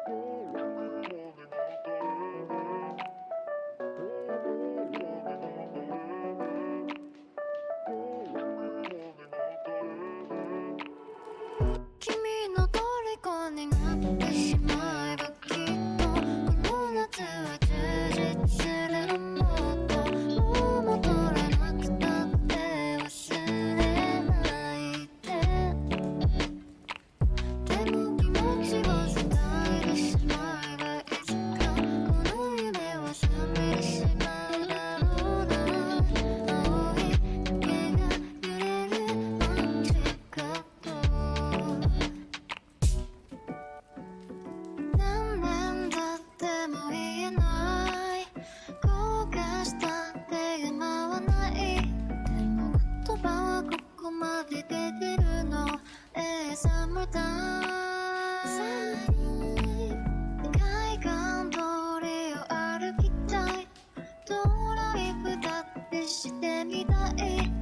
君の虜になってしまえばきっとこの夏は充実するのもっともう戻らなくたって忘れないでも気持ちを伝えてしまえばいつかこの夢は覚めてしまうだろうな青い影が揺れるマジカット何年経っても言えない後悔したって今はないでも言葉はここまで出てるのSummertime 海岸通りを歩きたいドライブだってしてみたい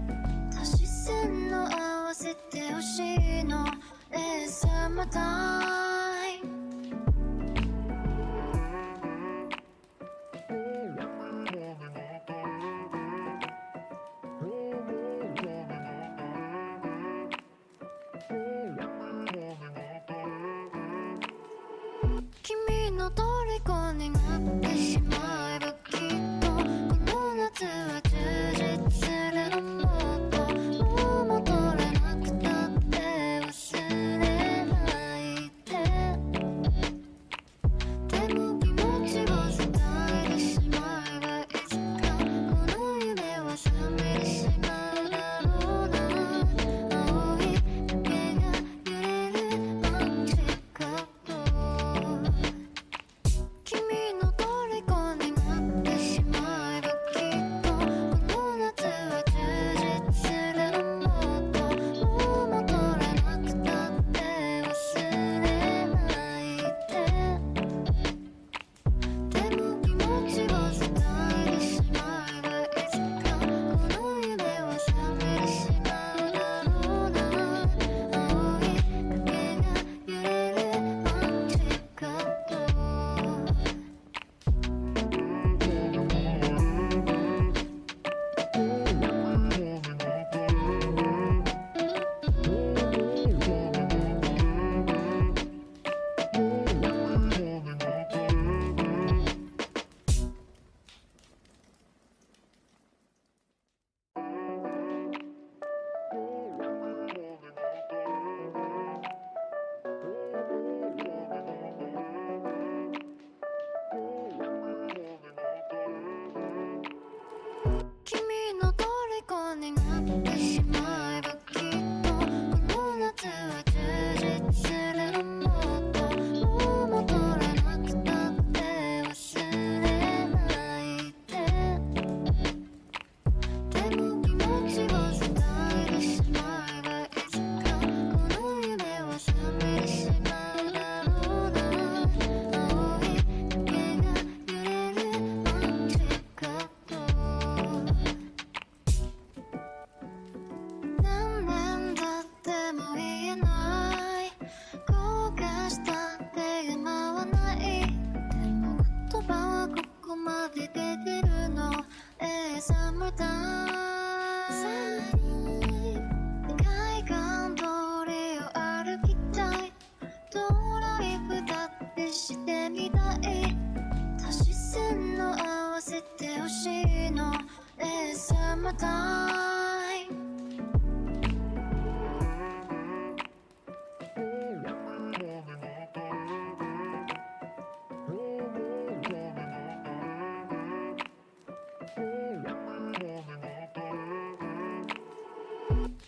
足し線の合わせてほしいのSummertime君の虜になってしまえばきっとこの夏は充実するのもっともう戻らなくたって忘れないでも気持ちを伝えてしまえばいつかこの夢は覚めてしまうだろうな青い影が揺れるマジカット君の虜になってしまえばきっとこの夏は充実するのもっともう戻らなくたって忘れないでも気持ちを伝えてしまえばいつかこの夢は覚めてしまうだろうな青い影が揺れるマジカット君の虜になってしまえばきっとこの夏は充実するのもっともう戻らなくたって忘れないでも気持ちを伝えてしまえばいつかこの夢は覚めてしまうだろうな青い影が揺れるマジカット何年経っても言えない後悔したって今はないでも言葉はここまで出てるのSummertime 海岸通りを歩きたいドライブだってしてみたい足し線の合わせてほしいのSummertime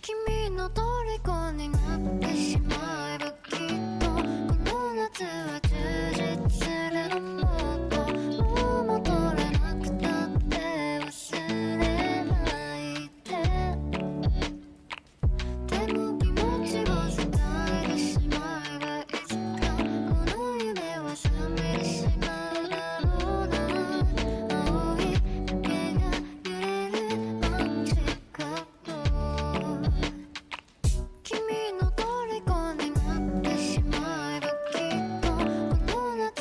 君の虜になってしまえばきっとこの夏は充実するのもっともう戻らなくたって忘れないでも気持ちを伝えてしまえばいつかこの夢は覚めてしまうだろうな青い影が揺れるマジカット君の虜になってしまえばきっとこの夏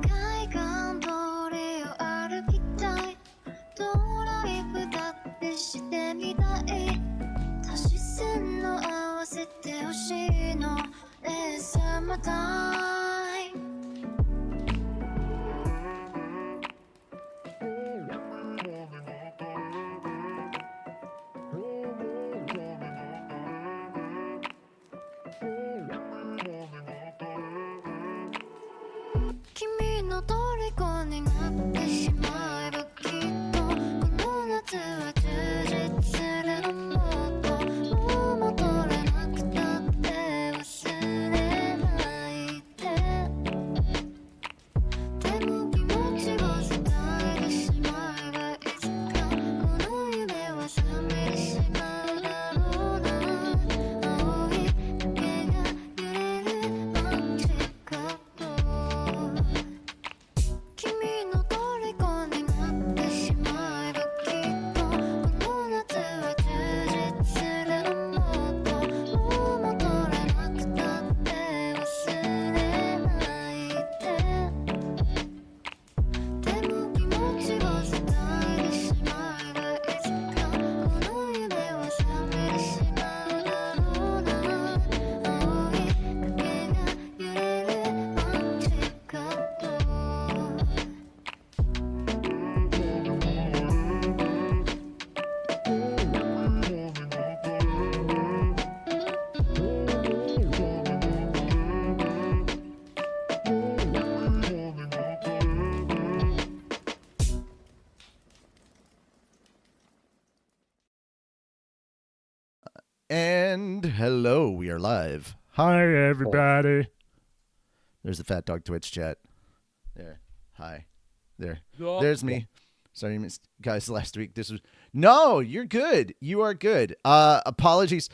海岸通りを歩きたいドライブだってしてみたい足し線の合わせてほしいのレーサムタイム君の虜になってしまえばきっとこの夏は充実するのもっともう戻れなくたって忘れないででも気持ちを伝えてしまえばいつかこの夢は覚めてしまうだろうな青い影が揺れるアンチカット君の虜になってしまえばきっとこの夏は充実するのもっともう戻れなくたって忘れないでも気持ちを伝えてしまえばいつかこの夢は覚めてしまうだろうな青い影が揺れるアンチカットAnd hello, we are live. Hi, everybody. There's the Fat Dog Twitch chat. There. Hi. There. There's me. Sorry, you missed guys last week. This was no. You're good. You are good. Apologies.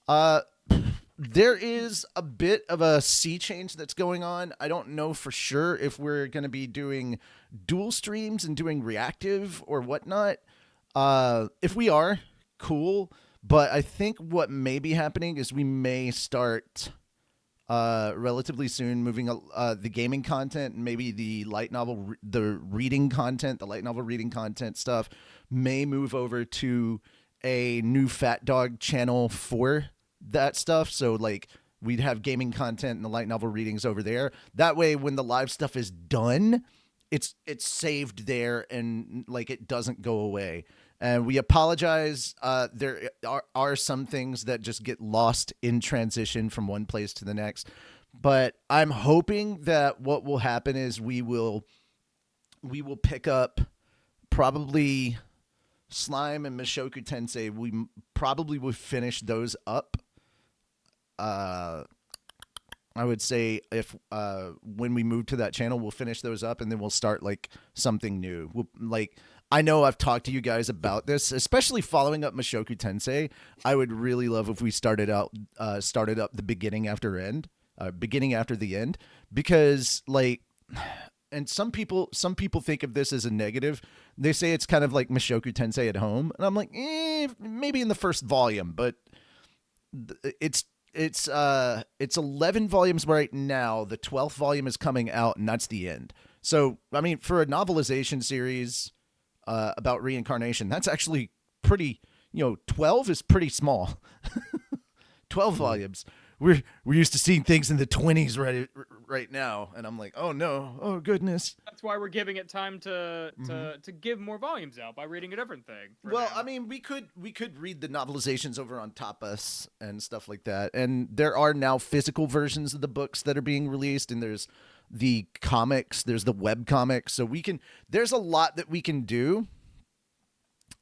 There is a bit of a sea change that's going on. I don't know for sure if we're going to be doing dual streams and doing reactive or whatnot. If we are, cool. But I think what may be happening is we may start relatively soon moving the gaming content and maybe the light novel, the reading content, the light novel reading content stuff may move over to a new Fat Dog channel for that stuff. So like we'd have gaming content and the light novel readings over there. That way, when the live stuff is done, it's saved there and like it doesn't go away. And we apologize. There are some things that just get lost in transition from one place to the next. But I'm hoping that what will happen is we will pick up probably Slime and Mushoku Tensei. We probably will finish those up. I would say if when we move to that channel, we'll finish those up and then we'll start like something new. I know I've talked to you guys about this, especially following up Mushoku Tensei. I would really love if we started up the beginning after the end, because like, and some people think of this as a negative. They say it's kind of like Mushoku Tensei at home, and I'm like, maybe in the first volume, but it's 11 volumes right now. The 12th volume is coming out, and that's the end. So I mean, for a novelization series about reincarnation, that's actually pretty, 12 is pretty small. 12 volumes. We're used to seeing things in the 20s right now, and I'm like, oh no, oh goodness. That's why we're giving it time to give more volumes out by reading a different thing. Well, now. I mean, we could read the novelizations over on Tapas and stuff like that, and there are now physical versions of the books that are being released, and there's the comics, there's the web comics, so there's a lot that we can do.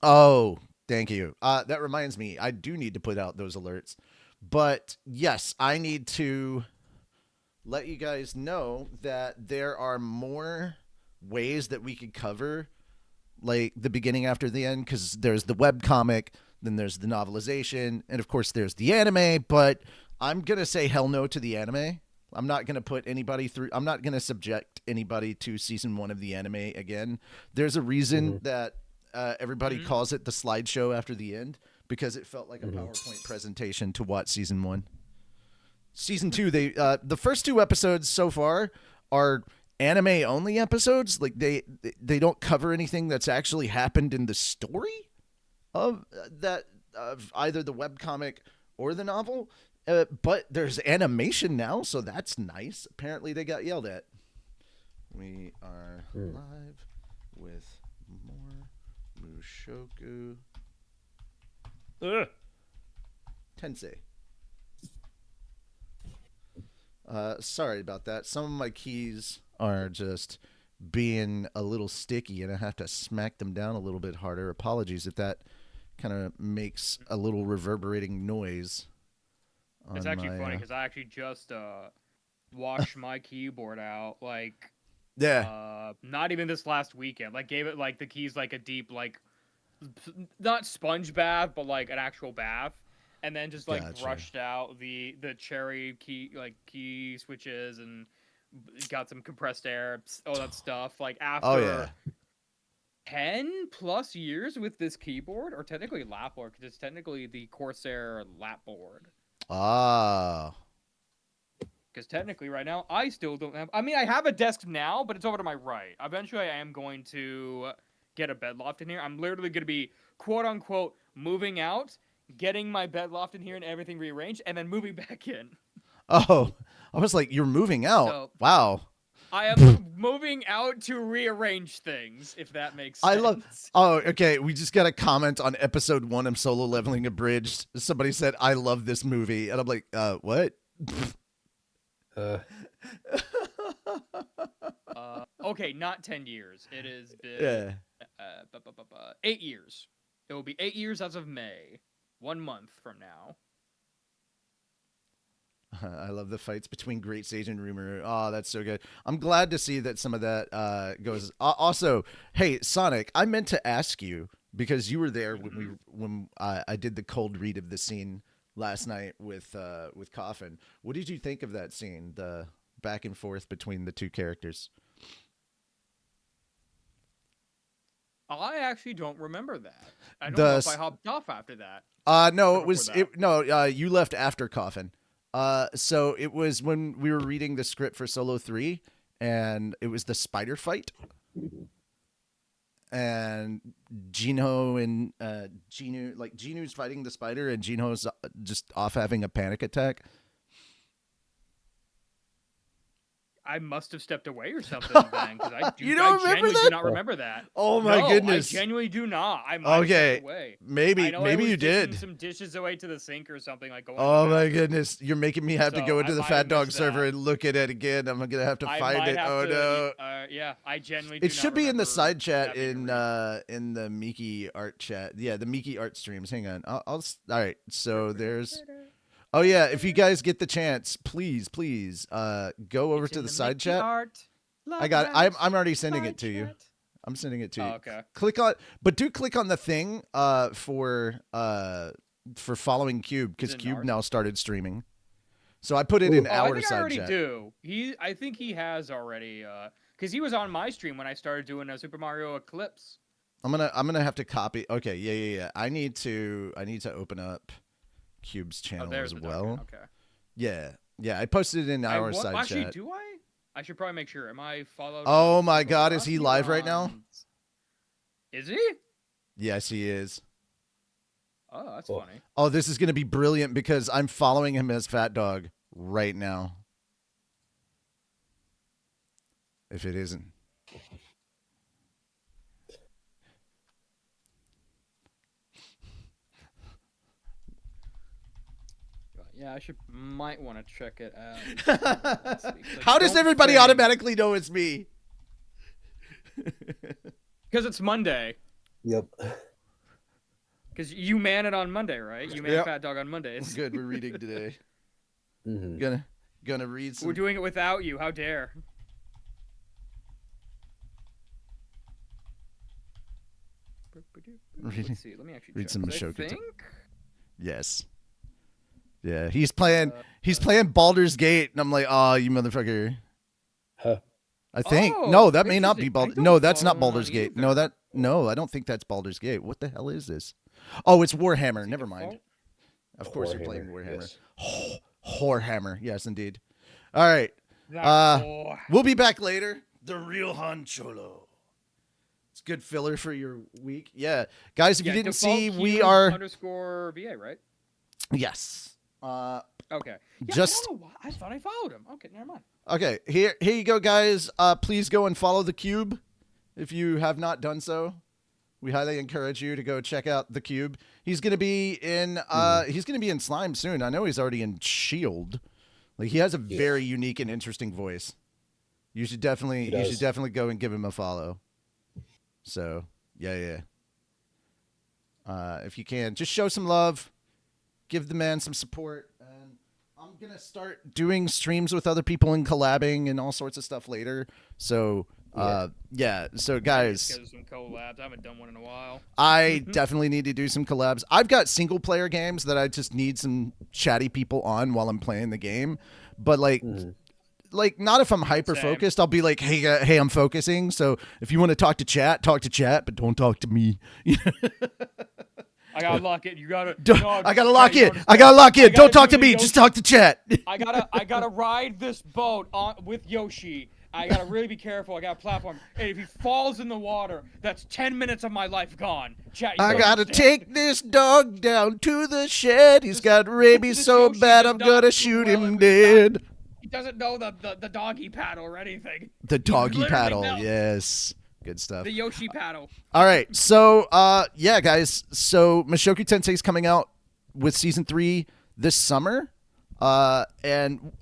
Oh, thank you. That reminds me, I do need to put out those alerts. But yes, I need to let you guys know that there are more ways that we could cover like the beginning after the end, because there's the web comic, then there's the novelization, and of course there's the anime. But I'm going to say hell no to the anime. I'm not going to put anybody through. I'm not going to subject anybody to season 1 of the anime again. There's a reason that everybody calls it the slideshow after the end, because it felt like a PowerPoint presentation to watch season 1. season 2, they the first 2 episodes so far are anime only episodes. Like they don't cover anything that's actually happened in the story of that of either the webcomic or the novel. But there's animation now, so that's nice. Apparently they got yelled at. We are live with more Mushoku Tensei. Sorry about that. Some of my keys are just being a little sticky, and I have to smack them down a little bit harder. Apologies if that kind of makes a little reverberating noise. It's actually funny because I actually just washed my keyboard out like not even this last weekend. Like gave it like the keys like a deep like not sponge bath but like an actual bath, and then just like brushed out the cherry key switches and got some compressed air, all that stuff. Like after 10 plus years with this keyboard, or technically lap board, because it's technically the Corsair lap board. Ah. Because technically right now, I still don't have... I mean, I have a desk now, but it's over to my right. Eventually, I am going to get a bed loft in here. I'm literally going to be, quote-unquote, moving out, getting my bed loft in here and everything rearranged, and then moving back in. Oh, I was like, you're moving out. So, wow. I am moving out to rearrange things, if that makes sense. Oh, okay. We just got a comment on episode 1 of Solo Leveling Abridged. Somebody said, I love this movie. And I'm like, what? Okay, not 10 years. It has been 8 years. It will be 8 years as of May. 1 month from now. I love the fights between Great Sage and Rumor. Oh, that's so good. I'm glad to see that some of that goes. Also, hey, Sonic, I meant to ask you, because you were there when I did the cold read of the scene last night with Coffin. What did you think of that scene, the back and forth between the two characters? I actually don't remember that. I don't know if I hopped off after that. No, it was you left after Coffin. So it was when we were reading the script for Solo 3, and it was the spider fight. And Gino and Gino's fighting the spider, and Gino's just off having a panic attack. I must have stepped away or something then, because I genuinely do not remember that. Oh my goodness! I genuinely do not. I might have stepped away. Maybe you did. Some dishes away to the sink or something like. Oh my goodness! You're making me have to go into the Fat Dog server and look at it again. I'm gonna have to find it. Oh no! Yeah, I genuinely. It should be in the side chat in the Miki art chat. Yeah, the Miki art streams. Hang on. I'll all right. So there's. Oh yeah, if you guys get the chance, please go over to the side chat. I got it. I'm already sending it to you. I'm sending it to you. Okay. Click on the thing for following Cube, because Cube now started streaming. So I put it in our side chat. I think he has already because he was on my stream when I started doing a Super Mario Eclipse. I'm gonna have to copy. Okay, yeah. I need to open up Cube's channel as well. Okay. Yeah. I posted it in our side chat. Actually, do I? I should probably make sure. Am I followed? Oh my God, is he live right now? Is he? Yes, he is. Oh, that's funny. Oh, this is gonna be brilliant because I'm following him as Fat Dog right now. If it isn't. Yeah, I might want to check it out. How does everybody automatically know it's me? Because it's Monday. Yep. Because you man it on Monday, right? You man Fat Dog on Mondays. Good, we're reading today. Gonna read some. We're doing it without you. How dare? Let's see. Let me actually read some Mushoku. Yes. Yeah, he's playing Baldur's Gate, and I'm like, oh, you motherfucker. Huh. I think no, that may not be Baldur's. No, that's not Baldur's Gate. No, I don't think that's Baldur's Gate. What the hell is this? Oh, it's Warhammer. Never mind. Of course, you're playing Warhammer. Yes. Whorehammer. Yes, indeed. All right. We'll be back later. The real Han Cholo. It's good filler for your week. Yeah. Guys, if you didn't see, we are _VA, right? Yes. Okay. Yeah, just I don't know why. I thought I followed him. Okay, never mind. Okay, here you go, guys. Please go and follow the Cube if you have not done so. We highly encourage you to go check out the Cube. He's gonna be in Slime soon. I know he's already in Shield. Like, he has a very unique and interesting voice. You should definitely go and give him a follow. So yeah. If you can, just show some love, give the man some support. I'm going to start doing streams with other people and collabing and all sorts of stuff later. So, So, guys. Some collabs. I haven't done one in a while. I definitely need to do some collabs. I've got single-player games that I just need some chatty people on while I'm playing the game. But, like, not if I'm hyper-focused. I'll be like, hey, I'm focusing. So, if you want to talk to chat, but don't talk to me. I gotta lock it. You gotta. I gotta lock it. I gotta lock it. Don't talk to me. Just talk to chat. I gotta ride this boat with Yoshi. I gotta really be careful. I got a platform. Hey, if he falls in the water, that's 10 minutes of my life gone. Chat. I gotta take this dog down to the shed. He's got rabies so bad I'm gonna shoot him dead. He doesn't know the doggy paddle or anything. The doggy paddle, yes. Good stuff. The Yoshi paddle. All right. So, guys. So, Mushoku Tensei is coming out with season 3 this summer. And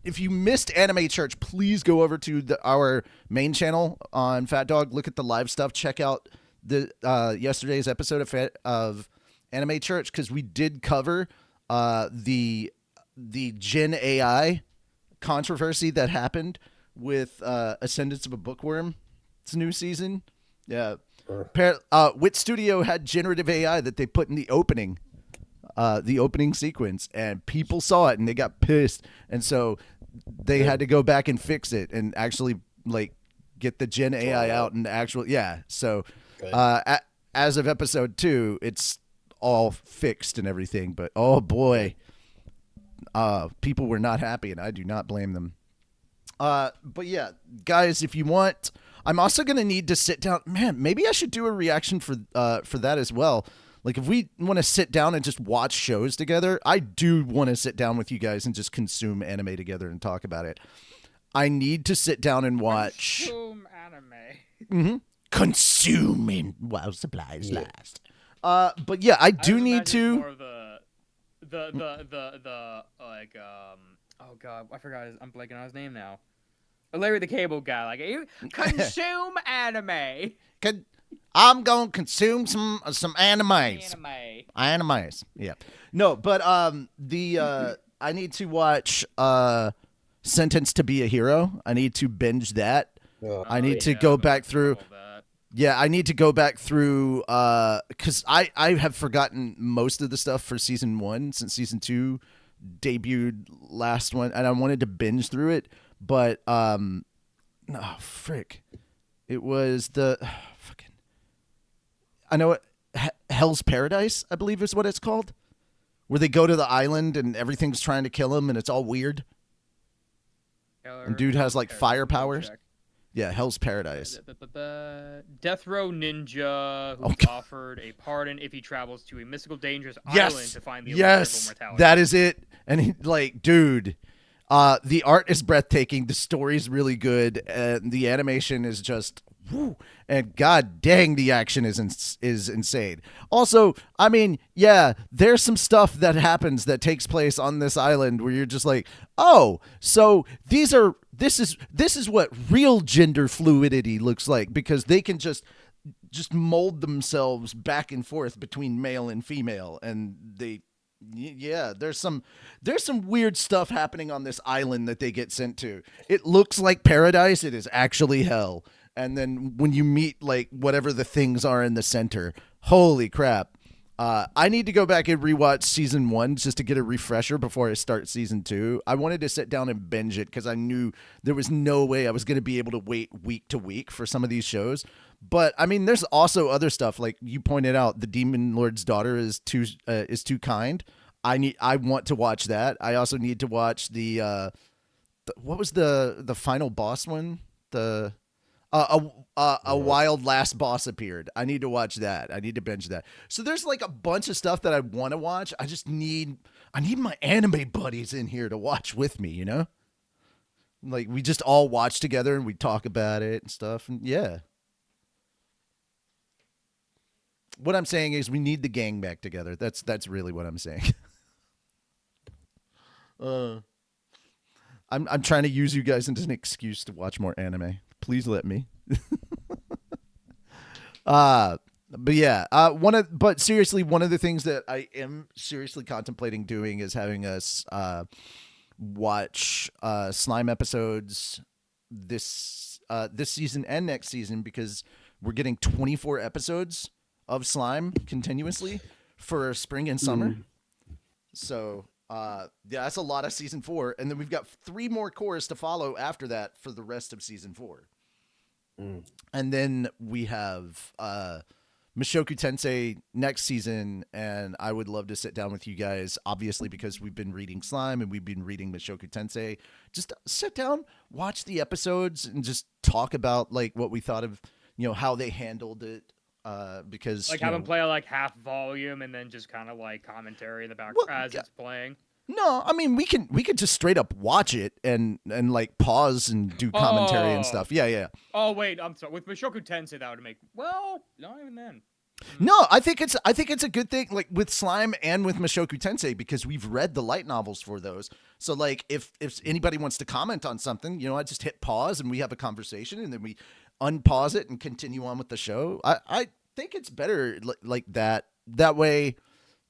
if you missed Anime Church, please go over to our main channel on Fat Dog. Look at the live stuff. Check out the yesterday's episode of Anime Church, because we did cover the Gen AI controversy that happened with Ascendance of a Bookworm. It's a new season. Yeah. Wit Studio had generative AI that they put in the opening sequence, and people saw it and they got pissed. And so they had to go back and fix it and actually get the Gen AI out and So as of episode 2, it's all fixed and everything. But oh boy, people were not happy, and I do not blame them. But yeah, guys, if you want, I'm also going to need to sit down. Man, maybe I should do a reaction for that as well. Like, if we want to sit down and just watch shows together, I do want to sit down with you guys and just consume anime together and talk about it. I need to sit down and watch. Consume anime. Mm-hmm. Consuming while supplies last. But yeah, I do need to. More of oh god, I forgot. I'm blanking on his name now. Larry the Cable Guy. Consume anime. I'm gonna consume some animes. Animes. Yeah. No, but I need to watch Sentenced to Be a Hero. I need to binge that. I need to go back through. Yeah, I need to go back through because I have forgotten most of the stuff for season 1 since season 2 debuted last one, and I wanted to binge through it, but it was the fucking, I know it, Hell's Paradise, I believe is what it's called, where they go to the island and everything's trying to kill him and it's all weird. And dude has fire powers. Yeah, Hell's Paradise. Death Row Ninja, who's offered a pardon if he travels to a mystical, dangerous island to find the immortality. That is it. And dude, the art is breathtaking. The story's really good, and the animation is just woo. And god dang, the action is insane. Also, I mean, yeah, there's some stuff that happens that takes place on this island where you're just like, oh, so this is what real gender fluidity looks like, because they can just mold themselves back and forth between male and female, and there's some weird stuff happening on this island that they get sent to. It looks like paradise. It is actually hell. And then when you meet whatever the things are in the center, holy crap. I need to go back and rewatch season 1 just to get a refresher before I start season 2. I wanted to sit down and binge it because I knew there was no way I was going to be able to wait week to week for some of these shows. But I mean, there's also other stuff, like you pointed out. The Demon Lord's Daughter is too kind. I want to watch that. I also need to watch what was the final boss one? A wild last boss appeared. I need to watch that. I need to binge that. So there's like a bunch of stuff that I want to watch. I need my anime buddies in here to watch with me, you know? Like we just all watch together and we talk about it and stuff. And yeah. What I'm saying is we need the gang back together. That's really what I'm saying. I'm trying to use you guys as an excuse to watch more anime. Please let me. But yeah, but seriously, one of the things that I am seriously contemplating doing is having us watch slime episodes this season and next season, because we're getting 24 episodes of slime continuously for spring and summer. So yeah, that's a lot of season 4, and then we've got 3 more cores to follow after that for the rest of season 4. And then we have Mushoku Tensei next season, and I would love to sit down with you guys, obviously, because we've been reading Slime and we've been reading Mushoku Tensei. Just sit down, watch the episodes, and just talk about like what we thought of, you know, how they handled it. Because like have them play like half volume and then just kind of like commentary in the background as it's playing. No, I mean we can just straight up watch it and like pause and do commentary and stuff. Yeah. Oh wait, I'm sorry. With Mushoku Tensei, that would make not even then. No, I think it's a good thing, like with Slime and with Mushoku Tensei, because we've read the light novels for those. So like if anybody wants to comment on something, you know, I just hit pause and we have a conversation, and then we unpause it and continue on with the show. I think it's better like that. That way,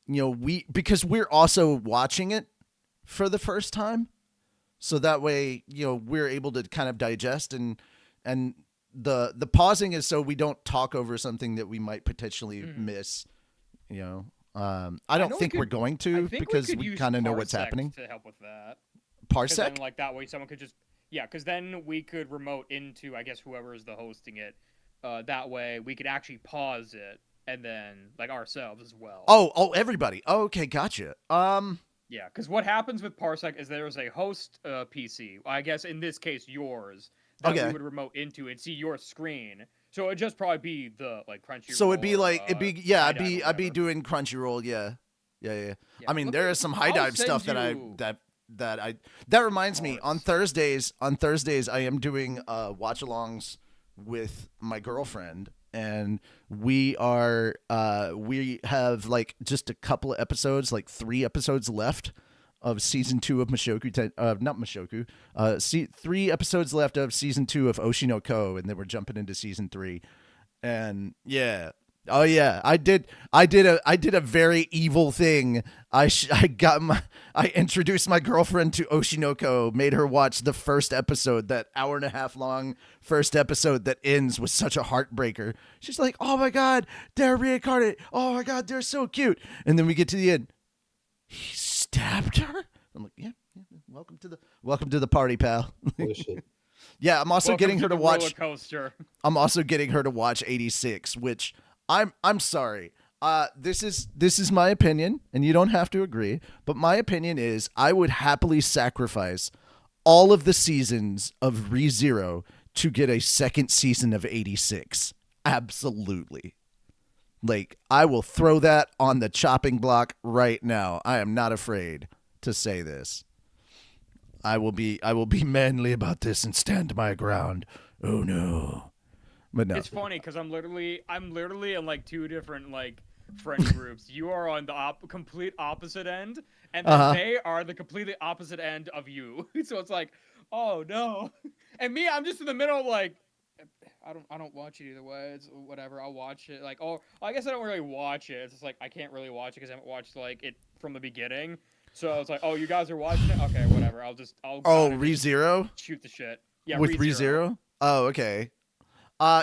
you know, because we're also watching it for the first time. So that way, you know, we're able to kind of digest, and the pausing is so we don't talk over something that we might potentially miss, you know. I don't think we're going to, because we kind of know what's happening. To help with that. Parsec? Then, like that way someone could just because then we could remote into, I guess, whoever is the hosting it. That way we could actually pause it and then like ourselves as well. Oh, everybody. Oh, okay, gotcha. Yeah, because what happens with Parsec is there's a host PC. I guess in this case yours that we would remote into and see your screen. So it'd just probably be the like Crunchyroll. So it'd be like I'd be doing Crunchyroll. Yeah. I mean, there is some high dive stuff that reminds me, on Thursdays I am doing watch-alongs with my girlfriend, and we have like just a couple of episodes, like 3 episodes left of season 2 of not Mushoku, 3 episodes left of season 2 of Oshinoko, and then we're jumping into season 3. And yeah. Oh yeah, I did a very evil thing. I introduced my girlfriend to Oshinoko, made her watch the first episode, that 1.5 hour long first episode that ends with such a heartbreaker. She's like, "Oh my god, they're reincarnated. Oh my god, they're so cute." And then we get to the end. He stabbed her? I'm like, "Yeah. Welcome to the party, pal." Yeah, I'm also getting her to watch roller coaster. I'm also getting her to watch 86, which I'm sorry. This is my opinion, and you don't have to agree, but my opinion is I would happily sacrifice all of the seasons of ReZero to get a second season of 86. Absolutely. Like, I will throw that on the chopping block right now. I am not afraid to say this. I will be manly about this and stand my ground. Oh no. But no. It's funny because I'm literally in like 2 different like friend groups. You are on the complete opposite end, and then they are the completely opposite end of you. So it's like, oh no. And me, I'm just in the middle, like, I don't watch it either way. It's whatever. I'll watch it. Like, I guess I don't really watch it. It's just like I can't really watch it because I haven't watched like it from the beginning. So it's like, oh, you guys are watching it? Okay, whatever. I'll ReZero? Shoot the shit. Yeah, with ReZero? Oh, okay.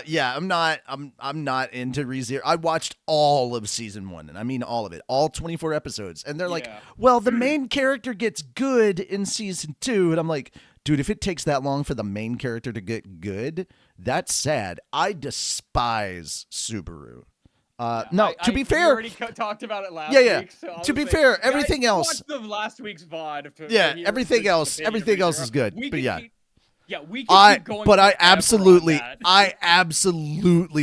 Yeah, I'm not into ReZero. I watched all of season 1, and I mean all of it, all 24 episodes. And they're like, well, the main character gets good in season 2. And I'm like, dude, if it takes that long for the main character to get good, that's sad. I despise Subaru. No, to be fair, we already talked about it last yeah. week. So to be fair, everything else. Watch the last week's VOD. Everything else is good. We but can yeah. we can keep going. But I absolutely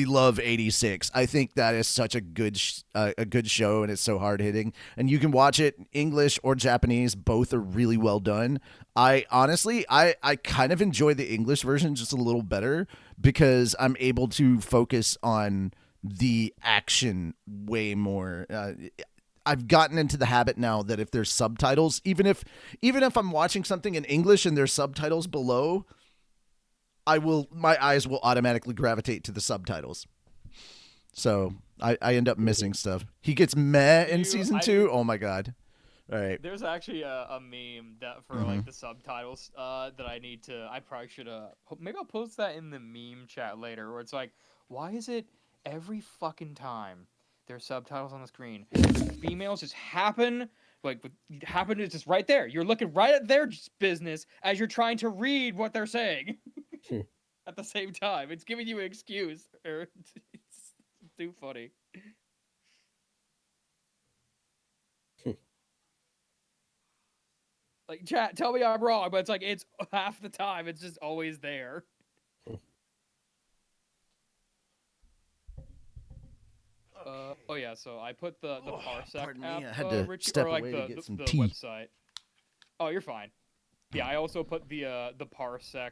love 86. I think that is such a good show, and it's so hard hitting. And you can watch it English or Japanese; both are really well done. I honestly, I kind of enjoy the English version just a little better because I'm able to focus on the action way more. I've gotten into the habit now that if there's subtitles, even if I'm watching something in English and there's subtitles below, my eyes will automatically gravitate to the subtitles. So I end up missing stuff. He gets meh in season 2. Oh my god. All right. There's actually a meme that for like the subtitles that I probably should maybe I'll post that in the meme chat later, where it's like, why is it every fucking time there's subtitles on the screen, females just happen to just right there. You're looking right at their business as you're trying to read what they're saying at the same time. It's giving you an excuse. It's too funny. Like, chat, tell me I'm wrong, but it's like, it's half the time, it's just always there. Oh yeah, so I put the Parsec app, I had to Richie, step or like away to get some the tea. website. Oh, you're fine. Yeah, I also put the Parsec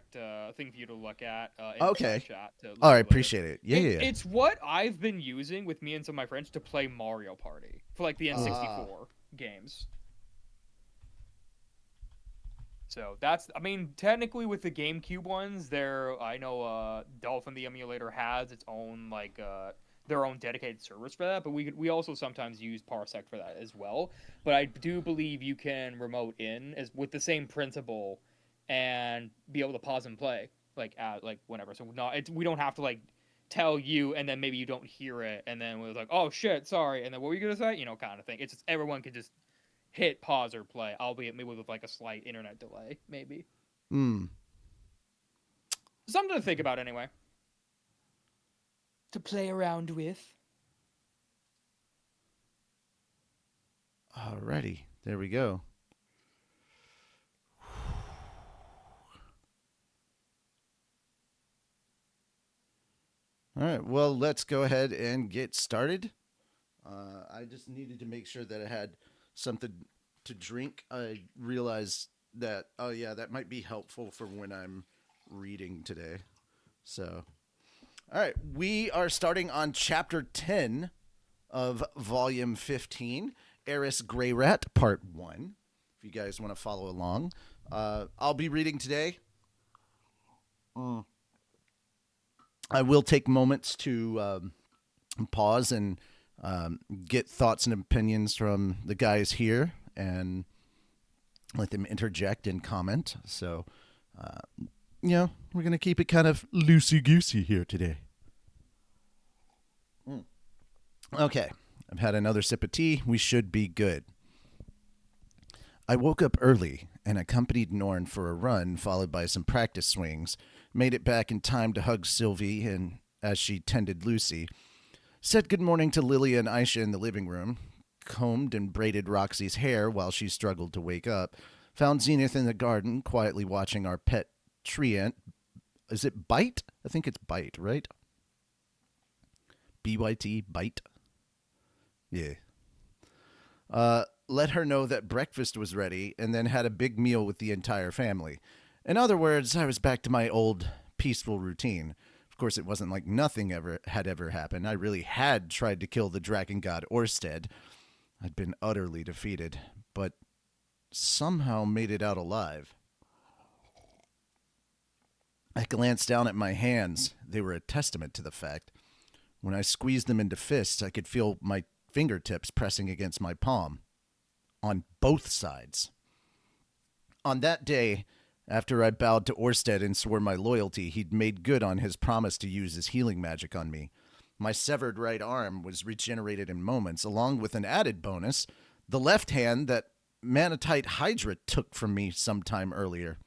thing for you to look at in Okay. the chat. All right, appreciate it. Yeah. It's what I've been using with me and some of my friends to play Mario Party for like the N64 games. So that's, I mean, technically with the GameCube ones, I know Dolphin the emulator has its own like their own dedicated service for that, but we also sometimes use Parsec for that as well. But I do believe you can remote in as with the same principle and be able to pause and play like whenever. So we don't have to like tell you and then maybe you don't hear it and then we're like, oh shit, sorry, and then what were you gonna say? You know, kind of thing. It's just everyone can just hit pause or play, albeit maybe with like a slight internet delay, maybe. Something to think about anyway. To play around with. Alrighty, there we go. All right, well, let's go ahead and get started. I just needed to make sure that I had something to drink. I realized that, oh yeah, that might be helpful for when I'm reading today. So, all right, we are starting on chapter 10 of volume 15, Eris Grey Rat, part 1. If you guys want to follow along, I'll be reading today. I will take moments to pause and get thoughts and opinions from the guys here and let them interject and comment. So, we're going to keep it kind of loosey-goosey here today. Okay, I've had another sip of tea. We should be good. I woke up early and accompanied Norn for a run, followed by some practice swings. Made it back in time to hug Sylvie and as she tended Lucy. Said good morning to Lily and Aisha in the living room. Combed and braided Roxy's hair while she struggled to wake up. Found Zenith in the garden, quietly watching our pet tree ant. Is it Bite? I think it's Bite, right? B-Y-T, Bite. Yeah. Let her know that breakfast was ready, and then had a big meal with the entire family. In other words, I was back to my old peaceful routine. Of course, it wasn't like nothing had ever happened. I really had tried to kill the dragon god Orsted. I'd been utterly defeated, but somehow made it out alive. I glanced down at my hands. They were a testament to the fact. When I squeezed them into fists, I could feel my fingertips pressing against my palm. On both sides. On that day, after I bowed to Orsted and swore my loyalty, he'd made good on his promise to use his healing magic on me. My severed right arm was regenerated in moments, along with an added bonus, the left hand that Manatite Hydra took from me sometime earlier.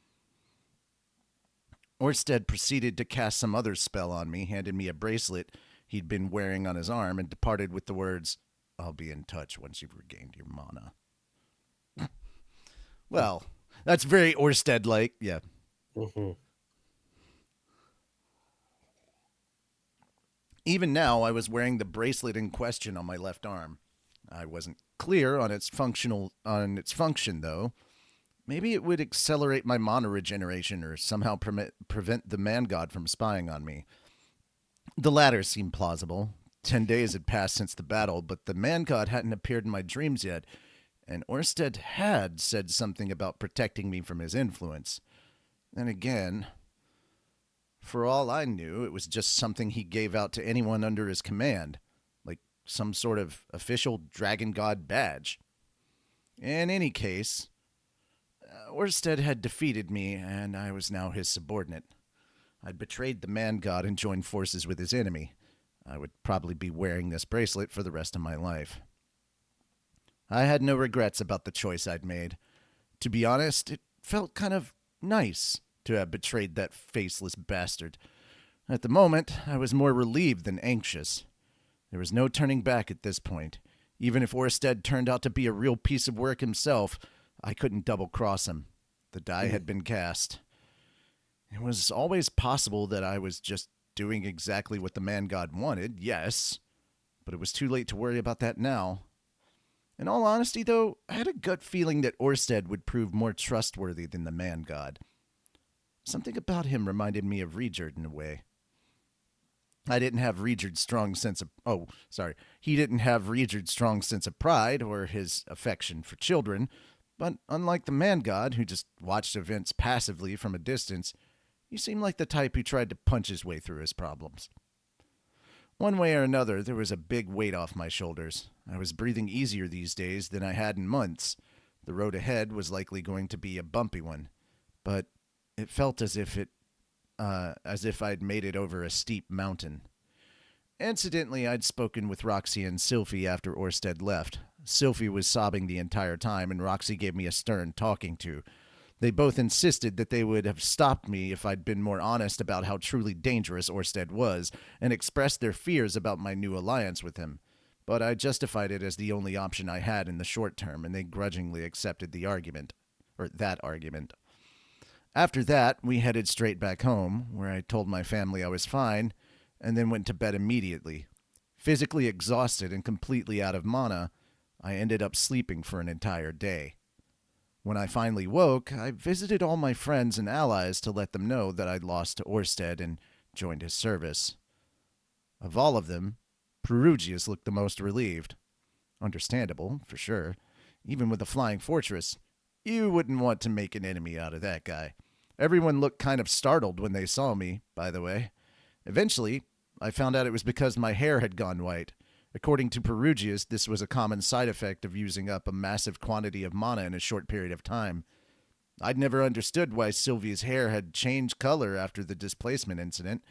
Orsted proceeded to cast some other spell on me, handed me a bracelet he'd been wearing on his arm and departed with the words, "I'll be in touch once you've regained your mana." Well, that's very Orsted-like, yeah. Mm-hmm. Even now, I was wearing the bracelet in question on my left arm. I wasn't clear on its function, though. Maybe it would accelerate my mana regeneration or somehow prevent the man god from spying on me. The latter seemed plausible. 10 days had passed since the battle, but the man god hadn't appeared in my dreams yet, and Orsted had said something about protecting me from his influence. Then again, for all I knew, it was just something he gave out to anyone under his command, like some sort of official dragon god badge. In any case, Orsted had defeated me, and I was now his subordinate. I'd betrayed the man god and joined forces with his enemy. I would probably be wearing this bracelet for the rest of my life. I had no regrets about the choice I'd made. To be honest, it felt kind of nice to have betrayed that faceless bastard. At the moment, I was more relieved than anxious. There was no turning back at this point. Even if Orsted turned out to be a real piece of work himself, I couldn't double-cross him. The die had been cast. It was always possible that I was just doing exactly what the man god wanted, yes, but it was too late to worry about that now. In all honesty, though, I had a gut feeling that Orsted would prove more trustworthy than the man god. Something about him reminded me of Regerd in a way. He didn't have Regerd's strong sense of pride or his affection for children, but unlike the man god, who just watched events passively from a distance, he seemed like the type who tried to punch his way through his problems. One way or another, there was a big weight off my shoulders. I was breathing easier these days than I had in months. The road ahead was likely going to be a bumpy one, but it felt as if I'd made it over a steep mountain. Incidentally, I'd spoken with Roxy and Sylphie after Orsted left. Sylphie was sobbing the entire time, and Roxy gave me a stern talking to. They both insisted that they would have stopped me if I'd been more honest about how truly dangerous Orsted was, and expressed their fears about my new alliance with him. But I justified it as the only option I had in the short term, and they grudgingly accepted that argument. After that, we headed straight back home, where I told my family I was fine, and then went to bed immediately. Physically exhausted and completely out of mana, I ended up sleeping for an entire day. When I finally woke, I visited all my friends and allies to let them know that I'd lost to Orsted and joined his service. Of all of them, Perugius looked the most relieved. Understandable, for sure. Even with a flying fortress, you wouldn't want to make an enemy out of that guy. Everyone looked kind of startled when they saw me, by the way. Eventually, I found out it was because my hair had gone white. According to Perugius, this was a common side effect of using up a massive quantity of mana in a short period of time. I'd never understood why Sylvie's hair had changed color after the displacement incident,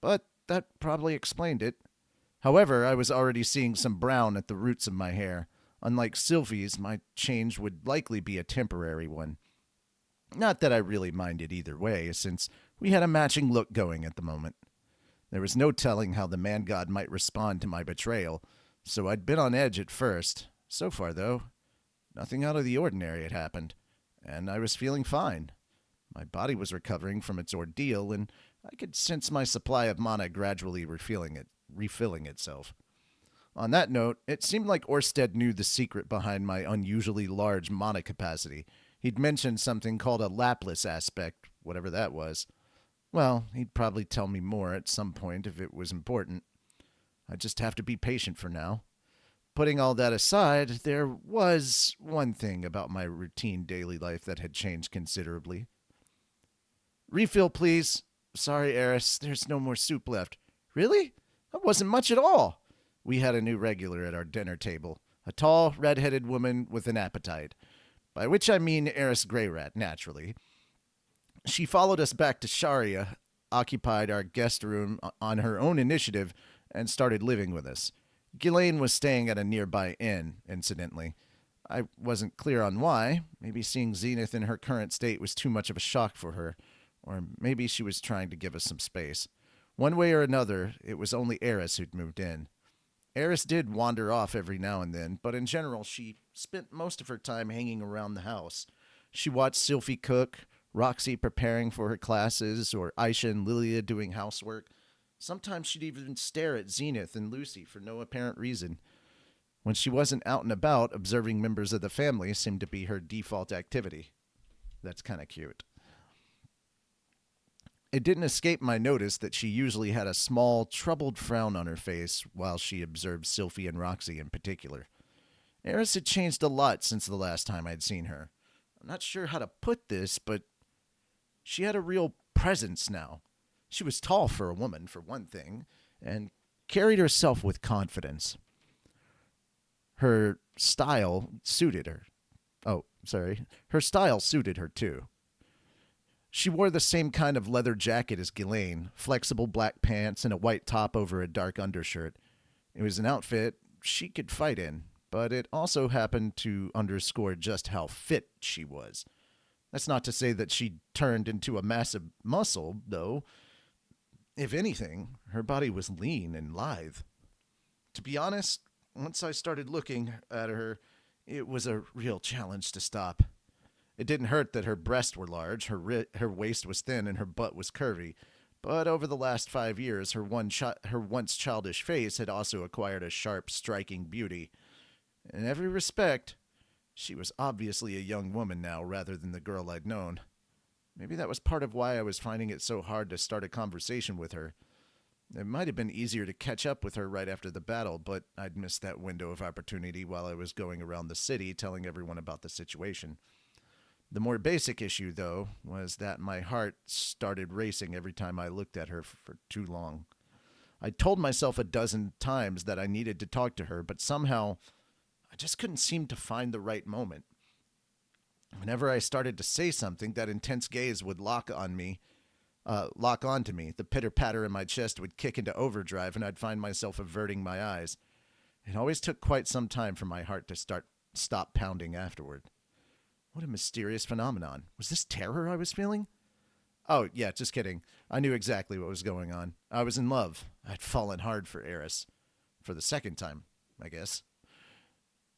but that probably explained it. However, I was already seeing some brown at the roots of my hair. Unlike Sylvie's, my change would likely be a temporary one. Not that I really minded either way, since we had a matching look going at the moment. There was no telling how the man god might respond to my betrayal, so I'd been on edge at first. So far, though, nothing out of the ordinary had happened, and I was feeling fine. My body was recovering from its ordeal, and I could sense my supply of mana gradually refilling itself. On that note, it seemed like Orsted knew the secret behind my unusually large mana capacity. He'd mentioned something called a lapless aspect, whatever that was. Well, he'd probably tell me more at some point if it was important. I just have to be patient for now. Putting all that aside, there was one thing about my routine daily life that had changed considerably. Refill, please. Sorry, Eris, there's no more soup left. Really? That wasn't much at all. We had a new regular at our dinner table, a tall, red-headed woman with an appetite. By which I mean Eris Greyrat, naturally. She followed us back to Sharia, occupied our guest room on her own initiative, and started living with us. Ghislaine was staying at a nearby inn, incidentally. I wasn't clear on why. Maybe seeing Zenith in her current state was too much of a shock for her, or maybe she was trying to give us some space. One way or another, it was only Eris who'd moved in. Eris did wander off every now and then, but in general, she spent most of her time hanging around the house. She watched Sylphie cook, Roxy preparing for her classes, or Aisha and Lilia doing housework. Sometimes she'd even stare at Zenith and Lucy for no apparent reason. When she wasn't out and about, observing members of the family seemed to be her default activity. That's kind of cute. It didn't escape my notice that she usually had a small, troubled frown on her face while she observed Sylphie and Roxy in particular. Eris had changed a lot since the last time I'd seen her. I'm not sure how to put this, but she had a real presence now. She was tall for a woman, for one thing, and carried herself with confidence. Her style suited her. Her style suited her, too. She wore the same kind of leather jacket as Ghislaine, flexible black pants and a white top over a dark undershirt. It was an outfit she could fight in, but it also happened to underscore just how fit she was. That's not to say that she turned into a massive muscle, though. If anything, her body was lean and lithe. To be honest, once I started looking at her, it was a real challenge to stop. It didn't hurt that her breasts were large, her waist was thin, and her butt was curvy. But over the last 5 years, her once childish face had also acquired a sharp, striking beauty. In every respect, she was obviously a young woman now rather than the girl I'd known. Maybe that was part of why I was finding it so hard to start a conversation with her. It might have been easier to catch up with her right after the battle, but I'd missed that window of opportunity while I was going around the city telling everyone about the situation. The more basic issue, though, was that my heart started racing every time I looked at her for too long. I told myself a dozen times that I needed to talk to her, but somehow I just couldn't seem to find the right moment. Whenever I started to say something, that intense gaze would lock onto me. The pitter-patter in my chest would kick into overdrive, and I'd find myself averting my eyes. It always took quite some time for my heart to stop pounding afterward. What a mysterious phenomenon. Was this terror I was feeling? Oh, yeah, just kidding. I knew exactly what was going on. I was in love. I'd fallen hard for Eris. For the second time, I guess.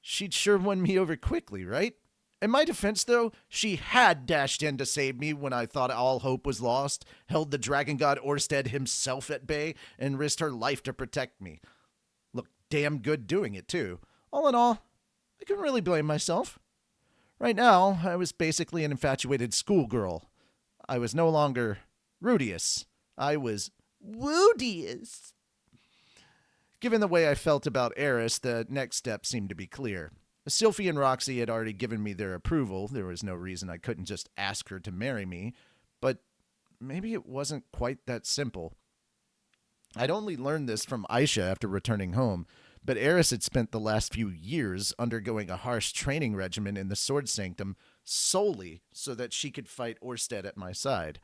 She'd sure won me over quickly, right? In my defense, though, she had dashed in to save me when I thought all hope was lost, held the dragon god Orsted himself at bay, and risked her life to protect me. Looked damn good doing it, too. All in all, I couldn't really blame myself. Right now, I was basically an infatuated schoolgirl. I was no longer Rudius. I was Woodius. Given the way I felt about Eris, the next step seemed to be clear. Sylphie and Roxy had already given me their approval. There was no reason I couldn't just ask her to marry me. But maybe it wasn't quite that simple. I'd only learned this from Aisha after returning home, but Eris had spent the last few years undergoing a harsh training regimen in the Sword Sanctum solely so that she could fight Orsted at my side.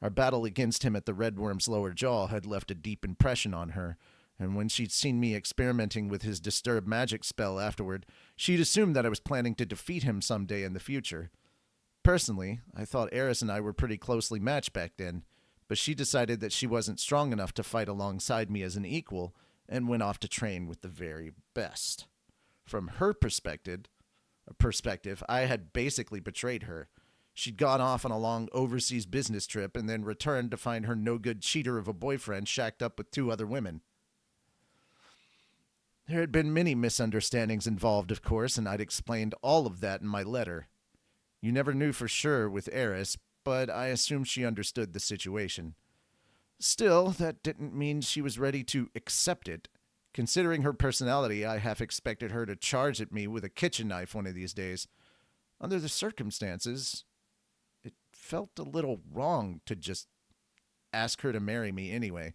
Our battle against him at the Red Worm's lower jaw had left a deep impression on her, and when she'd seen me experimenting with his disturbed magic spell afterward, she'd assumed that I was planning to defeat him someday in the future. Personally, I thought Eris and I were pretty closely matched back then, but she decided that she wasn't strong enough to fight alongside me as an equal, and went off to train with the very best. From her perspective, I had basically betrayed her. She'd gone off on a long overseas business trip and then returned to find her no-good cheater of a boyfriend shacked up with 2 other women. There had been many misunderstandings involved, of course, and I'd explained all of that in my letter. You never knew for sure with Eris, but I assumed she understood the situation. Still, that didn't mean she was ready to accept it. Considering her personality, I half expected her to charge at me with a kitchen knife one of these days. Under the circumstances, it felt a little wrong to just ask her to marry me anyway.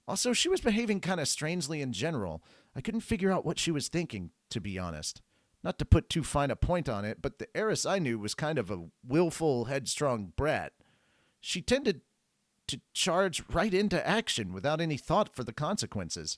Also, she was behaving kind of strangely in general. I couldn't figure out what she was thinking, to be honest. Not to put too fine a point on it, but the Eris I knew was kind of a willful, headstrong brat. She tended to charge right into action without any thought for the consequences.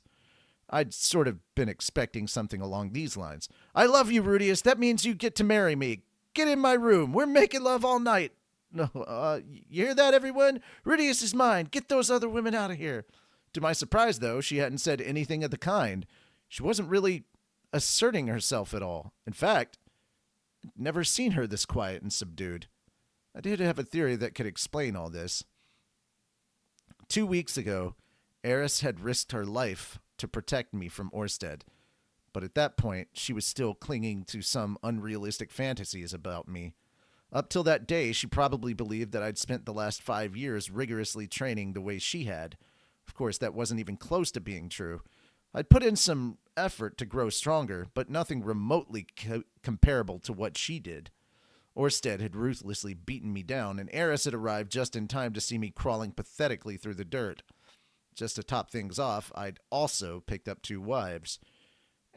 I'd sort of been expecting something along these lines. I love you, Rudius. That means you get to marry me. Get in my room. We're making love all night. No, you hear that, everyone? Rudius is mine. Get those other women out of here. To my surprise, though, she hadn't said anything of the kind. She wasn't really asserting herself at all. In fact, I'd never seen her this quiet and subdued. I did have a theory that could explain all this. 2 weeks ago, Eris had risked her life to protect me from Orsted, but at that point, she was still clinging to some unrealistic fantasies about me. Up till that day, she probably believed that I'd spent the last 5 years rigorously training the way she had. Of course, that wasn't even close to being true. I'd put in some effort to grow stronger, but nothing remotely comparable to what she did. Orsted had ruthlessly beaten me down, and Eris had arrived just in time to see me crawling pathetically through the dirt. Just to top things off, I'd also picked up 2 wives.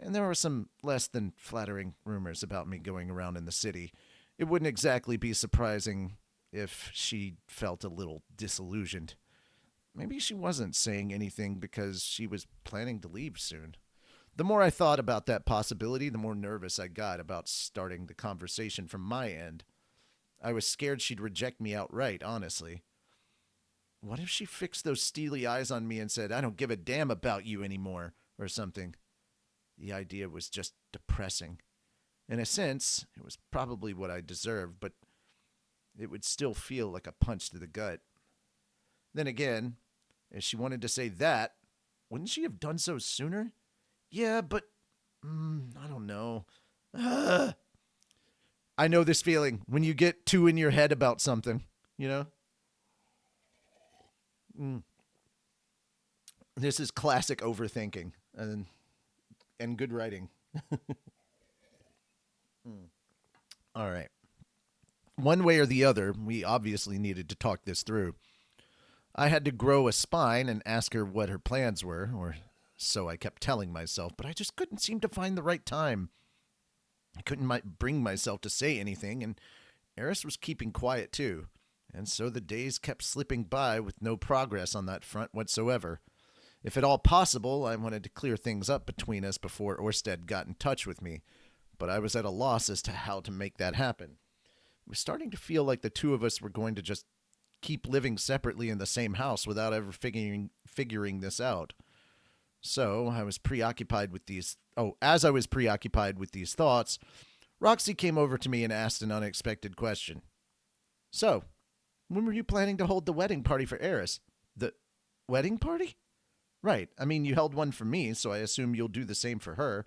And there were some less than flattering rumors about me going around in the city. It wouldn't exactly be surprising if she felt a little disillusioned. Maybe she wasn't saying anything because she was planning to leave soon. The more I thought about that possibility, the more nervous I got about starting the conversation from my end. I was scared she'd reject me outright, honestly. What if she fixed those steely eyes on me and said, "I don't give a damn about you anymore," or something? The idea was just depressing. In a sense, it was probably what I deserved, but it would still feel like a punch to the gut. Then again, if she wanted to say that, wouldn't she have done so sooner? Yeah, but I don't know. I know this feeling when you get too in your head about something, you know? This is classic overthinking and good writing. All right. One way or the other, we obviously needed to talk this through. I had to grow a spine and ask her what her plans were, or so I kept telling myself, but I just couldn't seem to find the right time. I couldn't bring myself to say anything, and Eris was keeping quiet too, and so the days kept slipping by with no progress on that front whatsoever. If at all possible, I wanted to clear things up between us before Orsted got in touch with me, but I was at a loss as to how to make that happen. It was starting to feel like the two of us were going to just keep living separately in the same house without ever figuring this out. So I was preoccupied with these. As I was preoccupied with these thoughts, Roxy came over to me and asked an unexpected question. So, when were you planning to hold the wedding party for Eris? The wedding party? Right. I mean, you held one for me, so I assume you'll do the same for her.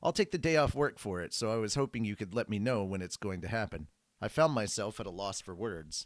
I'll take the day off work for it, so I was hoping you could let me know when it's going to happen. I found myself at a loss for words.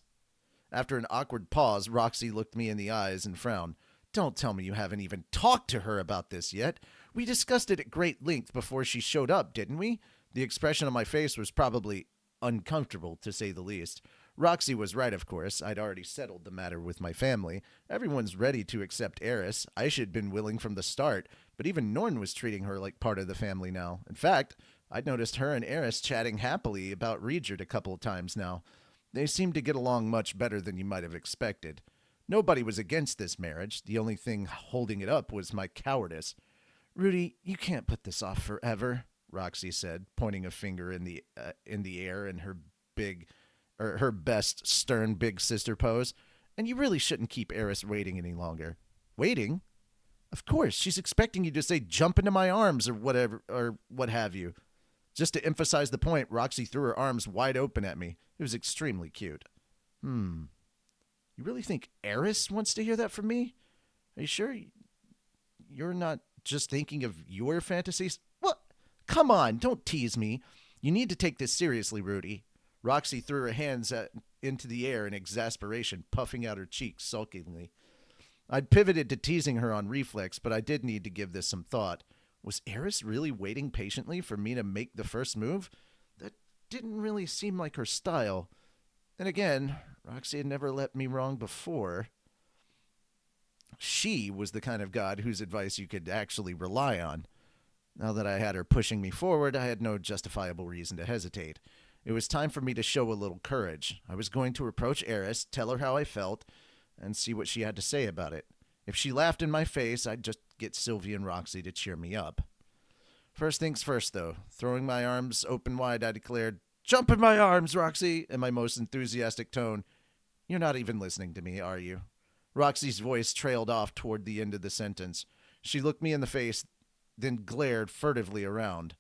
After an awkward pause, Roxy looked me in the eyes and frowned. Don't tell me you haven't even talked to her about this yet. We discussed it at great length before she showed up, didn't we? The expression on my face was probably uncomfortable, to say the least. Roxy was right, of course. I'd already settled the matter with my family. Everyone's ready to accept Eris. I should have been willing from the start, but even Norn was treating her like part of the family now. In fact, I'd noticed her and Eris chatting happily about Regent a couple of times now. They seemed to get along much better than you might have expected. Nobody was against this marriage. The only thing holding it up was my cowardice. Rudy, you can't put this off forever, Roxy said, pointing a finger in the air in her best stern big sister pose. And you really shouldn't keep Eris waiting any longer. Waiting? Of course, she's expecting you to say jump into my arms or whatever, or what have you. Just to emphasize the point, Roxy threw her arms wide open at me. It was extremely cute. You really think Eris wants to hear that from me? Are you sure you're not just thinking of your fantasies? What? Come on, don't tease me. You need to take this seriously, Rudy. Roxy threw her hands into the air in exasperation, puffing out her cheeks sulkingly. I'd pivoted to teasing her on reflex, but I did need to give this some thought. Was Eris really waiting patiently for me to make the first move? That didn't really seem like her style. And again, Roxy had never let me wrong before. She was the kind of god whose advice you could actually rely on. Now that I had her pushing me forward, I had no justifiable reason to hesitate. It was time for me to show a little courage. I was going to approach Eris, tell her how I felt, and see what she had to say about it. If she laughed in my face, I'd just get Sylvie and Roxy to cheer me up. First things first, though. Throwing my arms open wide, I declared, Jump in my arms, Roxy, in my most enthusiastic tone. You're not even listening to me, are you? Roxy's voice trailed off toward the end of the sentence. She looked me in the face, then glanced furtively around,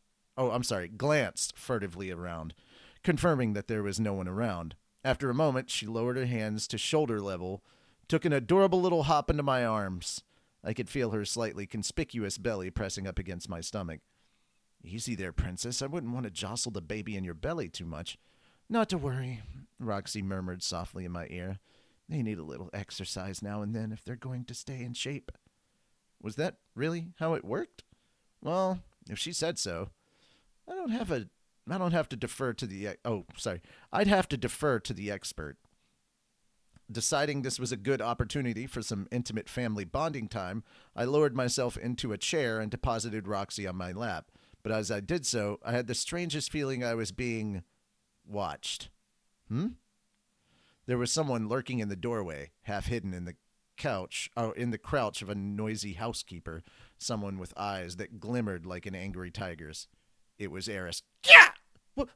confirming that there was no one around. After a moment, she lowered her hands to shoulder level, took an adorable little hop into my arms. I could feel her slightly conspicuous belly pressing up against my stomach. Easy there, princess. I wouldn't want to jostle the baby in your belly too much. Not to worry, Roxy murmured softly in my ear. They need a little exercise now and then if they're going to stay in shape. Was that really how it worked? Well, if she said so, I don't have to defer to the I'd have to defer to the expert. Deciding this was a good opportunity for some intimate family bonding time, I lowered myself into a chair and deposited Roxy on my lap. But as I did so, I had the strangest feeling I was being watched. There was someone lurking in the doorway, half hidden in the crouch of a noisy housekeeper, someone with eyes that glimmered like an angry tiger's. It was Eris. Yeah!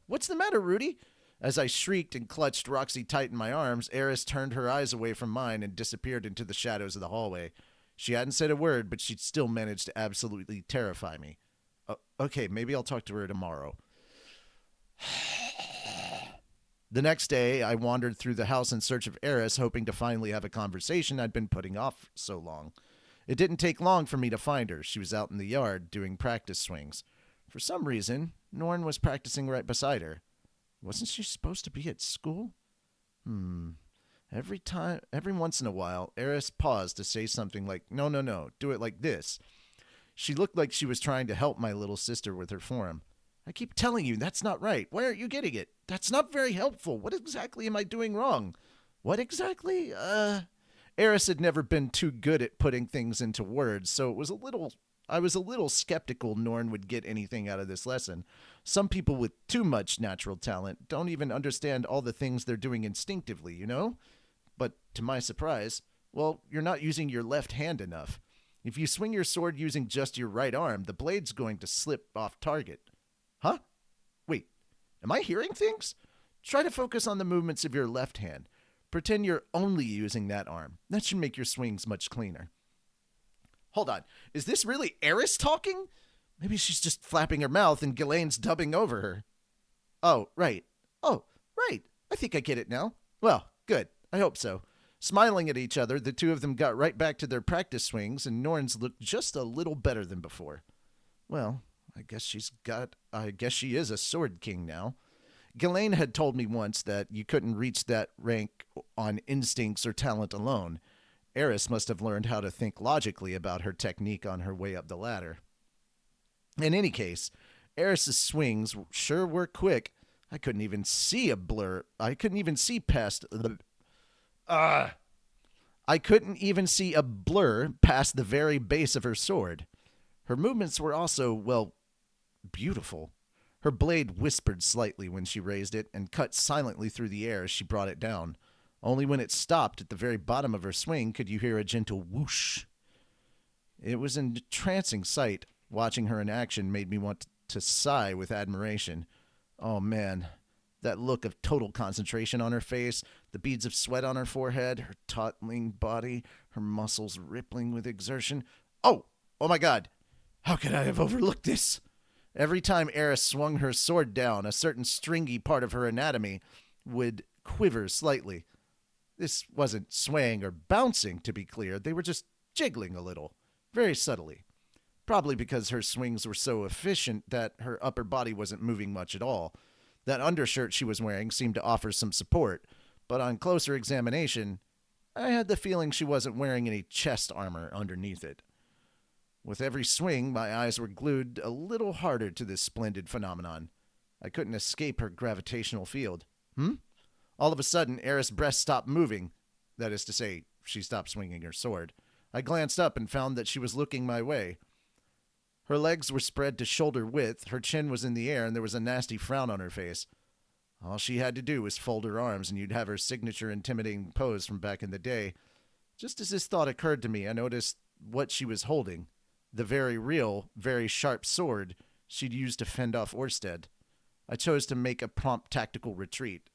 What's the matter, Rudy? As I shrieked and clutched Roxy tight in my arms, Eris turned her eyes away from mine and disappeared into the shadows of the hallway. She hadn't said a word, but she'd still managed to absolutely terrify me. Okay, maybe I'll talk to her tomorrow. The next day, I wandered through the house in search of Eris, hoping to finally have a conversation I'd been putting off so long. It didn't take long for me to find her. She was out in the yard doing practice swings. For some reason, Norn was practicing right beside her. Wasn't she supposed to be at school? Every once in a while, Eris paused to say something like, no, do it like this. She looked like she was trying to help my little sister with her form. I keep telling you, that's not right. Why aren't you getting it? That's not very helpful. What exactly am I doing wrong? What exactly? Eris had never been too good at putting things into words, so I was a little skeptical Norn would get anything out of this lesson. Some people with too much natural talent don't even understand all the things they're doing instinctively, you know? But to my surprise, well, you're not using your left hand enough. If you swing your sword using just your right arm, the blade's going to slip off target. Huh? Wait, am I hearing things? Try to focus on the movements of your left hand. Pretend you're only using that arm. That should make your swings much cleaner. Hold on, is this really Eris talking? Maybe she's just flapping her mouth and Ghislaine's dubbing over her. Oh, right. I think I get it now. Well, good. I hope so. Smiling at each other, the two of them got right back to their practice swings, and Norn's looked just a little better than before. Well, I guess she is a sword king now. Ghislaine had told me once that you couldn't reach that rank on instincts or talent alone. Eris must have learned how to think logically about her technique on her way up the ladder. In any case, Eris's swings sure were quick. I couldn't even see a blur. I couldn't even see a blur past the very base of her sword. Her movements were also, well, beautiful. Her blade whispered slightly when she raised it and cut silently through the air as she brought it down. Only when it stopped at the very bottom of her swing could you hear a gentle whoosh. It was an entrancing sight. Watching her in action made me want to sigh with admiration. Oh, man. That look of total concentration on her face, the beads of sweat on her forehead, her tautling body, her muscles rippling with exertion. Oh my God. How could I have overlooked this? Every time Eris swung her sword down, a certain stringy part of her anatomy would quiver slightly. This wasn't swaying or bouncing, to be clear. They were just jiggling a little, very subtly. Probably because her swings were so efficient that her upper body wasn't moving much at all. That undershirt she was wearing seemed to offer some support, but on closer examination, I had the feeling she wasn't wearing any chest armor underneath it. With every swing, my eyes were glued a little harder to this splendid phenomenon. I couldn't escape her gravitational field. All of a sudden, Eris' breast stopped moving. That is to say, she stopped swinging her sword. I glanced up and found that she was looking my way. Her legs were spread to shoulder width, her chin was in the air, and there was a nasty frown on her face. All she had to do was fold her arms, and you'd have her signature intimidating pose from back in the day. Just as this thought occurred to me, I noticed what she was holding. The very real, very sharp sword she'd used to fend off Orsted. I chose to make a prompt tactical retreat.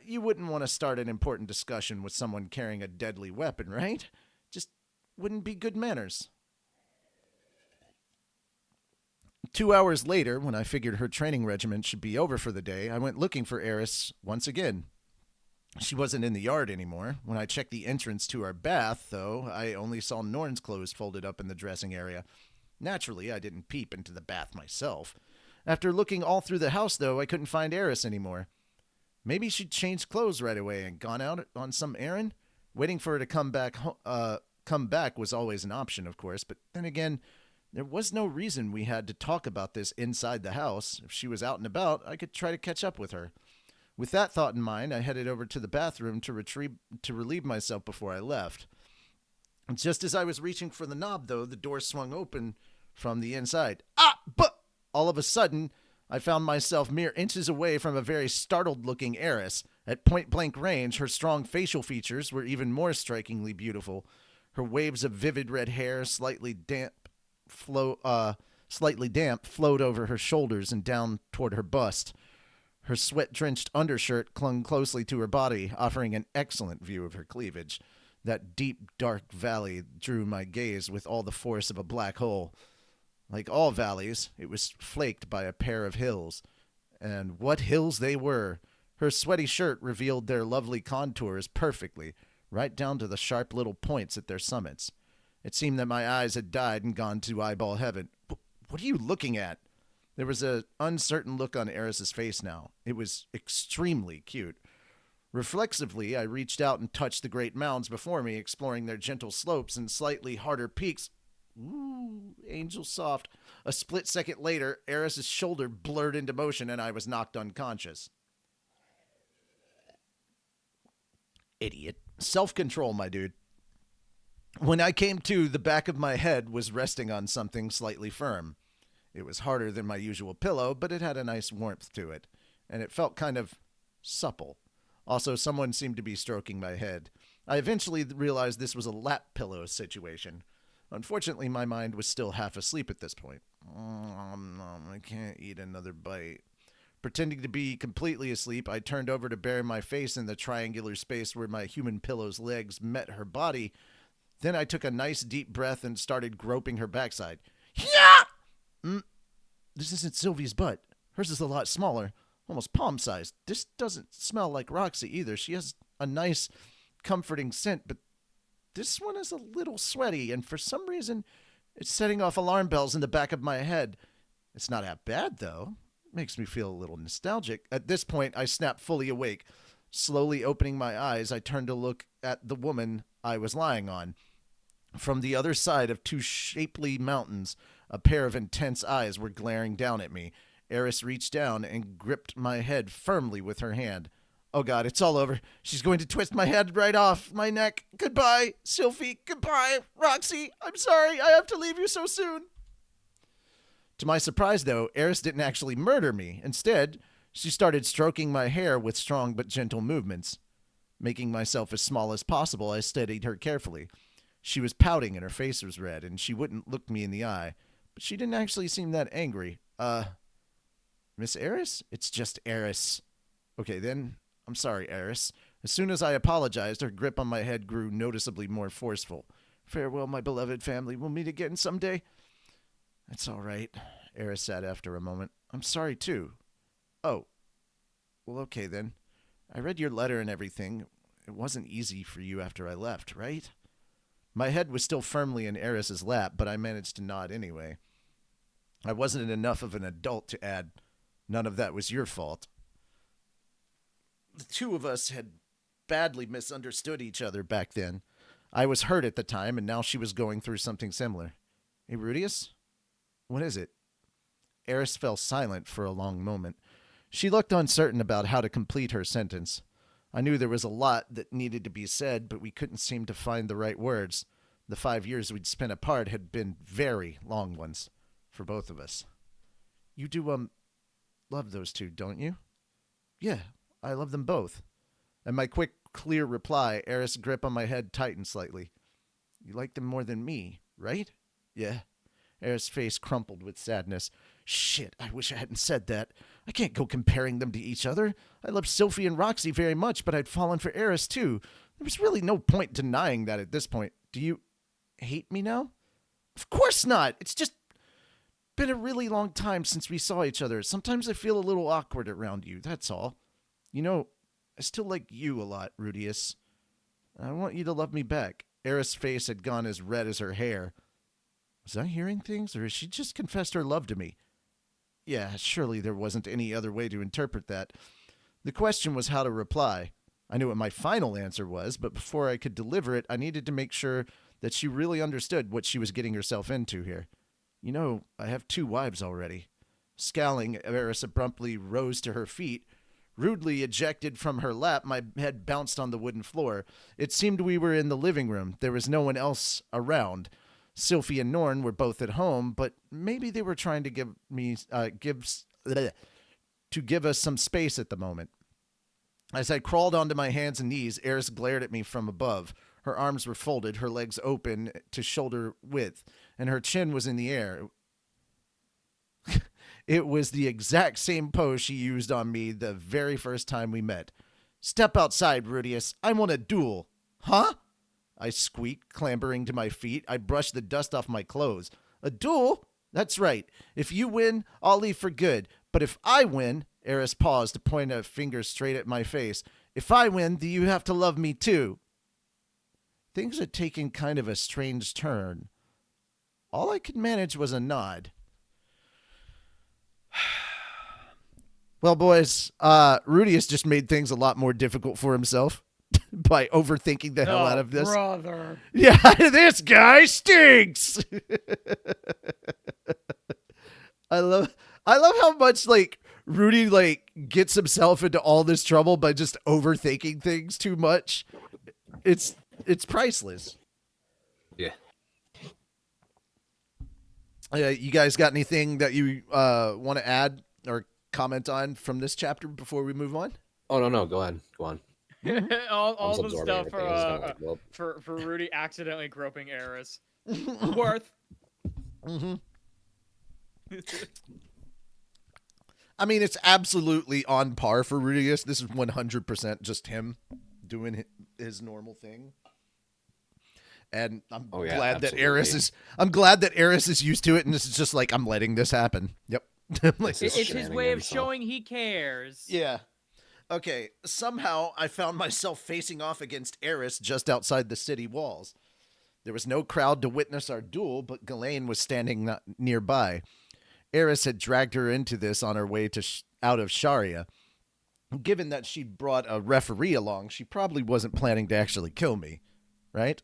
You wouldn't want to start an important discussion with someone carrying a deadly weapon, right? Just wouldn't be good manners. 2 hours later, when I figured her training regimen should be over for the day, I went looking for Eris once again. She wasn't in the yard anymore. When I checked the entrance to our bath, though, I only saw Norn's clothes folded up in the dressing area. Naturally, I didn't peep into the bath myself. After looking all through the house, though, I couldn't find Eris anymore. Maybe she'd changed clothes right away and gone out on some errand? Waiting for her to come back was always an option, of course, but then again, there was no reason we had to talk about this inside the house. If she was out and about, I could try to catch up with her. With that thought in mind, I headed over to the bathroom to relieve myself before I left. Just as I was reaching for the knob, though, the door swung open from the inside. But all of a sudden, I found myself mere inches away from a very startled-looking Eris. At point-blank range, her strong facial features were even more strikingly beautiful. Her waves of vivid red hair, slightly damp, flowed over her shoulders and down toward her bust. Her sweat-drenched undershirt clung closely to her body, offering an excellent view of her cleavage. That deep, dark valley drew my gaze with all the force of a black hole. Like all valleys, it was flaked by a pair of hills. And what hills they were! Her sweaty shirt revealed their lovely contours perfectly, right down to the sharp little points at their summits. It seemed that my eyes had died and gone to eyeball heaven. What are you looking at? There was an uncertain look on Eris's face now. It was extremely cute. Reflexively, I reached out and touched the great mounds before me, exploring their gentle slopes and slightly harder peaks. Ooh, angel soft. A split second later, Eris's shoulder blurred into motion and I was knocked unconscious. Idiot. Self-control, my dude. When I came to, the back of my head was resting on something slightly firm. It was harder than my usual pillow, but it had a nice warmth to it, and it felt kind of supple. Also, someone seemed to be stroking my head. I eventually realized this was a lap pillow situation. Unfortunately, my mind was still half asleep at this point. I can't eat another bite. Pretending to be completely asleep, I turned over to bury my face in the triangular space where my human pillow's legs met her body. Then I took a nice deep breath and started groping her backside. Yeah! This isn't Sylvie's butt. Hers is a lot smaller, almost palm-sized. This doesn't smell like Roxy either. She has a nice, comforting scent, but this one is a little sweaty, and for some reason, it's setting off alarm bells in the back of my head. It's not that bad, though. It makes me feel a little nostalgic. At this point, I snapped fully awake. Slowly opening my eyes, I turned to look at the woman I was lying on. From the other side of two shapely mountains, a pair of intense eyes were glaring down at me. Eris reached down and gripped my head firmly with her hand. Oh God, it's all over. She's going to twist my head right off my neck. Goodbye, Sylvie. Goodbye, Roxy. I'm sorry. I have to leave you so soon. To my surprise, though, Eris didn't actually murder me. Instead, she started stroking my hair with strong but gentle movements. Making myself as small as possible, I studied her carefully. She was pouting and her face was red, and she wouldn't look me in the eye. But she didn't actually seem that angry. Miss Eris? It's just Eris. Okay, then. I'm sorry, Eris. As soon as I apologized, her grip on my head grew noticeably more forceful. Farewell, my beloved family. We'll meet again someday. That's all right, Eris said after a moment. I'm sorry, too. Oh. Well, okay, then. I read your letter and everything. It wasn't easy for you after I left, right? My head was still firmly in Eris's lap, but I managed to nod anyway. I wasn't enough of an adult to add, none of that was your fault. The two of us had badly misunderstood each other back then. I was hurt at the time, and now she was going through something similar. Hey, Rudius? What is it? Eris fell silent for a long moment. She looked uncertain about how to complete her sentence. I knew there was a lot that needed to be said, but we couldn't seem to find the right words. The 5 years we'd spent apart had been very long ones for both of us. You do, love those two, don't you? Yeah, I love them both. And my quick, clear reply, Eris' grip on my head tightened slightly. You like them more than me, right? Yeah. Eris' face crumpled with sadness. Shit, I wish I hadn't said that. I can't go comparing them to each other. I love Sylphie and Roxy very much, but I'd fallen for Eris too. There was really no point denying that at this point. Do you hate me now? Of course not. It's just been a really long time since we saw each other. Sometimes I feel a little awkward around you, that's all. You know, I still like you a lot, Rudius. I want you to love me back. Eris' face had gone as red as her hair. Was I hearing things, or has she just confessed her love to me? Yeah, surely there wasn't any other way to interpret that. The question was how to reply. I knew what my final answer was, but before I could deliver it, I needed to make sure that she really understood what she was getting herself into here. You know, I have 2 wives already. Scowling, Eris abruptly rose to her feet. Rudely ejected from her lap, my head bounced on the wooden floor. It seemed we were in the living room. There was no one else around. Sylphie and Norn were both at home, but maybe they were trying to give us some space at the moment. As I crawled onto my hands and knees, Eris glared at me from above. Her arms were folded, her legs open to shoulder width, and her chin was in the air. It was the exact same pose she used on me the very first time we met. Step outside, Rudius. I want a duel. Huh? I squeaked, clambering to my feet. I brushed the dust off my clothes. A duel? That's right. If you win, I'll leave for good. But if I win, Eris paused to point a finger straight at my face. If I win, then you have to love me too. Things had taken kind of a strange turn. All I could manage was a nod. Well, boys, Rudius just made things a lot more difficult for himself by overthinking the hell out of this. Brother. Yeah, this guy stinks. I love how much like Rudy like gets himself into all this trouble by just overthinking things too much. It's priceless. Yeah. You guys got anything that you want to add or comment on from this chapter before we move on? Oh no, go ahead. Go on. all the stuff for Rudy accidentally groping Eris. Worth. Mm-hmm. I mean, it's absolutely on par for Rudius. This is 100% just him doing his normal thing. And I'm glad that Eris is used to it, and this is just like, I'm letting this happen. Yep. It's his way of showing he cares. Yeah. Okay, somehow I found myself facing off against Eris just outside the city walls. There was no crowd to witness our duel, but Ghislaine was standing nearby. Eris had dragged her into this on her way to out of Sharia. Given that she'd brought a referee along, she probably wasn't planning to actually kill me, right?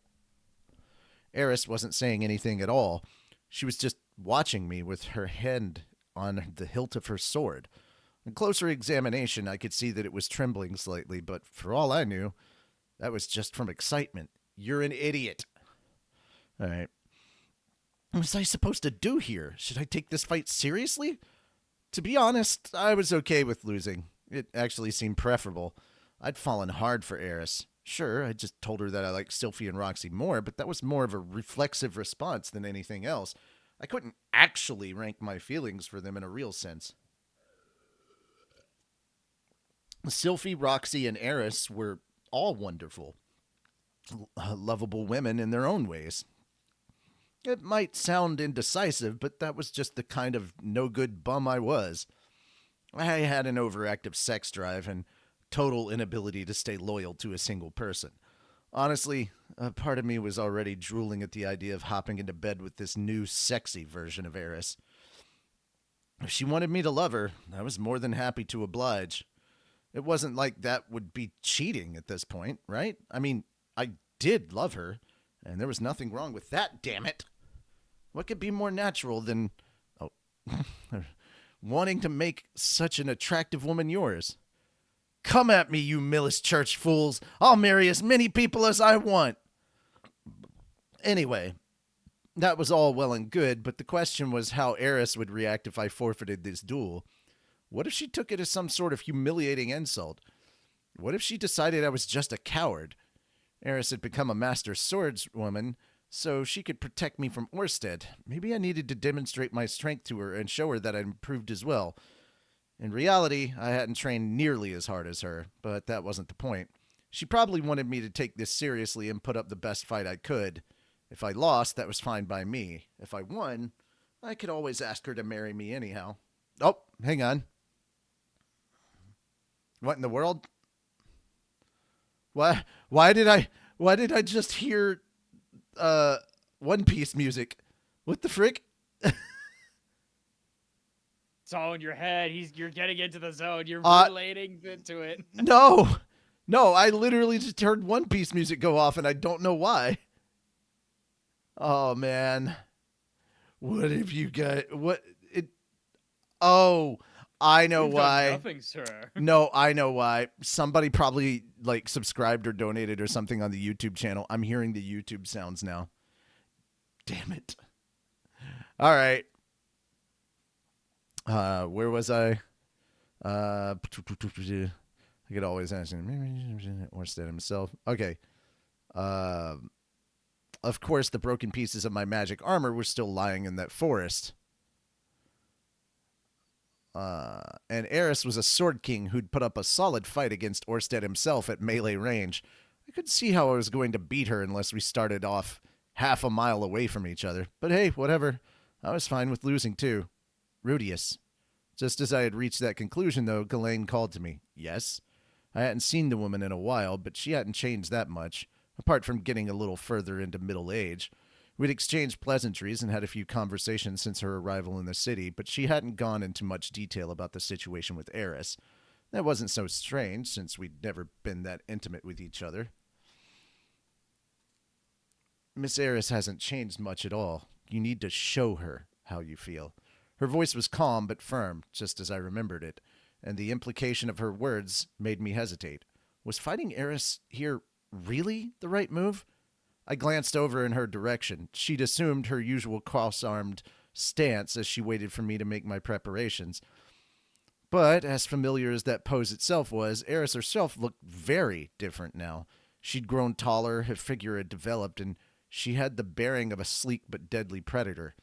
Eris wasn't saying anything at all. She was just watching me with her hand on the hilt of her sword. On closer examination, I could see that it was trembling slightly, but for all I knew, that was just from excitement. You're an idiot. All right. What was I supposed to do here? Should I take this fight seriously? To be honest, I was okay with losing. It actually seemed preferable. I'd fallen hard for Eris. Sure, I just told her that I liked Sylphie and Roxy more, but that was more of a reflexive response than anything else. I couldn't actually rank my feelings for them in a real sense. Sylphie, Roxy, and Eris were all wonderful, lovable women in their own ways. It might sound indecisive, but that was just the kind of no-good bum I was. I had an overactive sex drive and total inability to stay loyal to a single person. Honestly, a part of me was already drooling at the idea of hopping into bed with this new sexy version of Eris. If she wanted me to love her, I was more than happy to oblige. It wasn't like that would be cheating at this point, right? I mean, I did love her, and there was nothing wrong with that, damn it. What could be more natural than wanting to make such an attractive woman yours? Come at me, you Millis church fools. I'll marry as many people as I want. Anyway, that was all well and good, but the question was how Eris would react if I forfeited this duel. What if she took it as some sort of humiliating insult? What if she decided I was just a coward? Eris had become a master swordswoman, so she could protect me from Orsted. Maybe I needed to demonstrate my strength to her and show her that I'd improved as well. In reality, I hadn't trained nearly as hard as her, but that wasn't the point. She probably wanted me to take this seriously and put up the best fight I could. If I lost, that was fine by me. If I won, I could always ask her to marry me anyhow. Oh, hang on. What in the world? Why did I just hear One Piece music? What the frick? It's all in your head. You're getting into the zone. You're relating to it. No, I literally just heard One Piece music go off, and I don't know why. Oh man, what have you got? What it? Oh, I know why. Nothing, sir. No, I know why. Somebody probably like subscribed or donated or something on the YouTube channel. I'm hearing the YouTube sounds now. Damn it. All right. Where was I? I could always ask him. Orsted himself. Okay. Of course, the broken pieces of my magic armor were still lying in that forest. And Eris was a sword king who'd put up a solid fight against Orsted himself at melee range. I couldn't see how I was going to beat her unless we started off half a mile away from each other. But hey, whatever. I was fine with losing too. Rudius. Just as I had reached that conclusion, though, Ghislaine called to me. Yes? I hadn't seen the woman in a while, but she hadn't changed that much, apart from getting a little further into middle age. We'd exchanged pleasantries and had a few conversations since her arrival in the city, but she hadn't gone into much detail about the situation with Eris. That wasn't so strange, since we'd never been that intimate with each other. Miss Eris hasn't changed much at all. You need to show her how you feel. Her voice was calm but firm, just as I remembered it, and the implication of her words made me hesitate. Was fighting Eris here really the right move? I glanced over in her direction. She'd assumed her usual cross-armed stance as she waited for me to make my preparations. But, as familiar as that pose itself was, Eris herself looked very different now. She'd grown taller, her figure had developed, and she had the bearing of a sleek but deadly predator.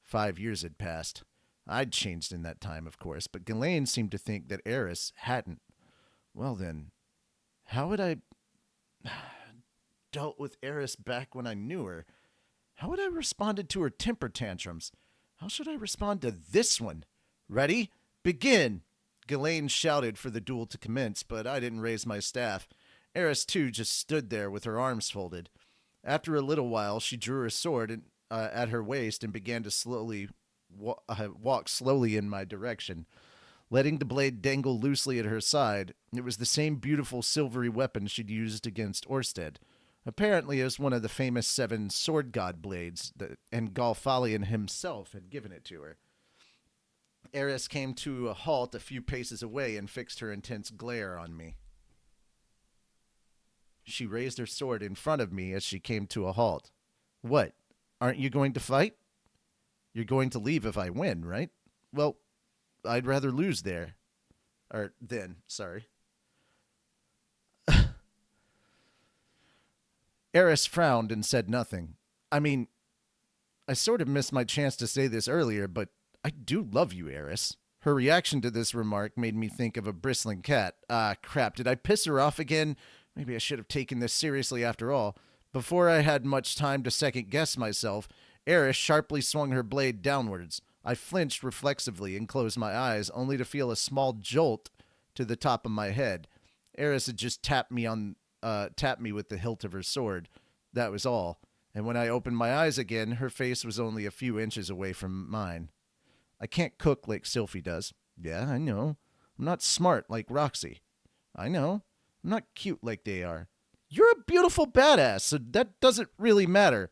5 years had passed. I'd changed in that time, of course, but Ghislaine seemed to think that Eris hadn't. Well then, how had I dealt with Eris back when I knew her? How had I responded to her temper tantrums? How should I respond to this one? Ready? Begin! Ghislaine shouted for the duel to commence, but I didn't raise my staff. Eris, too, just stood there with her arms folded. After a little while, she drew her sword at her waist and began to slowly walk slowly in my direction, letting the blade dangle loosely at her side. It was the same beautiful silvery weapon she'd used against Orsted. Apparently, it was one of the famous 7 sword god blades, and Galfalion himself had given it to her. Eris came to a halt a few paces away and fixed her intense glare on me. She raised her sword in front of me as she came to a halt. What? Aren't you going to fight? You're going to leave if I win, right? Well, I'd rather lose there. Or then, sorry. Eris frowned and said nothing. I mean, I sort of missed my chance to say this earlier, but I do love you, Eris. Her reaction to this remark made me think of a bristling cat. Ah, crap, did I piss her off again? Maybe I should have taken this seriously after all. Before I had much time to second-guess myself, Eris sharply swung her blade downwards. I flinched reflexively and closed my eyes, only to feel a small jolt to the top of my head. Eris had just tapped me with the hilt of her sword. That was all. And when I opened my eyes again, her face was only a few inches away from mine. I can't cook like Sylphie does. Yeah, I know. I'm not smart like Roxy. I know. I'm not cute like they are. You're a beautiful badass, so that doesn't really matter.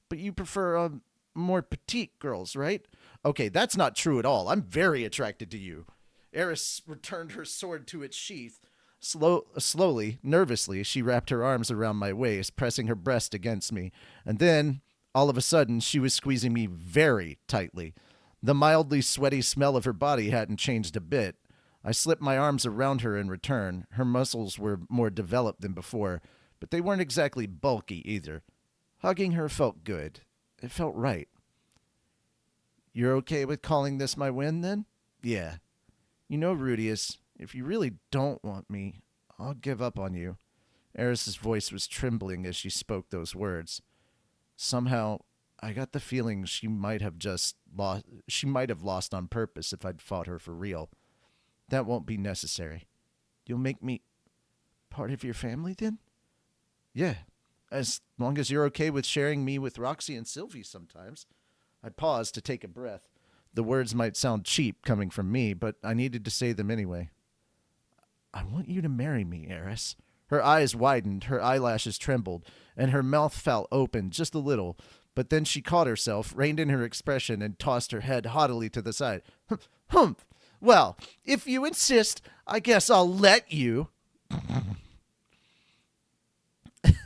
But you prefer more petite girls, right? Okay, that's not true at all. I'm very attracted to you. Eris returned her sword to its sheath. Slowly, nervously, she wrapped her arms around my waist, pressing her breast against me. And then, all of a sudden, she was squeezing me very tightly. The mildly sweaty smell of her body hadn't changed a bit. I slipped my arms around her in return. Her muscles were more developed than before, but they weren't exactly bulky either. Hugging her felt good. It felt right. You're okay with calling this my win, then? Yeah. You know, Rudius, if you really don't want me, I'll give up on you. Eris's voice was trembling as she spoke those words. Somehow, I got the feeling she might have lost on purpose if I'd fought her for real. That won't be necessary. You'll make me part of your family, then? Yeah, as long as you're okay with sharing me with Roxy and Sylvie sometimes. I paused to take a breath. The words might sound cheap coming from me, but I needed to say them anyway. I want you to marry me, Eris. Her eyes widened, her eyelashes trembled, and her mouth fell open just a little. But then she caught herself, reined in her expression, and tossed her head haughtily to the side. Humph! Well, if you insist, I guess I'll let you.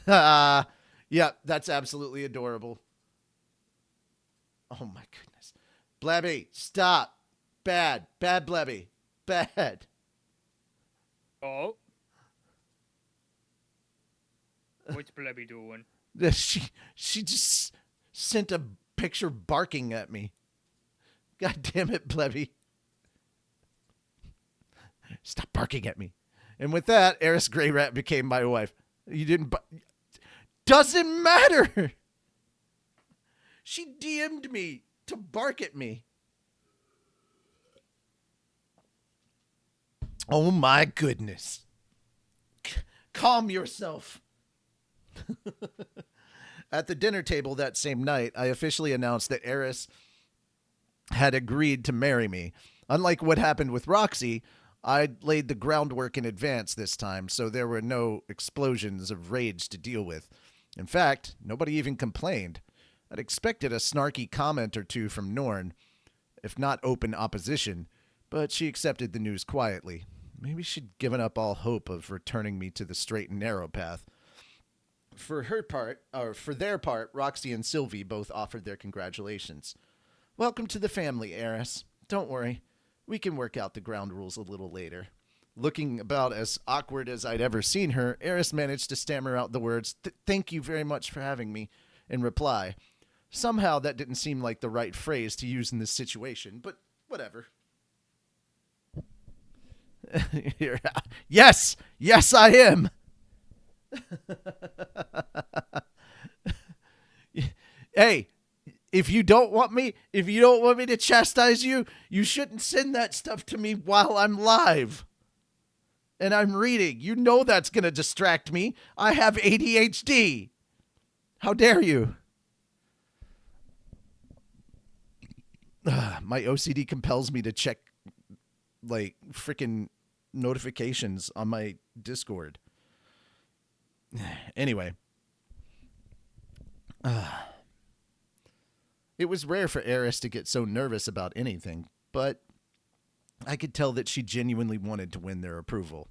Yeah, that's absolutely adorable. Oh my goodness. Blebby, stop. Bad. Bad Blebby. Bad. Oh. What's Blebby doing? She just sent a picture barking at me. God damn it, Blebby. Stop barking at me. And with that, Eris Grey Rat became my wife. You didn't... Doesn't matter! She DM'd me to bark at me. Oh my goodness. Calm yourself. At the dinner table that same night, I officially announced that Eris had agreed to marry me. Unlike what happened with Roxy, I'd laid the groundwork in advance this time, so there were no explosions of rage to deal with. In fact, nobody even complained. I'd expected a snarky comment or two from Norn, if not open opposition, but she accepted the news quietly. Maybe she'd given up all hope of returning me to the straight and narrow path. For their part, Roxy and Sylvie both offered their congratulations. Welcome to the family, Eris. Don't worry, we can work out the ground rules a little later. Looking about as awkward as I'd ever seen her, Eris managed to stammer out the words, "Thank you very much for having me," in reply. Somehow that didn't seem like the right phrase to use in this situation, but whatever. Yes! Yes, I am! Hey, if you don't want me to chastise you, you shouldn't send that stuff to me while I'm live. And I'm reading. You know that's going to distract me. I have ADHD. How dare you? My OCD compels me to check, like, freaking notifications on my Discord. Anyway. It was rare for Eris to get so nervous about anything, but I could tell that she genuinely wanted to win their approval.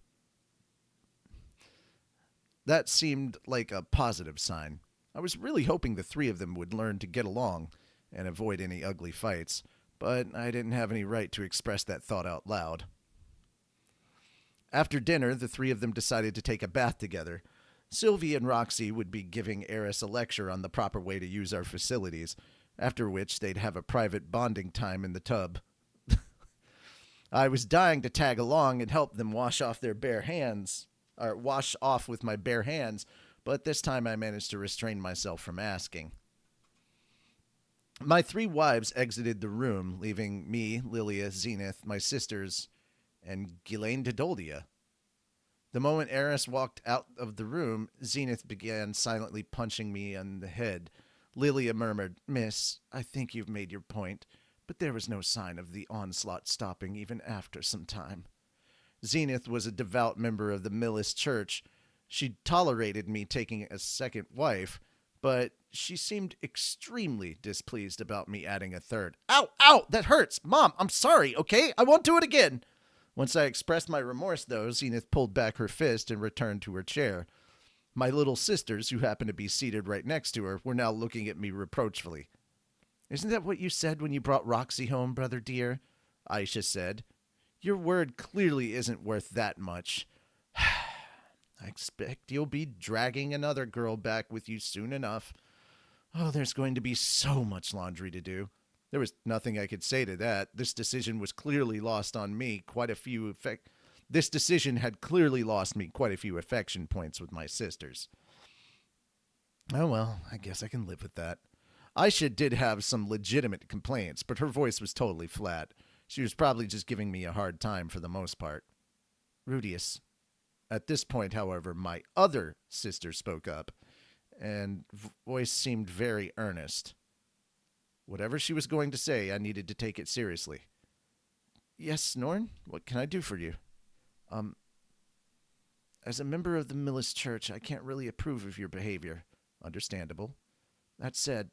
That seemed like a positive sign. I was really hoping the three of them would learn to get along and avoid any ugly fights, but I didn't have any right to express that thought out loud. After dinner, the three of them decided to take a bath together. Sylvie and Roxy would be giving Eris a lecture on the proper way to use our facilities, after which they'd have a private bonding time in the tub. I was dying to tag along and help them wash off with my bare hands, but this time I managed to restrain myself from asking. My three wives exited the room, leaving me, Lilia, Zenith, my sisters, and Ghislaine Dodoldia. The moment Eris walked out of the room, Zenith began silently punching me on the head. Lilia murmured, "Miss, I think you've made your point," but there was no sign of the onslaught stopping even after some time. Zenith was a devout member of the Millis Church. She tolerated me taking a second wife, but she seemed extremely displeased about me adding a third. Ow! Ow! That hurts! Mom, I'm sorry, okay? I won't do it again! Once I expressed my remorse, though, Zenith pulled back her fist and returned to her chair. My little sisters, who happened to be seated right next to her, were now looking at me reproachfully. "Isn't that what you said when you brought Roxy home, brother dear?" Aisha said. "Your word clearly isn't worth that much. I expect you'll be dragging another girl back with you soon enough." Oh, there's going to be so much laundry to do. There was nothing I could say to that. This decision was clearly lost on me quite a few This decision had clearly lost me quite a few affection points with my sisters. Oh well, I guess I can live with that. Aisha did have some legitimate complaints, but her voice was totally flat. She was probably just giving me a hard time for the most part. Rudius. At this point, however, my other sister spoke up, and voice seemed very earnest. Whatever she was going to say, I needed to take it seriously. Yes, Norn? What can I do for you? As a member of the Millis Church, I can't really approve of your behavior. Understandable. That said,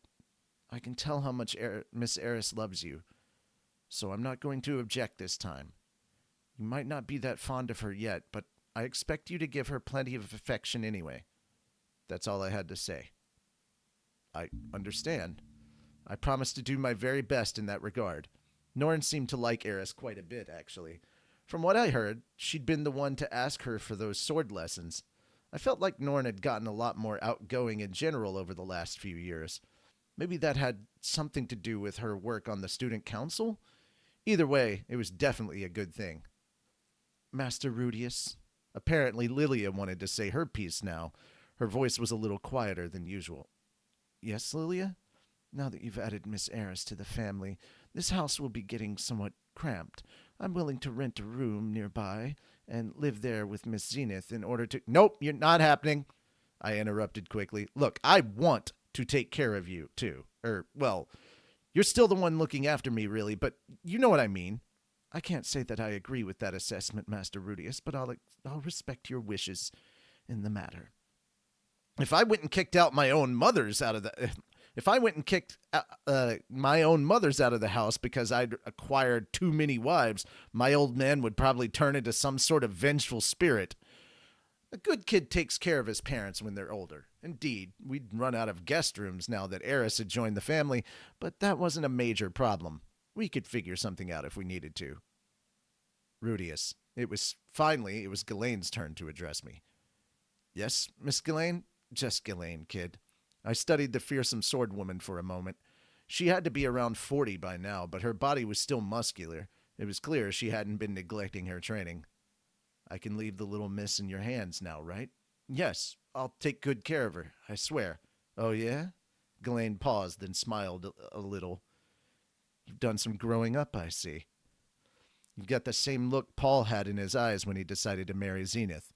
I can tell how much Miss Eris loves you, so I'm not going to object this time. You might not be that fond of her yet, but I expect you to give her plenty of affection anyway. That's all I had to say. I understand. I promise to do my very best in that regard. Norn seemed to like Eris quite a bit, actually. From what I heard, she'd been the one to ask her for those sword lessons. I felt like Norn had gotten a lot more outgoing in general over the last few years. Maybe that had something to do with her work on the student council? Either way, it was definitely a good thing. Master Rudius. Apparently Lilia wanted to say her piece now. Her voice was a little quieter than usual. Yes, Lilia? Now that you've added Miss Eris to the family, this house will be getting somewhat cramped. I'm willing to rent a room nearby and live there with Miss Zenith in order to... Nope, you're not happening. I interrupted quickly. Look, I want to take care of you, too. Well, you're still the one looking after me, really, but you know what I mean. I can't say that I agree with that assessment, Master Rudius, but I'll respect your wishes in the matter. If I went and kicked out my own mothers out of the... If I went and kicked my own mothers out of the house because I'd acquired too many wives, my old man would probably turn into some sort of vengeful spirit. A good kid takes care of his parents when they're older. Indeed, we'd run out of guest rooms now that Eris had joined the family, but that wasn't a major problem. We could figure something out if we needed to. Rudius. It was Ghislaine's turn to address me. Yes, Miss Ghislaine? Just Ghislaine, kid. I studied the fearsome sword woman for a moment. She had to be around 40 by now, but her body was still muscular. It was clear she hadn't been neglecting her training. I can leave the little miss in your hands now, right? Yes, I'll take good care of her, I swear. Oh, yeah? Ghislaine paused, then smiled a little. You've done some growing up, I see. You've got the same look Paul had in his eyes when he decided to marry Zenith.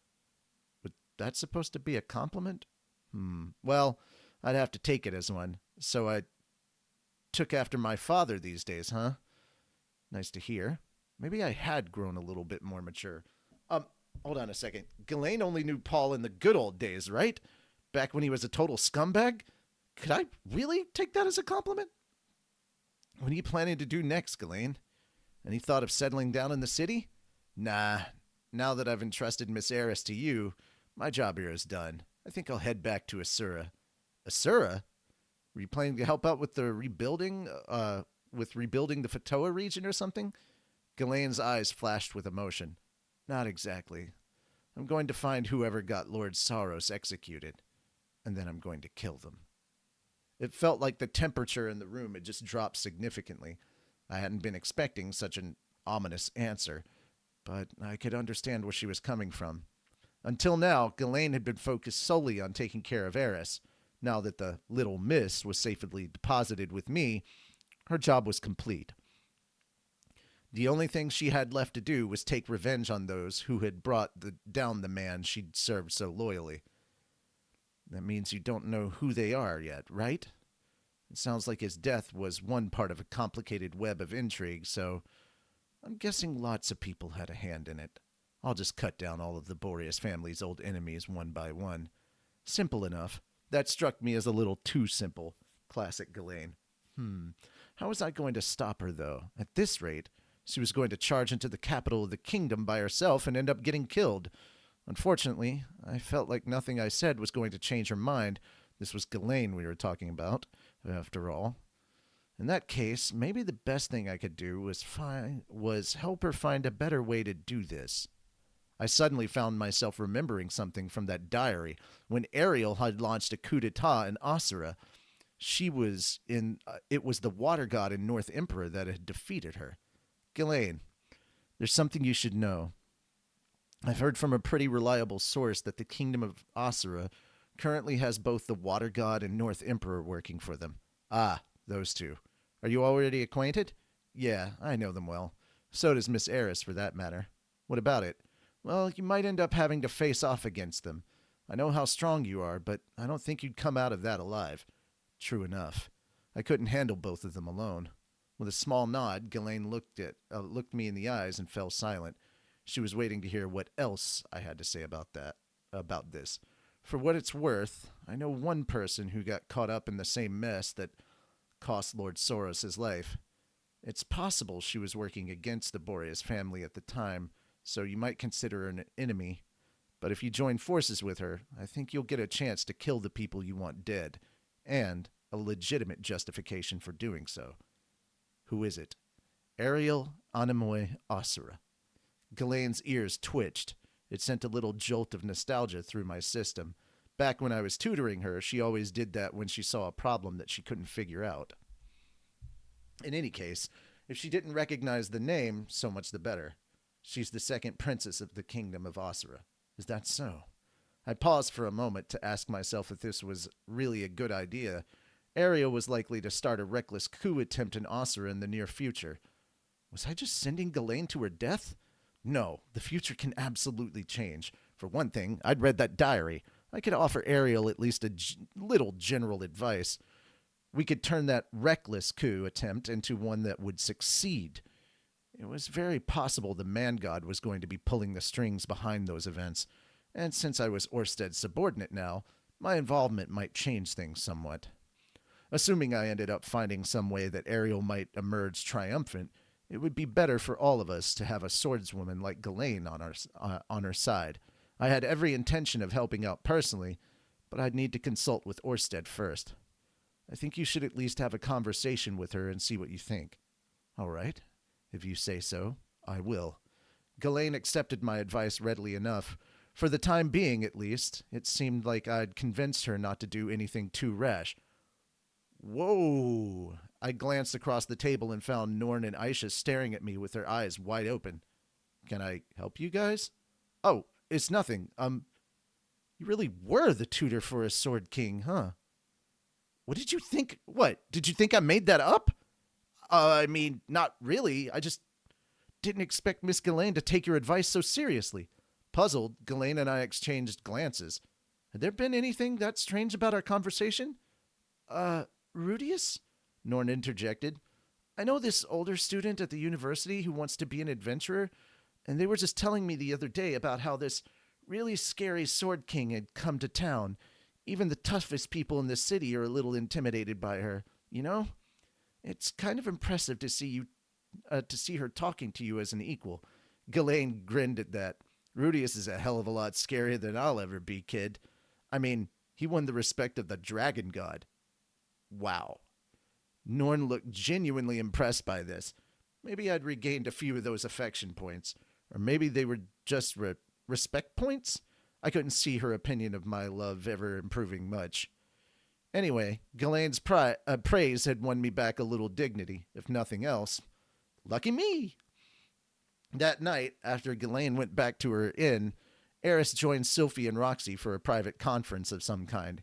Was that supposed to be a compliment? Well, I'd have to take it as one. So I took after my father these days, huh? Nice to hear. Maybe I had grown a little bit more mature. Hold on a second. Ghislaine only knew Paul in the good old days, right? Back when he was a total scumbag? Could I really take that as a compliment? What are you planning to do next, Ghislaine? Any thought of settling down in the city? Nah. Now that I've entrusted Miss Eris to you, my job here is done. I think I'll head back to Asura. Asura? Were you planning to help out with the rebuilding the Fatoa region or something? Ghislaine's eyes flashed with emotion. Not exactly. I'm going to find whoever got Lord Saros executed, and then I'm going to kill them. It felt like the temperature in the room had just dropped significantly. I hadn't been expecting such an ominous answer, but I could understand where she was coming from. Until now, Ghislaine had been focused solely on taking care of Eris. Now that the little miss was safely deposited with me, her job was complete. The only thing she had left to do was take revenge on those who had brought down the man she'd served so loyally. That means you don't know who they are yet, right? It sounds like his death was one part of a complicated web of intrigue, so I'm guessing lots of people had a hand in it. I'll just cut down all of the Boreas family's old enemies one by one. Simple enough. That struck me as a little too simple. Classic Ghislaine. How was I going to stop her, though? At this rate, she was going to charge into the capital of the kingdom by herself and end up getting killed. Unfortunately, I felt like nothing I said was going to change her mind. This was Ghislaine we were talking about, after all. In that case, maybe the best thing I could do was help her find a better way to do this. I suddenly found myself remembering something from that diary when Ariel had launched a coup d'etat in Asura. It was the water god in North Emperor that had defeated her. Ghislaine, there's something you should know. I've heard from a pretty reliable source that the kingdom of Asura currently has both the water god and North Emperor working for them. Ah, those two. Are you already acquainted? Yeah, I know them well. So does Miss Eris, for that matter. What about it? Well, you might end up having to face off against them. I know how strong you are, but I don't think you'd come out of that alive. True enough. I couldn't handle both of them alone. With a small nod, Ghislaine looked me in the eyes and fell silent. She was waiting to hear what else I had to say about this. For what it's worth, I know one person who got caught up in the same mess that cost Lord Soros his life. It's possible she was working against the Boreas family at the time, so you might consider her an enemy. But if you join forces with her, I think you'll get a chance to kill the people you want dead, and a legitimate justification for doing so. Who is it? Ariel Anemoy Asura. Ghislaine's ears twitched. It sent a little jolt of nostalgia through my system. Back when I was tutoring her, she always did that when she saw a problem that she couldn't figure out. In any case, if she didn't recognize the name, so much the better. She's the second princess of the kingdom of Asura. Is that so? I paused for a moment to ask myself if this was really a good idea. Ariel was likely to start a reckless coup attempt in Asura in the near future. Was I just sending Ghislaine to her death? No, the future can absolutely change. For one thing, I'd read that diary. I could offer Ariel at least a little general advice. We could turn that reckless coup attempt into one that would succeed. It was very possible the man god was going to be pulling the strings behind those events, and since I was Orsted's subordinate now, my involvement might change things somewhat. Assuming I ended up finding some way that Ariel might emerge triumphant, it would be better for all of us to have a swordswoman like Ghislaine on her side. I had every intention of helping out personally, but I'd need to consult with Orsted first. I think you should at least have a conversation with her and see what you think. All right. If you say so, I will. Ghislaine accepted my advice readily enough. For the time being, at least, it seemed like I'd convinced her not to do anything too rash. Whoa! I glanced across the table and found Norn and Aisha staring at me with their eyes wide open. Can I help you guys? Oh, it's nothing. You really were the tutor for a Sword King, huh? What did you think? What? Did you think I made that up? I mean, not really. I just didn't expect Miss Ghislaine to take your advice so seriously. Puzzled, Ghislaine and I exchanged glances. Had there been anything that strange about our conversation? Rudius? Norn interjected. I know this older student at the university who wants to be an adventurer, and they were just telling me the other day about how this really scary Sword King had come to town. Even the toughest people in the city are a little intimidated by her, you know? It's kind of impressive to see her talking to you as an equal. Ghislaine grinned at that. Rudius is a hell of a lot scarier than I'll ever be, kid. I mean, he won the respect of the dragon god. Wow. Norn looked genuinely impressed by this. Maybe I'd regained a few of those affection points. Or maybe they were just respect points? I couldn't see her opinion of my love ever improving much. Anyway, Ghislaine's praise had won me back a little dignity, if nothing else. Lucky me! That night, after Ghislaine went back to her inn, Eris joined Sylphie and Roxy for a private conference of some kind.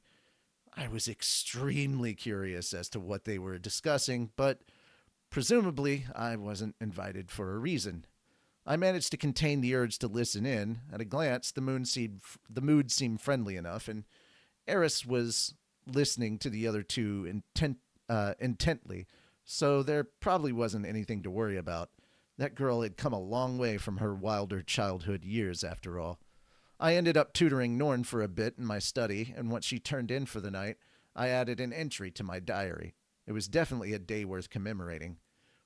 I was extremely curious as to what they were discussing, but presumably I wasn't invited for a reason. I managed to contain the urge to listen in. At a glance, the mood seemed friendly enough, and Eris was listening to the other two intently, so there probably wasn't anything to worry about. That girl had come a long way from her wilder childhood years, after all. I ended up tutoring Norn for a bit in my study, and once she turned in for the night, I added an entry to my diary. It was definitely a day worth commemorating.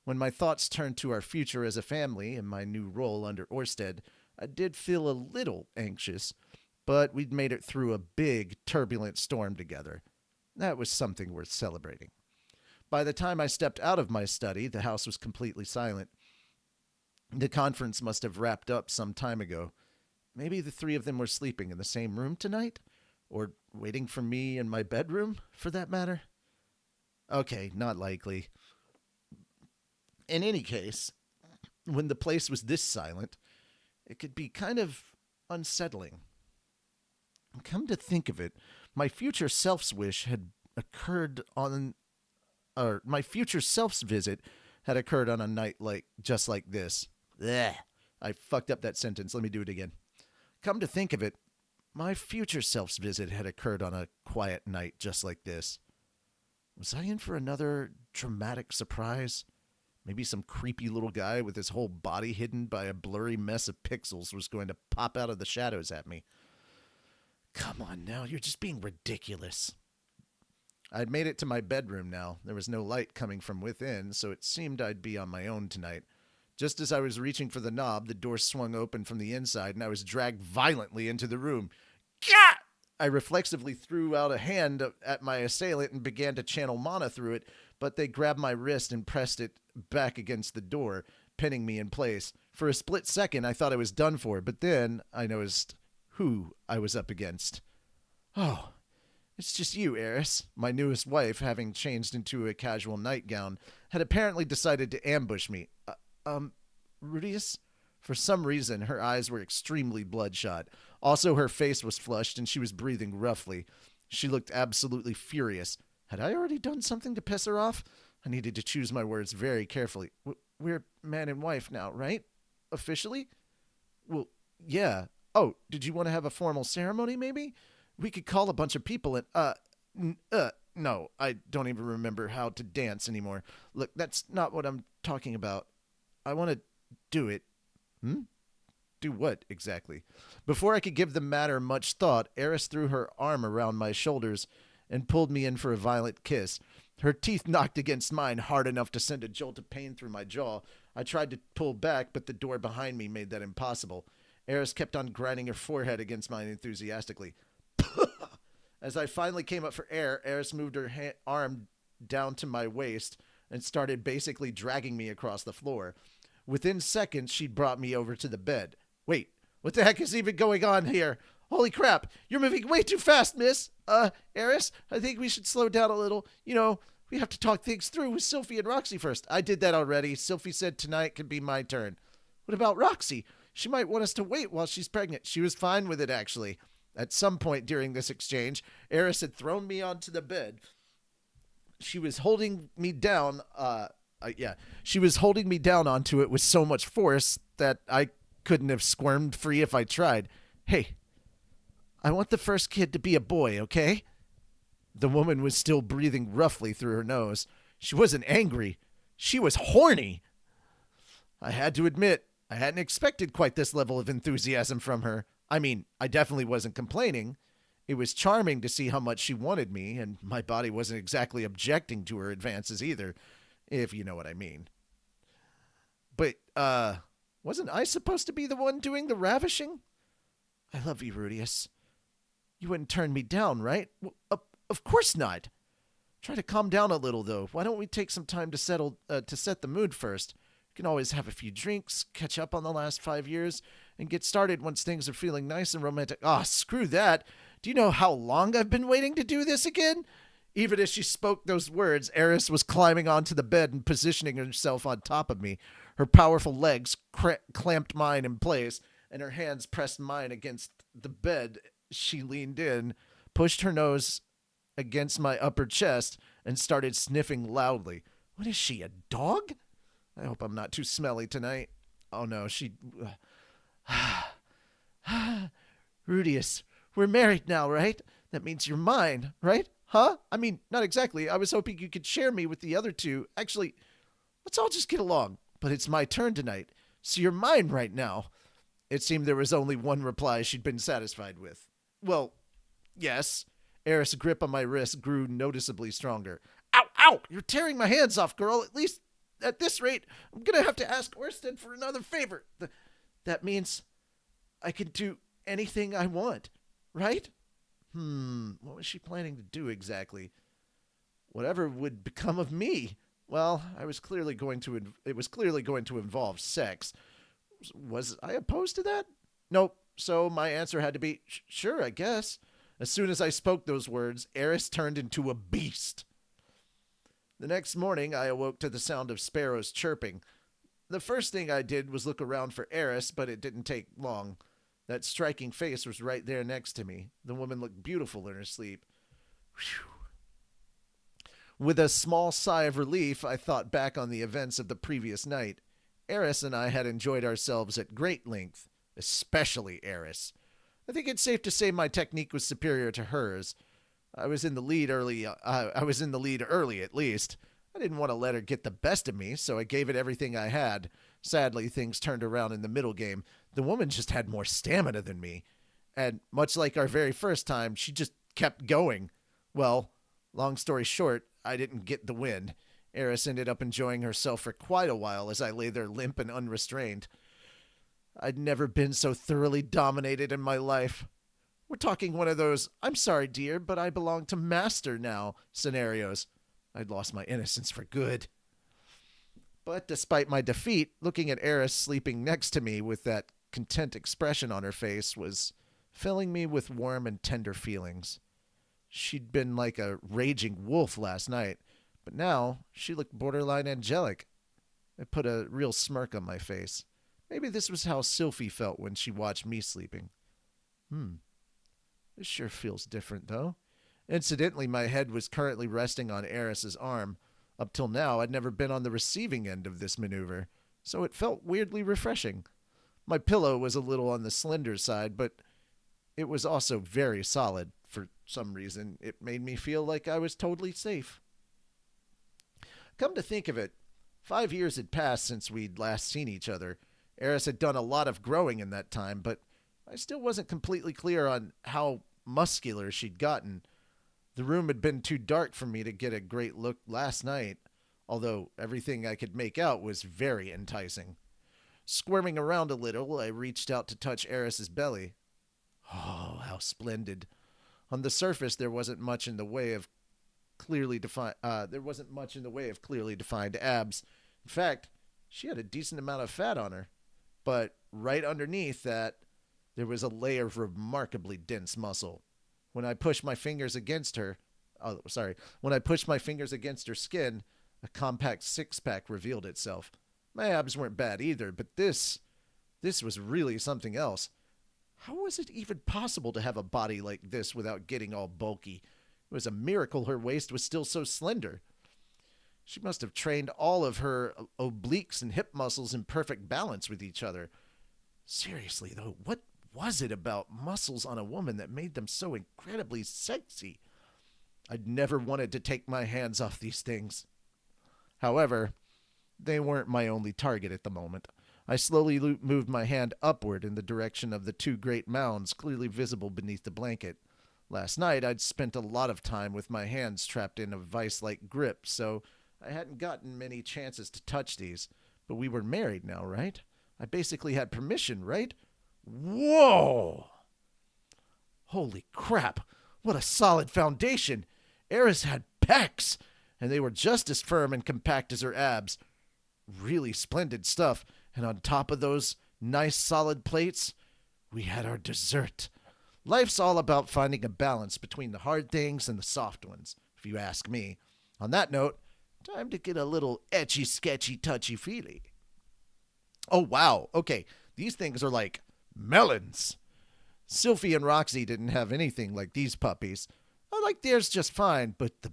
When my thoughts turned to our future as a family and my new role under Orsted, I did feel a little anxious, but we'd made it through a big, turbulent storm together. That was something worth celebrating. By the time I stepped out of my study, the house was completely silent. The conference must have wrapped up some time ago. Maybe the three of them were sleeping in the same room tonight? Or waiting for me in my bedroom, for that matter? Okay, not likely. In any case, when the place was this silent, it could be kind of unsettling. Come to think of it, my future self's wish had occurred on, or my future self's visit had occurred on a night just like this. Blech. I fucked up that sentence. Let me do it again. Come to think of it, my future self's visit had occurred on a quiet night just like this. Was I in for another dramatic surprise? Maybe some creepy little guy with his whole body hidden by a blurry mess of pixels was going to pop out of the shadows at me. Come on now, you're just being ridiculous. I'd made it to my bedroom now. There was no light coming from within, so it seemed I'd be on my own tonight. Just as I was reaching for the knob, the door swung open from the inside, and I was dragged violently into the room. Gah! I reflexively threw out a hand at my assailant and began to channel mana through it, but they grabbed my wrist and pressed it back against the door, pinning me in place. For a split second, I thought I was done for, but then I noticed who I was up against. Oh, it's just you, Eris. My newest wife, having changed into a casual nightgown, had apparently decided to ambush me. Rudius? For some reason, her eyes were extremely bloodshot. Also, her face was flushed, and she was breathing roughly. She looked absolutely furious. Had I already done something to piss her off? I needed to choose my words very carefully. We're man and wife now, right? Officially? Well, yeah. Oh, did you want to have a formal ceremony, maybe? We could call a bunch of people and, no, I don't even remember how to dance anymore. Look, that's not what I'm talking about. I want to do it. Do what, exactly? Before I could give the matter much thought, Eris threw her arm around my shoulders and pulled me in for a violent kiss. Her teeth knocked against mine hard enough to send a jolt of pain through my jaw. I tried to pull back, but the door behind me made that impossible. Eris kept on grinding her forehead against mine enthusiastically. As I finally came up for air, Eris moved her arm down to my waist and started basically dragging me across the floor. Within seconds, she'd brought me over to the bed. Wait, what the heck is even going on here? Holy crap, you're moving way too fast, miss. Eris, I think we should slow down a little. You know, we have to talk things through with Sylphie and Roxy first. I did that already. Sylphie said tonight could be my turn. What about Roxy? She might want us to wait while she's pregnant. She was fine with it, actually. At some point during this exchange, Eris had thrown me onto the bed. She was holding me down, She was holding me down onto it with so much force that I couldn't have squirmed free if I tried. Hey, I want the first kid to be a boy, okay? The woman was still breathing roughly through her nose. She wasn't angry. She was horny. I had to admit, I hadn't expected quite this level of enthusiasm from her. I mean, I definitely wasn't complaining. It was charming to see how much she wanted me, and my body wasn't exactly objecting to her advances either, if you know what I mean. But, wasn't I supposed to be the one doing the ravishing? I love you, Rudius. You wouldn't turn me down, right? Well, of course not. Try to calm down a little, though. Why don't we take some time to set the mood first? We can always have a few drinks, catch up on the last 5 years, and get started once things are feeling nice and romantic. Ah, screw that. Do you know how long I've been waiting to do this again? Even as she spoke those words, Eris was climbing onto the bed and positioning herself on top of me. Her powerful legs clamped mine in place, and her hands pressed mine against the bed. She leaned in, pushed her nose against my upper chest, and started sniffing loudly. What is she, a dog? I hope I'm not too smelly tonight. Oh no, she... Rudius, we're married now, right? That means you're mine, right? Huh? I mean, not exactly. I was hoping you could share me with the other two. Actually, let's all just get along. But it's my turn tonight, so you're mine right now. It seemed there was only one reply she'd been satisfied with. Well, yes. Eris' grip on my wrist grew noticeably stronger. Ow, ow! You're tearing my hands off, girl. At least at this rate, I'm going to have to ask Orsted for another favor. That means I can do anything I want, right? What was she planning to do exactly? Whatever would become of me? Well, it was clearly going to involve sex. Was I opposed to that? Nope. So my answer had to be, sure, I guess. As soon as I spoke those words, Eris turned into a beast. The next morning, I awoke to the sound of sparrows chirping. The first thing I did was look around for Eris, but it didn't take long. That striking face was right there next to me. The woman looked beautiful in her sleep. Whew. With a small sigh of relief, I thought back on the events of the previous night. Eris and I had enjoyed ourselves at great length, especially Eris. I think it's safe to say my technique was superior to hers. I was in the lead early, at least. I didn't want to let her get the best of me, so I gave it everything I had. Sadly, things turned around in the middle game. The woman just had more stamina than me. And much like our very first time, she just kept going. Well, long story short, I didn't get the win. Eris ended up enjoying herself for quite a while as I lay there limp and unrestrained. I'd never been so thoroughly dominated in my life. We're talking one of those, "I'm sorry, dear, but I belong to Master now" scenarios. I'd lost my innocence for good. But despite my defeat, looking at Eris sleeping next to me with that content expression on her face was filling me with warm and tender feelings. She'd been like a raging wolf last night, but now she looked borderline angelic. It put a real smirk on my face. Maybe this was how Sylphie felt when she watched me sleeping. This sure feels different, though. Incidentally, my head was currently resting on Eris's arm. Up till now, I'd never been on the receiving end of this maneuver, so it felt weirdly refreshing. My pillow was a little on the slender side, but it was also very solid. For some reason, it made me feel like I was totally safe. Come to think of it, 5 years had passed since we'd last seen each other. Eris had done a lot of growing in that time, but I still wasn't completely clear on how muscular she'd gotten. The room had been too dark for me to get a great look last night, although everything I could make out was very enticing. Squirming around a little, I reached out to touch Eris's belly. Oh, how splendid. On the surface, there wasn't much in the way of clearly defined abs. In fact, she had a decent amount of fat on her. But right underneath that, there was a layer of remarkably dense muscle. When I pushed my fingers against her skin, a compact six-pack revealed itself. My abs weren't bad either, but this was really something else. How was it even possible to have a body like this without getting all bulky? It was a miracle her waist was still so slender. She must have trained all of her obliques and hip muscles in perfect balance with each other. Seriously, though, what was it about muscles on a woman that made them so incredibly sexy? I'd never wanted to take my hands off these things. However, they weren't my only target at the moment. I slowly moved my hand upward in the direction of the two great mounds clearly visible beneath the blanket. Last night, I'd spent a lot of time with my hands trapped in a vice-like grip, so I hadn't gotten many chances to touch these. But we were married now, right? I basically had permission, right? Whoa! Holy crap! What a solid foundation! Eris had pecs, and they were just as firm and compact as her abs. Really splendid stuff. And on top of those nice solid plates, we had our dessert. Life's all about finding a balance between the hard things and the soft ones, if you ask me. On that note, time to get a little etchy, sketchy, touchy-feely. Oh, wow. Okay, these things are like melons. Sylphie and Roxy didn't have anything like these puppies. I like theirs just fine, but the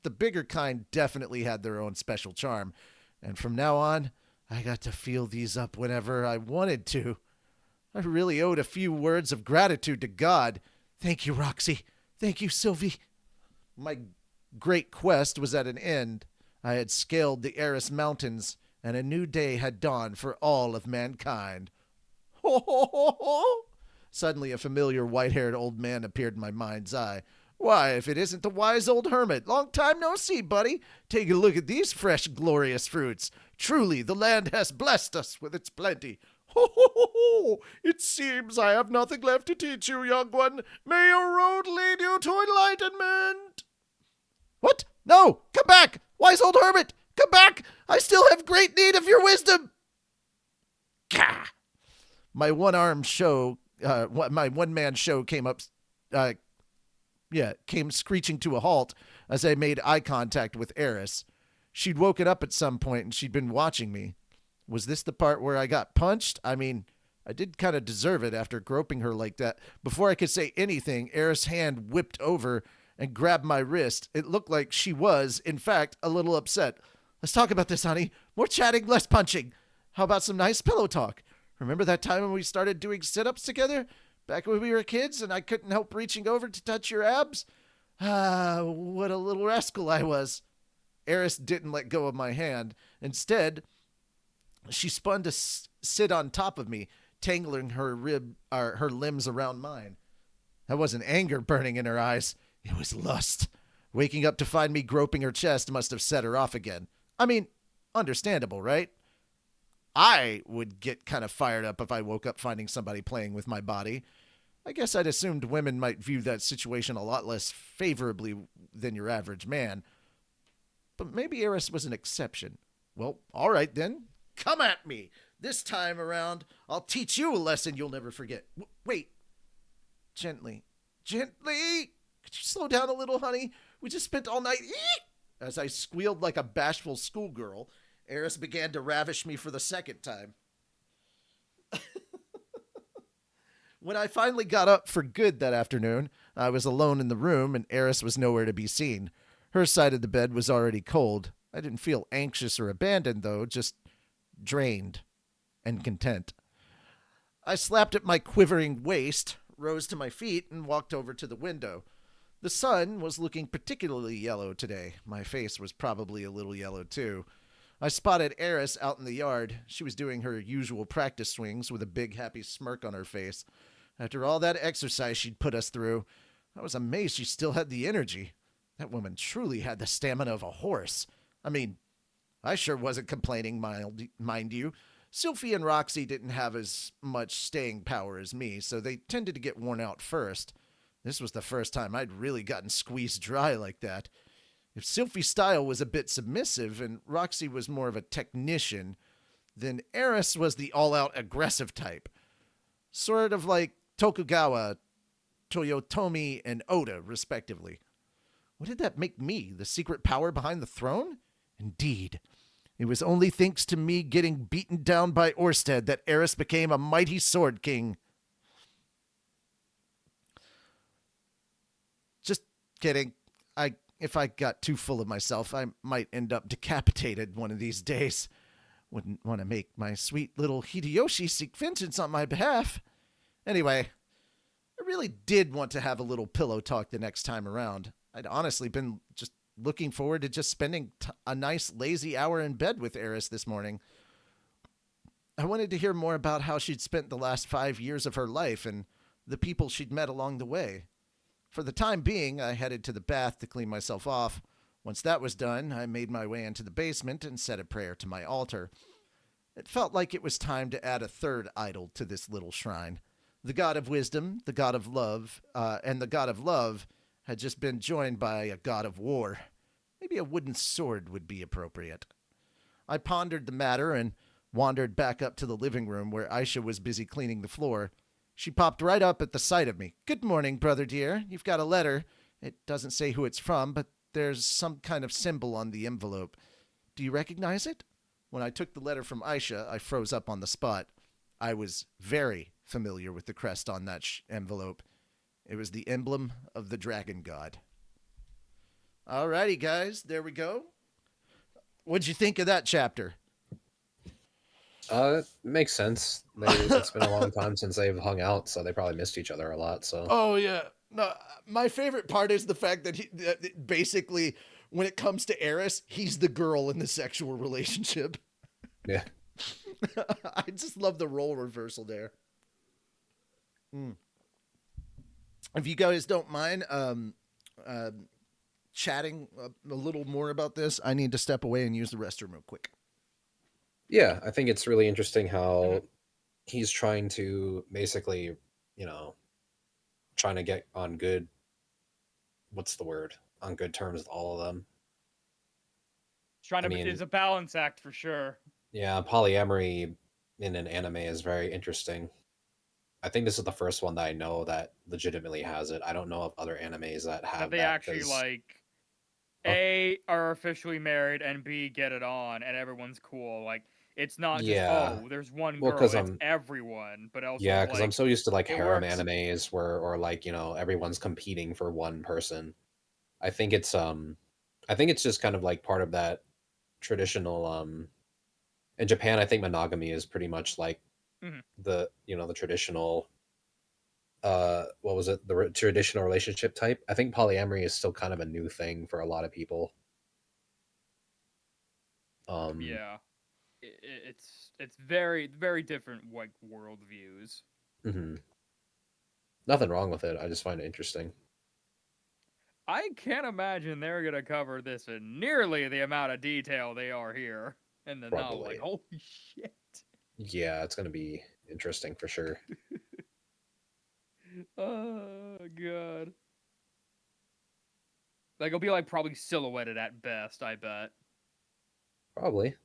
bigger kind definitely had their own special charm. And from now on, I got to feel these up whenever I wanted to. I really owed a few words of gratitude to God. Thank you, Roxy. Thank you, Sylvie. My great quest was at an end. I had scaled the Eris Mountains, and a new day had dawned for all of mankind. Ho, ho, ho, ho! Suddenly a familiar white-haired old man appeared in my mind's eye. Why, if it isn't the wise old hermit. Long time no see, buddy. Take a look at these fresh, glorious fruits. Truly, the land has blessed us with its plenty. Ho, ho, ho, ho! It seems I have nothing left to teach you, young one. May your road lead you to enlightenment. What? No! Come back! Wise old hermit! Come back! I still have great need of your wisdom! Gah! My one-man show came up... came screeching to a halt as I made eye contact with Eris. She'd woken up at some point and she'd been watching me. Was this the part where I got punched? I mean, I did kind of deserve it after groping her like that. Before I could say anything, Eris' hand whipped over and grabbed my wrist. It looked like she was, in fact, a little upset. Let's talk about this, honey. More chatting, less punching. How about some nice pillow talk? Remember that time when we started doing sit-ups together? Back when we were kids and I couldn't help reaching over to touch your abs? Ah, what a little rascal I was. Eris didn't let go of my hand. Instead, she spun to sit on top of me, tangling her limbs around mine. That wasn't anger burning in her eyes. It was lust. Waking up to find me groping her chest must have set her off again. I mean, understandable, right? I would get kind of fired up if I woke up finding somebody playing with my body. I guess I'd assumed women might view that situation a lot less favorably than your average man. But maybe Eris was an exception. Well, all right then. Come at me. This time around, I'll teach you a lesson you'll never forget. Wait. Gently. Gently. Could you slow down a little, honey? We just spent all night. As I squealed like a bashful schoolgirl, Eris began to ravish me for the second time. When I finally got up for good that afternoon, I was alone in the room and Eris was nowhere to be seen. Her side of the bed was already cold. I didn't feel anxious or abandoned, though, just drained and content. I slapped at my quivering waist, rose to my feet, and walked over to the window. The sun was looking particularly yellow today. My face was probably a little yellow, too. I spotted Eris out in the yard. She was doing her usual practice swings with a big, happy smirk on her face. After all that exercise she'd put us through, I was amazed she still had the energy. That woman truly had the stamina of a horse. I mean, I sure wasn't complaining, mind you. Sylphie and Roxy didn't have as much staying power as me, so they tended to get worn out first. This was the first time I'd really gotten squeezed dry like that. If Sylphie's style was a bit submissive and Roxy was more of a technician, then Eris was the all-out aggressive type. Sort of like Tokugawa, Toyotomi, and Oda, respectively. What did that make me, the secret power behind the throne? Indeed. It was only thanks to me getting beaten down by Orsted that Eris became a mighty sword king. Just kidding. If I got too full of myself, I might end up decapitated one of these days. Wouldn't want to make my sweet little Hideyoshi seek vengeance on my behalf. Anyway, I really did want to have a little pillow talk the next time around. I'd honestly been just looking forward to just spending a nice lazy hour in bed with Eris this morning. I wanted to hear more about how she'd spent the last 5 years of her life and the people she'd met along the way. For the time being, I headed to the bath to clean myself off. Once that was done, I made my way into the basement and said a prayer to my altar. It felt like it was time to add a third idol to this little shrine. The god of wisdom, the god of love, and the god of love had just been joined by a god of war. Maybe a wooden sword would be appropriate. I pondered the matter and wandered back up to the living room where Aisha was busy cleaning the floor. She popped right up at the sight of me. "Good morning, brother dear. You've got a letter. It doesn't say who it's from, but there's some kind of symbol on the envelope. Do you recognize it?" When I took the letter from Aisha, I froze up on the spot. I was very familiar with the crest on that envelope. It was the emblem of the dragon god. Alrighty, guys, there we go. What'd you think of that chapter? It makes sense. It's been a long time since they've hung out, so they probably missed each other a lot. So. Oh yeah, no. My favorite part is the fact that basically, when it comes to Eris, he's the girl in the sexual relationship. Yeah. I just love the role reversal there. If you guys don't mind chatting a little more about this, I need to step away and use the restroom real quick. Yeah, I think it's really interesting how he's trying to basically, trying to get on good, on good terms with all of them. It's a balance act for sure. Yeah, polyamory in an anime is very interesting. I think this is the first one that I know that legitimately has it. I don't know of other animes that have That they actually like A, are officially married, and B, get it on, and everyone's cool. Like, it's not just, oh, there's one girl, it's everyone, but also, yeah, because I'm so used to, like, harem works. animes or, like, you know, everyone's competing for one person. I think it's just kind of, like, part of that traditional, in Japan, I think monogamy is pretty much, like, the, you know, the traditional, what was it? The traditional relationship type. I think polyamory is still kind of a new thing for a lot of people. Yeah. It's very, very different, like, worldviews. Nothing wrong with it. I just find it interesting. I can't imagine they're gonna cover this in nearly the amount of detail they are here in the novel. Like, holy shit. Yeah, it's gonna be interesting for sure. Oh god. Like, it'll be like probably silhouetted at best, I bet. Probably.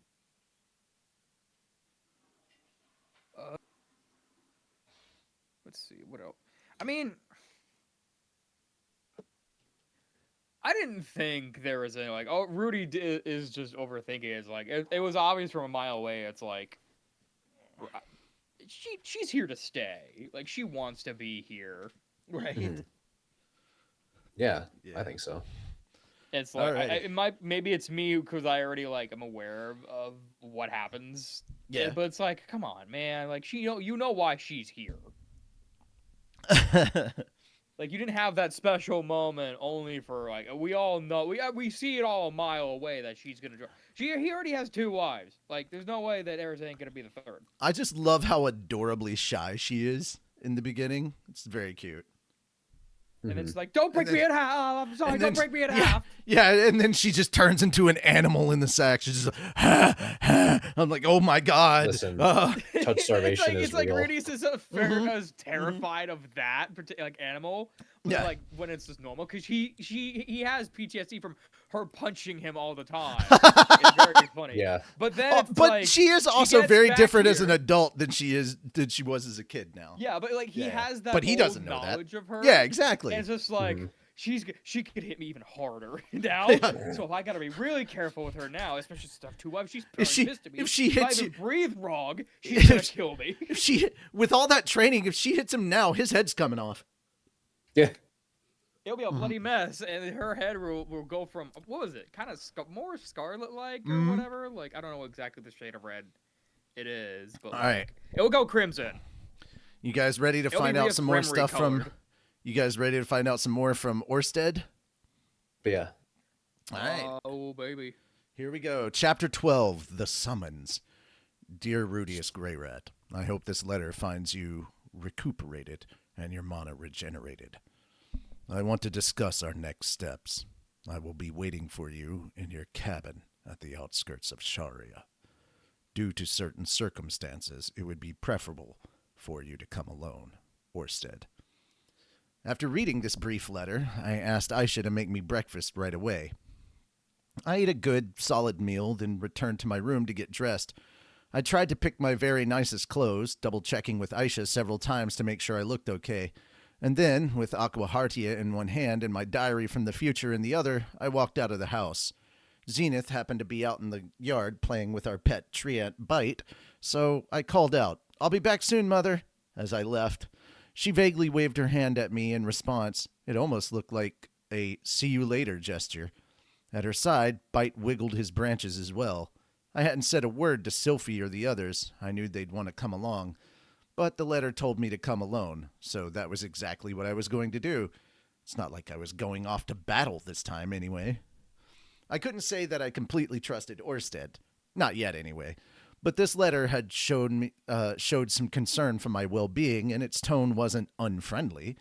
Let's see, what else? I mean, I didn't think there was any, like, oh, Rudy is just overthinking it. It's like, it was obvious from a mile away. It's like, she's here to stay. Like, she wants to be here, right? Yeah, I think so. It's like, maybe it's me because I already, like, I'm aware of what happens. Yeah. But it's like, come on, man. Like, you know why she's here. Like, you didn't have that special moment only for, like, we all know, we see it all a mile away that she's gonna join. He already has 2 wives. Like, there's no way that Eris ain't gonna be the 3rd. I just love how adorably shy she is in the beginning. It's very cute. And it's like, don't break me in half. I'm sorry, don't break me in half. Yeah, and then she just turns into an animal in the sack. She's just like, ha, ha. I'm like, oh my god. Listen, touch starvation it's is like real. Rudy's is as terrified of that like animal, but like when it's just normal, because he has PTSD from her punching him all the time. It's very funny. Yeah, but then but she is also very different as an adult than she was as a kid now. Yeah, but like he has that, but he doesn't know knowledge of her. Yeah, exactly. And it's just like she could hit me even harder now. So I gotta be really careful with her now, especially stuff 2 wives. She's pissed at me. If she hits you, breathe wrong, she's gonna kill me. If she, with all that training, if she hits him now, his head's coming off. Yeah. It'll be a bloody mess, and her head will go from, what was it, kind of more scarlet-like or whatever. Like, I don't know exactly the shade of red it is, but all right, it'll go crimson. You guys ready to find out some more stuff from? You guys ready to find out some more from Orsted? Yeah. All right. Oh baby. Here we go. Chapter 12, The Summons. Dear Rudius Greyrat, I hope this letter finds you recuperated and your mana regenerated. I want to discuss our next steps. I will be waiting for you in your cabin at the outskirts of Sharia. Due to certain circumstances, it would be preferable for you to come alone, Orsted. After reading this brief letter, I asked Aisha to make me breakfast right away. I ate a good, solid meal, then returned to my room to get dressed. I tried to pick my very nicest clothes, double-checking with Aisha several times to make sure I looked okay. And then, with Aqua Hartia in one hand and my diary from the future in the other, I walked out of the house. Zenith happened to be out in the yard playing with our pet treant Bite, so I called out, "I'll be back soon, Mother," as I left. She vaguely waved her hand at me in response. It almost looked like a "see you later" gesture. At her side, Bite wiggled his branches as well. I hadn't said a word to Sylphie or the others. I knew they'd want to come along. But the letter told me to come alone, so that was exactly what I was going to do. It's not like I was going off to battle this time, anyway. I couldn't say that I completely trusted Orsted. Not yet, anyway. But this letter had showed some concern for my well-being, and its tone wasn't unfriendly.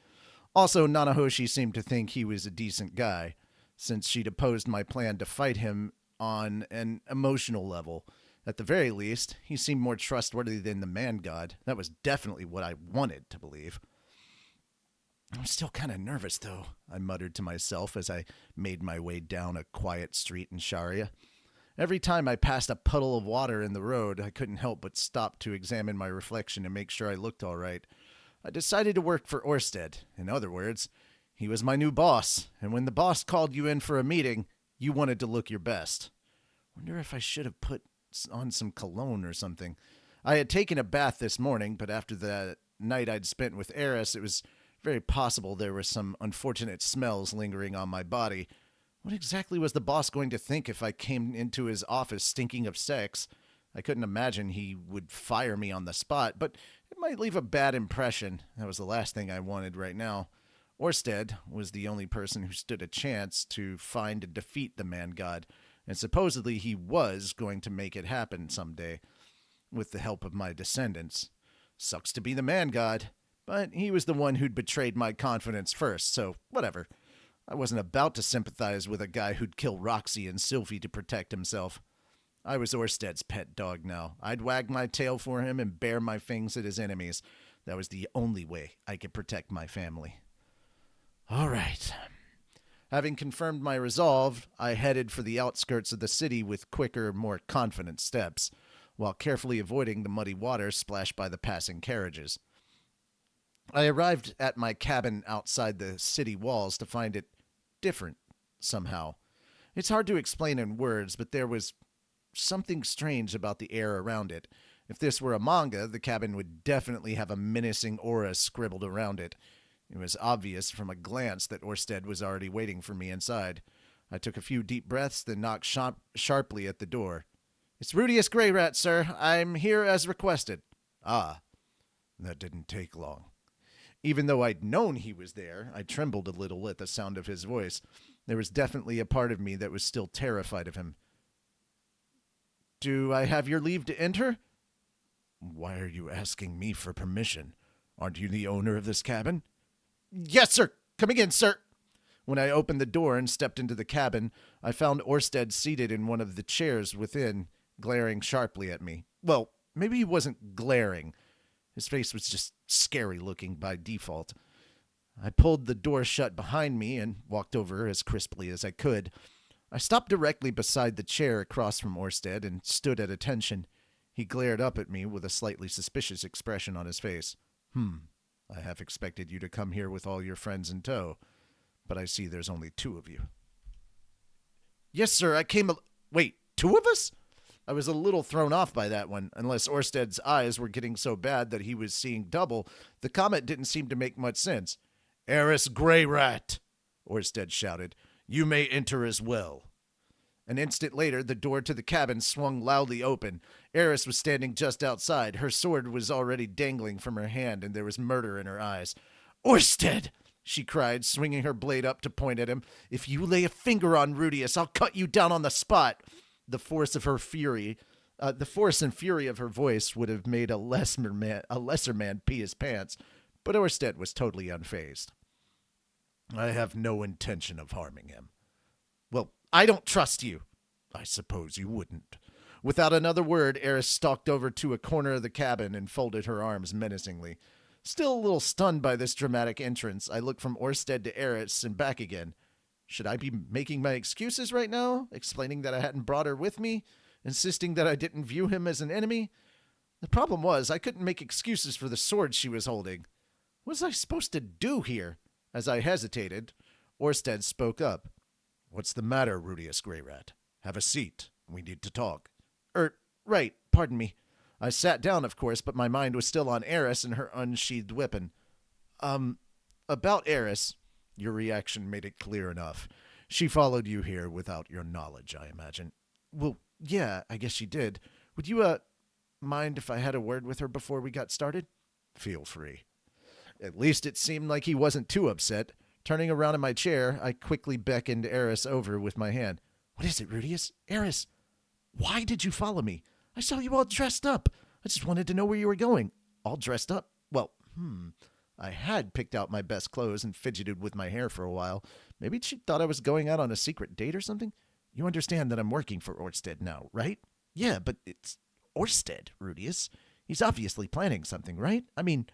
Also, Nanahoshi seemed to think he was a decent guy, since she'd opposed my plan to fight him on an emotional level. At the very least, he seemed more trustworthy than the man god. That was definitely what I wanted to believe. I'm still kind of nervous, though, I muttered to myself as I made my way down a quiet street in Sharia. Every time I passed a puddle of water in the road, I couldn't help but stop to examine my reflection and make sure I looked all right. I decided to work for Orsted. In other words, he was my new boss, and when the boss called you in for a meeting, you wanted to look your best. Wonder if I should have put on some cologne or something. I had taken a bath this morning, but after the night I'd spent with Eris, it was very possible there were some unfortunate smells lingering on my body. What exactly was the boss going to think if I came into his office stinking of sex? I couldn't imagine he would fire me on the spot, but it might leave a bad impression. That was the last thing I wanted right now. Orsted was the only person who stood a chance to find and defeat the man god, and supposedly he was going to make it happen someday, with the help of my descendants. Sucks to be the man god, but he was the one who'd betrayed my confidence first, so whatever. I wasn't about to sympathize with a guy who'd kill Roxy and Sylvie to protect himself. I was Orsted's pet dog now. I'd wag my tail for him and bare my fangs at his enemies. That was the only way I could protect my family. All right. Having confirmed my resolve, I headed for the outskirts of the city with quicker, more confident steps, while carefully avoiding the muddy water splashed by the passing carriages. I arrived at my cabin outside the city walls to find it different, somehow. It's hard to explain in words, but there was something strange about the air around it. If this were a manga, the cabin would definitely have a menacing aura scribbled around it. It was obvious from a glance that Orsted was already waiting for me inside. I took a few deep breaths, then knocked sharply at the door. "It's Rudius Greyrat, sir. I'm here as requested." Ah, that didn't take long. Even though I'd known he was there, I trembled a little at the sound of his voice. There was definitely a part of me that was still terrified of him. "Do I have your leave to enter?" "Why are you asking me for permission? Aren't you the owner of this cabin?" "Yes, sir. Coming in, sir." When I opened the door and stepped into the cabin, I found Orsted seated in one of the chairs within, glaring sharply at me. Well, maybe he wasn't glaring. His face was just scary looking by default. I pulled the door shut behind me and walked over as crisply as I could. I stopped directly beside the chair across from Orsted and stood at attention. He glared up at me with a slightly suspicious expression on his face. I half expected you to come here with all your friends in tow, but I see there's only 2 of you." "Yes, sir, I came Wait, 2 of us?" I was a little thrown off by that one. Unless Orsted's eyes were getting so bad that he was seeing double, the comment didn't seem to make much sense. "Eris Greyrat," Orsted shouted. "You may enter as well." An instant later, the door to the cabin swung loudly open. Eris was standing just outside. Her sword was already dangling from her hand, and there was murder in her eyes. "Orsted!" she cried, swinging her blade up to point at him. "If you lay a finger on Rudius, I'll cut you down on the spot." The force and fury of her voice would have made a lesser man pee his pants, but Orsted was totally unfazed. "I have no intention of harming him." "Well, I don't trust you." "I suppose you wouldn't." Without another word, Eris stalked over to a corner of the cabin and folded her arms menacingly. Still a little stunned by this dramatic entrance, I looked from Orsted to Eris and back again. Should I be making my excuses right now? Explaining that I hadn't brought her with me? Insisting that I didn't view him as an enemy? The problem was, I couldn't make excuses for the sword she was holding. What was I supposed to do here? As I hesitated, Orsted spoke up. "What's the matter, Rudius Greyrat? Have a seat. We need to talk." Right, pardon me. I sat down, of course, but my mind was still on Eris and her unsheathed weapon. About Eris, your reaction made it clear enough. She followed you here without your knowledge, I imagine. Well, yeah, I guess she did. Would you, mind if I had a word with her before we got started? Feel free. At least it seemed like he wasn't too upset. Turning around in my chair, I quickly beckoned Eris over with my hand. "What is it, Rudius? Eris, why did you follow me? I saw you all dressed up. I just wanted to know where you were going." "All dressed up? Well, I had picked out my best clothes and fidgeted with my hair for a while. Maybe she thought I was going out on a secret date or something. You understand that I'm working for Orsted now, right?" "Yeah, but it's Orsted, Rudius. He's obviously planning something, right? I mean,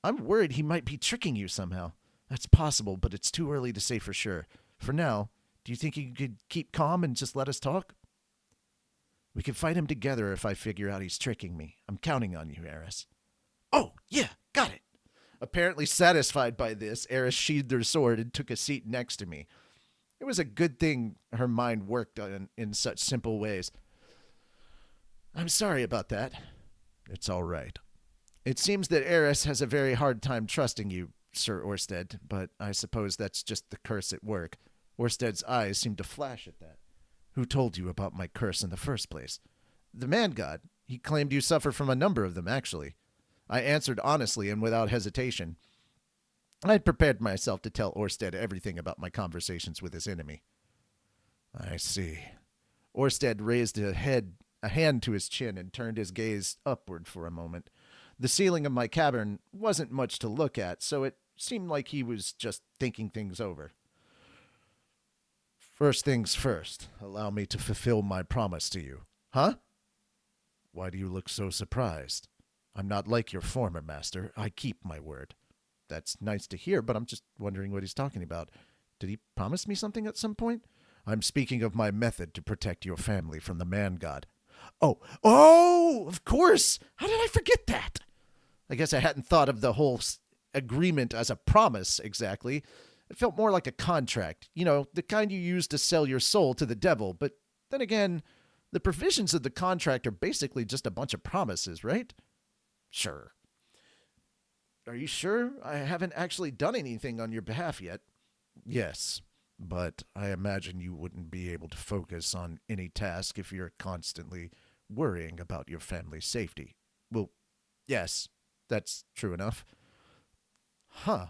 I'm worried he might be tricking you somehow." "That's possible, but it's too early to say for sure. For now, do you think you could keep calm and just let us talk?" "We can fight him together if I figure out he's tricking me. I'm counting on you, Eris." "Oh, yeah, got it." Apparently satisfied by this, Eris sheathed her sword and took a seat next to me. It was a good thing her mind worked in such simple ways. I'm sorry about that. It's all right. It seems that Eris has a very hard time trusting you, Sir Orsted, but I suppose that's just the curse at work. Orsted's eyes seemed to flash at that. Who told you about my curse in the first place? The man god. He claimed you suffer from a number of them, actually. I answered honestly and without hesitation. I had prepared myself to tell Orsted everything about my conversations with his enemy. I see. Orsted raised a hand to his chin and turned his gaze upward for a moment. The ceiling of my cavern wasn't much to look at, so it seemed like he was just thinking things over. First things first, allow me to fulfill my promise to you. Huh? Why do you look so surprised? I'm not like your former master. I keep my word. That's nice to hear, but I'm just wondering what he's talking about. Did he promise me something at some point? I'm speaking of my method to protect your family from the man god. Oh, of course. How did I forget that? I guess I hadn't thought of the whole agreement as a promise exactly. It felt more like a contract. You know, the kind you use to sell your soul to the devil. But then again, the provisions of the contract are basically just a bunch of promises, right? Sure. Are you sure? I haven't actually done anything on your behalf yet. Yes, but I imagine you wouldn't be able to focus on any task if you're constantly worrying about your family's safety. Well, yes, that's true enough. Huh.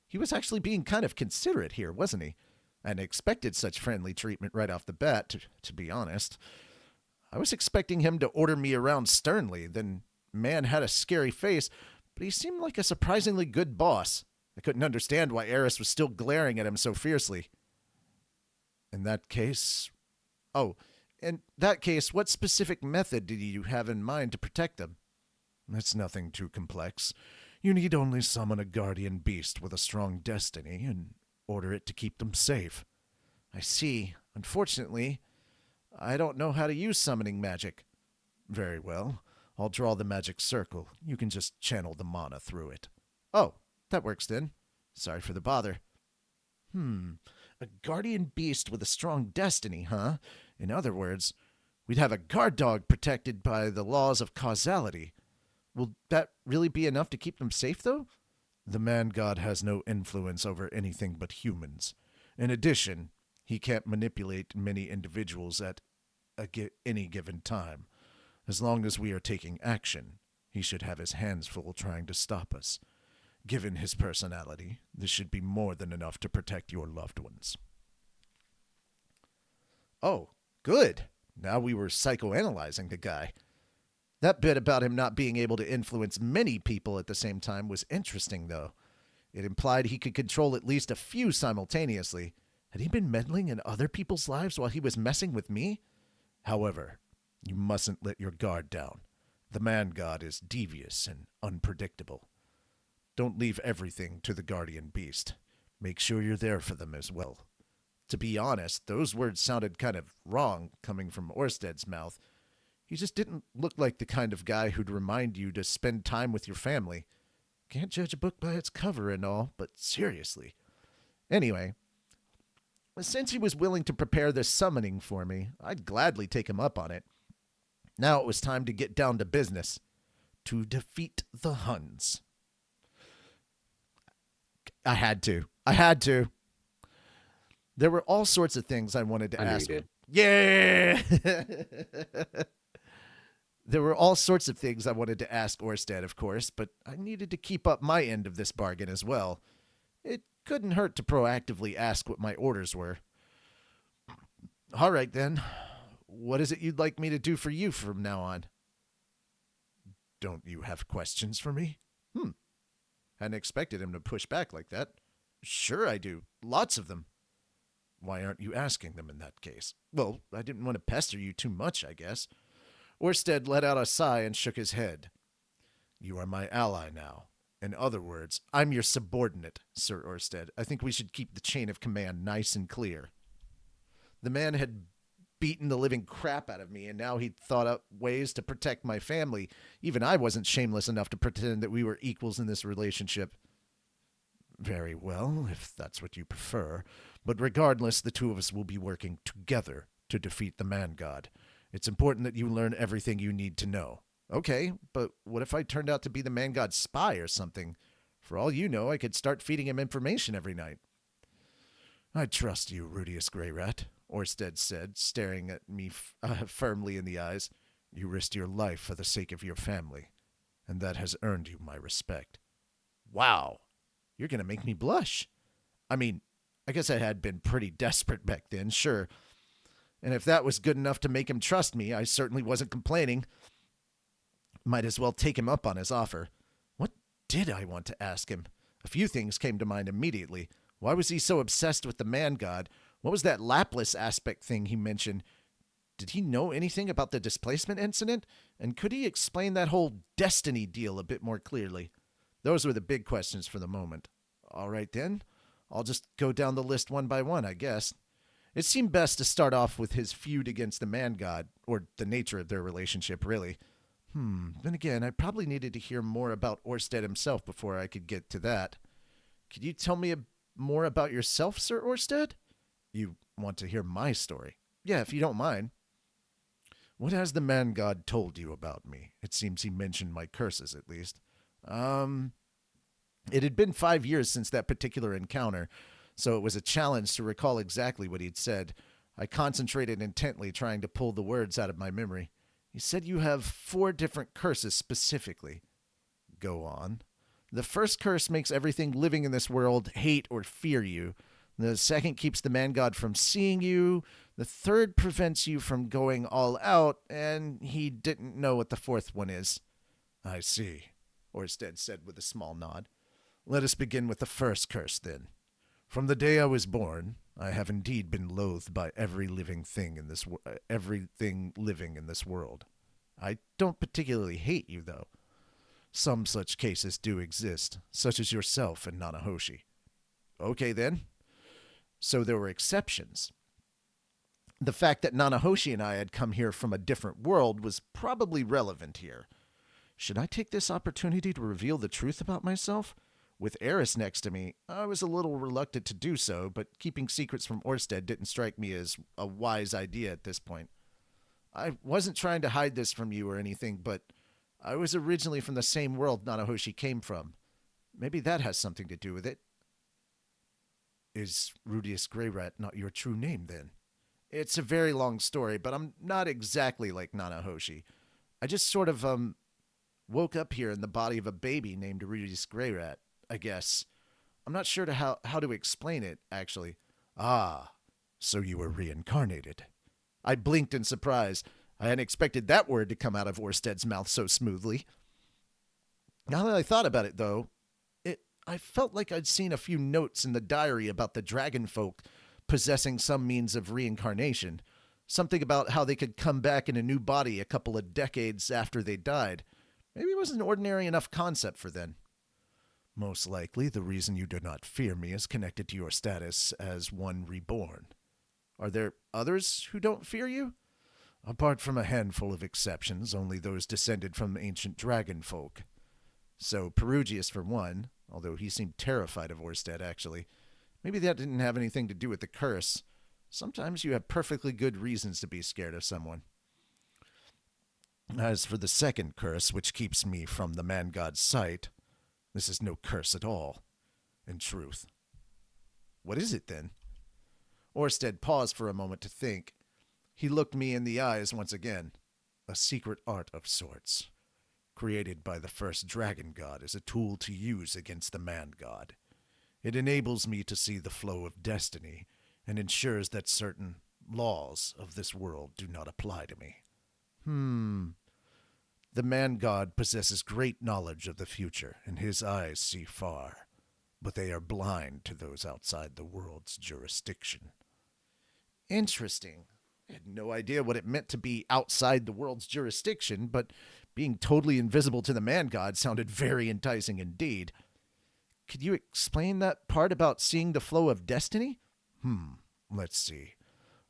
He was actually being kind of considerate here, wasn't he? And expected such friendly treatment right off the bat, to be honest. I was expecting him to order me around sternly. Then man had a scary face, but he seemed like a surprisingly good boss. I couldn't understand why Eris was still glaring at him so fiercely. In that case, what specific method did you have in mind to protect them? It's nothing too complex. You need only summon a guardian beast with a strong destiny and order it to keep them safe. I see. Unfortunately, I don't know how to use summoning magic. Very well. I'll draw the magic circle. You can just channel the mana through it. Oh, that works then. Sorry for the bother. A guardian beast with a strong destiny, huh? In other words, we'd have a guard dog protected by the laws of causality. Will that really be enough to keep them safe, though? The man god has no influence over anything but humans. In addition, he can't manipulate many individuals at any given time. As long as we are taking action, he should have his hands full trying to stop us. Given his personality, this should be more than enough to protect your loved ones. Oh, good. Now we were psychoanalyzing the guy. That bit about him not being able to influence many people at the same time was interesting, though. It implied he could control at least a few simultaneously. Had he been meddling in other people's lives while he was messing with me? However, you mustn't let your guard down. The man god is devious and unpredictable. Don't leave everything to the guardian beast. Make sure you're there for them as well. To be honest, those words sounded kind of wrong coming from Orsted's mouth. He just didn't look like the kind of guy who'd remind you to spend time with your family. Can't judge a book by its cover and all, but seriously. Anyway, since he was willing to prepare this summoning for me, I'd gladly take him up on it. Now it was time to get down to business. To defeat the Huns. I had to. There were all sorts of things I wanted to ask. Yeah! There were all sorts of things I wanted to ask Orsted, of course, but I needed to keep up my end of this bargain as well. It couldn't hurt to proactively ask what my orders were. All right, then. What is it you'd like me to do for you from now on? Don't you have questions for me? Hadn't expected him to push back like that. Sure I do. Lots of them. Why aren't you asking them in that case? Well, I didn't want to pester you too much, I guess. Orsted let out a sigh and shook his head. You are my ally now. In other words, I'm your subordinate, Sir Orsted. I think we should keep the chain of command nice and clear. The man had beaten the living crap out of me, and now he'd thought up ways to protect my family. Even I wasn't shameless enough to pretend that we were equals in this relationship. Very well, if that's what you prefer. But regardless, the two of us will be working together to defeat the man god. It's important that you learn everything you need to know. Okay, but what if I turned out to be the man god's spy or something? For all you know, I could start feeding him information every night. I trust you, Rudius Greyrat, Orsted said, staring at me firmly in the eyes. You risked your life for the sake of your family, and that has earned you my respect. Wow, you're going to make me blush. I mean, I guess I had been pretty desperate back then, sure. And if that was good enough to make him trust me, I certainly wasn't complaining. Might as well take him up on his offer. What did I want to ask him? A few things came to mind immediately. Why was he so obsessed with the man god? What was that Laplace aspect thing he mentioned? Did he know anything about the displacement incident? And could he explain that whole destiny deal a bit more clearly? Those were the big questions for the moment. All right, then. I'll just go down the list one by one, I guess. It seemed best to start off with his feud against the man god, or the nature of their relationship, really. Then again, I probably needed to hear more about Orsted himself before I could get to that. Could you tell me more about yourself, Sir Orsted? You want to hear my story? Yeah, if you don't mind. What has the man god told you about me? It seems he mentioned my curses, at least. It had been 5 years since that particular encounter, so it was a challenge to recall exactly what he'd said. I concentrated intently, trying to pull the words out of my memory. He said you have 4 different curses specifically. Go on. The first curse makes everything living in this world hate or fear you. The second keeps the man god from seeing you. The third prevents you from going all out, and he didn't know what the fourth one is. I see, Orsted said with a small nod. Let us begin with the first curse, then. From the day I was born, I have indeed been loathed by everything living in this world. I don't particularly hate you, though. Some such cases do exist, such as yourself and Nanahoshi. Okay, then. So there were exceptions. The fact that Nanahoshi and I had come here from a different world was probably relevant here. Should I take this opportunity to reveal the truth about myself? With Eris next to me, I was a little reluctant to do so, but keeping secrets from Orsted didn't strike me as a wise idea at this point. I wasn't trying to hide this from you or anything, but I was originally from the same world Nanahoshi came from. Maybe that has something to do with it. Is Rudius Greyrat not your true name, then? It's a very long story, but I'm not exactly like Nanahoshi. I just sort of, woke up here in the body of a baby named Rudius Greyrat, I guess. I'm not sure how to explain it, actually. Ah, so you were reincarnated. I blinked in surprise. I hadn't expected that word to come out of Orsted's mouth so smoothly. Now that I thought about it, though, I felt like I'd seen a few notes in the diary about the dragon folk possessing some means of reincarnation. Something about how they could come back in a new body a couple of decades after they died. Maybe it was an ordinary enough concept for then. Most likely, the reason you do not fear me is connected to your status as one reborn. Are there others who don't fear you? Apart from a handful of exceptions, only those descended from ancient dragon folk. So Perugius, for one, although he seemed terrified of Orsted, actually. Maybe that didn't have anything to do with the curse. Sometimes you have perfectly good reasons to be scared of someone. As for the second curse, which keeps me from the man god's sight, this is no curse at all, in truth. What is it, then? Orsted paused for a moment to think. He looked me in the eyes once again. A secret art of sorts, created by the first dragon god as a tool to use against the man god. It enables me to see the flow of destiny and ensures that certain laws of this world do not apply to me. The man god possesses great knowledge of the future, and his eyes see far, but they are blind to those outside the world's jurisdiction. Interesting. I had no idea what it meant to be outside the world's jurisdiction, but being totally invisible to the man god sounded very enticing indeed. Could you explain that part about seeing the flow of destiny? Let's see.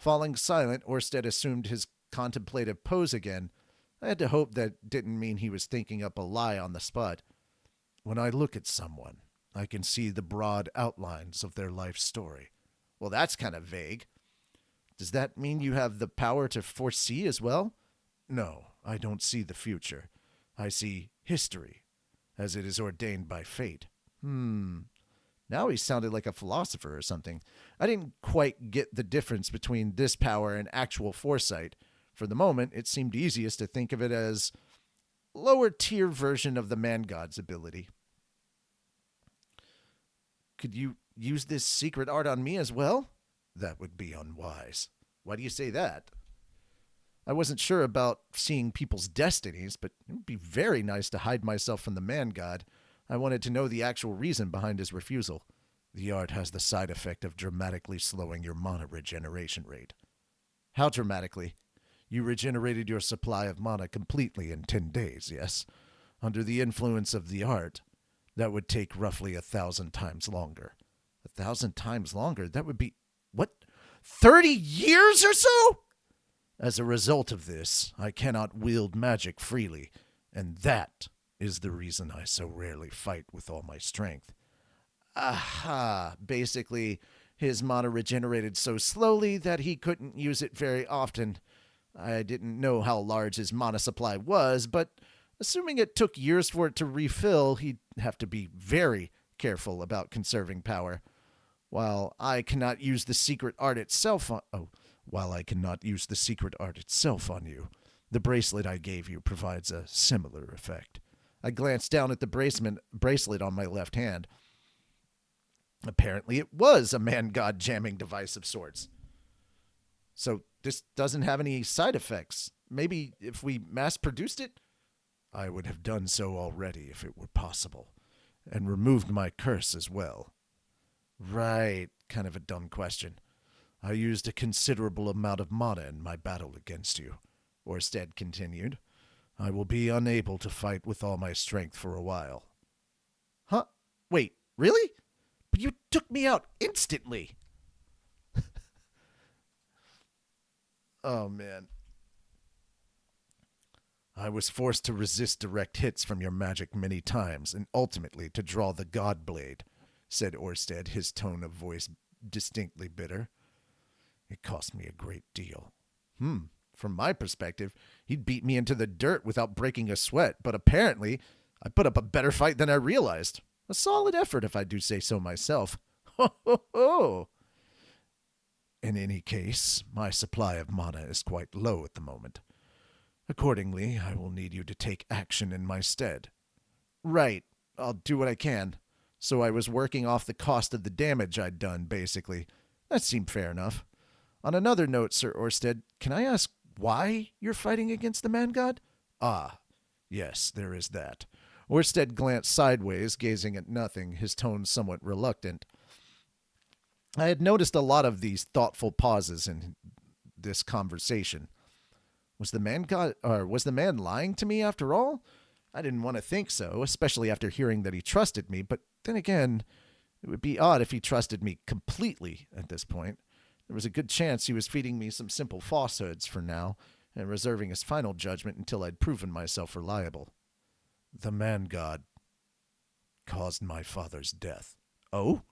Falling silent, Orsted assumed his contemplative pose again. I had to hope that didn't mean he was thinking up a lie on the spot. When I look at someone, I can see the broad outlines of their life story. Well, that's kind of vague. Does that mean you have the power to foresee as well? No, I don't see the future. I see history, as it is ordained by fate. Now he sounded like a philosopher or something. I didn't quite get the difference between this power and actual foresight. For the moment, it seemed easiest to think of it as lower tier version of the man god's ability. Could you use this secret art on me as well? That would be unwise. Why do you say that? I wasn't sure about seeing people's destinies, but it would be very nice to hide myself from the man god. I wanted to know the actual reason behind his refusal. The art has the side effect of dramatically slowing your mana regeneration rate. How dramatically? You regenerated your supply of mana completely in 10 days, yes? Under the influence of the art, that would take roughly 1,000 times longer. 1,000 times longer? That would be, what, 30 years or so? As a result of this, I cannot wield magic freely, and that is the reason I so rarely fight with all my strength. Aha! Basically, his mana regenerated so slowly that he couldn't use it very often. I didn't know how large his mana supply was, but assuming it took years for it to refill, he'd have to be very careful about conserving power. While I cannot use the secret art itself on you, the bracelet I gave you provides a similar effect. I glanced down at the bracelet on my left hand. Apparently it was a man-god jamming device of sorts. So this doesn't have any side effects. Maybe if we mass-produced it? I would have done so already if it were possible, and removed my curse as well. Right, kind of a dumb question. I used a considerable amount of mana in my battle against you, Orsted continued. I will be unable to fight with all my strength for a while. Huh? Wait, really? But you took me out instantly. Oh, man. I was forced to resist direct hits from your magic many times, and ultimately to draw the God Blade, said Orsted, his tone of voice distinctly bitter. It cost me a great deal. From my perspective, he'd beat me into the dirt without breaking a sweat, but apparently I put up a better fight than I realized. A solid effort, if I do say so myself. Ho, ho, ho! In any case, my supply of mana is quite low at the moment. Accordingly, I will need you to take action in my stead. Right. I'll do what I can. So I was working off the cost of the damage I'd done, basically. That seemed fair enough. On another note, Sir Orsted, can I ask why you're fighting against the man-god? Ah, yes, there is that. Orsted glanced sideways, gazing at nothing, his tone somewhat reluctant. I had noticed a lot of these thoughtful pauses in this conversation. Was the man lying to me after all? I didn't want to think so, especially after hearing that he trusted me, but then again, it would be odd if he trusted me completely at this point. There was a good chance he was feeding me some simple falsehoods for now, and reserving his final judgment until I'd proven myself reliable. The man-god caused my father's death. Oh?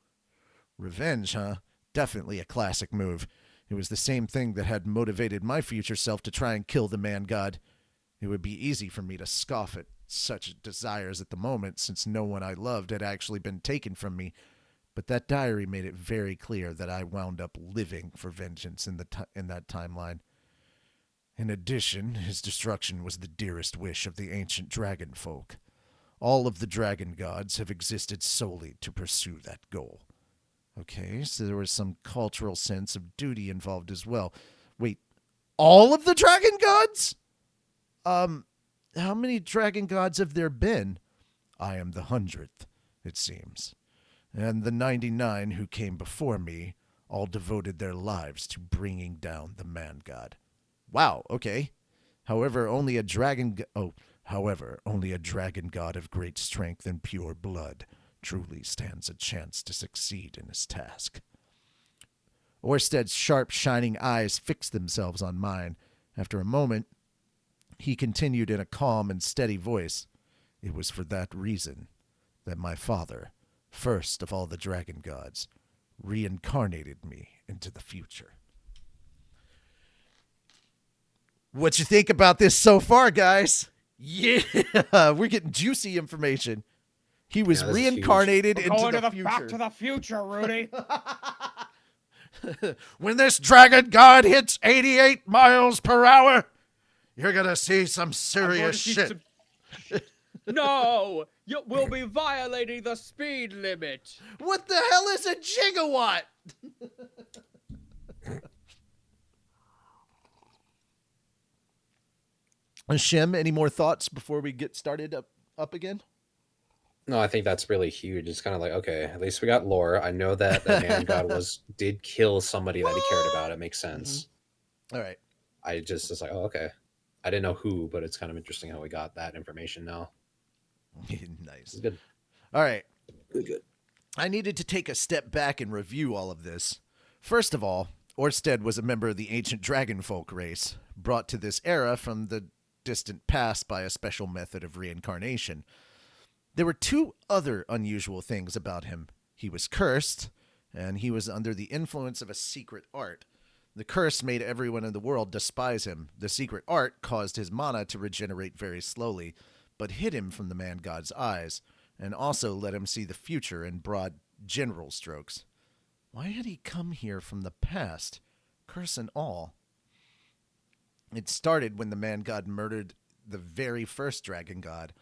Revenge, huh? Definitely a classic move. It was the same thing that had motivated my future self to try and kill the man-god. It would be easy for me to scoff at such desires at the moment, since no one I loved had actually been taken from me, but that diary made it very clear that I wound up living for vengeance in that timeline. In addition, his destruction was the dearest wish of the ancient dragon folk. All of the dragon gods have existed solely to pursue that goal. Okay, so there was some cultural sense of duty involved as well. Wait, all of the dragon gods? How many dragon gods have there been? I am the 100th, it seems. And the 99 who came before me all devoted their lives to bringing down the man-god. Wow, okay. However, only a dragon god of great strength and pure blood truly stands a chance to succeed in his task. Orsted's sharp, shining eyes fixed themselves on mine. After a moment, he continued in a calm and steady voice. It was for that reason that my father, first of all the dragon gods, reincarnated me into the future. What you think about this so far, guys? Yeah, we're getting juicy information. He was reincarnated into the future. Back to the future, Rudy. When this dragon god hits 88 miles per hour, you're going to see some serious shit. No, we'll be violating the speed limit. What the hell is a gigawatt? Shem, any more thoughts before we get started up again? No, I think that's really huge. It's kind of like, okay, at least we got lore. I know that the man god did kill somebody that he cared about. It makes sense. Mm-hmm. All right. I just was like, oh, okay. I didn't know who, but it's kind of interesting how we got that information now. Nice. It's good. All right. Good. I needed to take a step back and review all of this. First of all, Orsted was a member of the ancient dragonfolk race, brought to this era from the distant past by a special method of reincarnation. There were two other unusual things about him. He was cursed, and he was under the influence of a secret art. The curse made everyone in the world despise him. The secret art caused his mana to regenerate very slowly, but hid him from the man god's eyes, and also let him see the future in broad general strokes. Why had he come here from the past, curse and all? It started when the man god murdered the very first dragon god.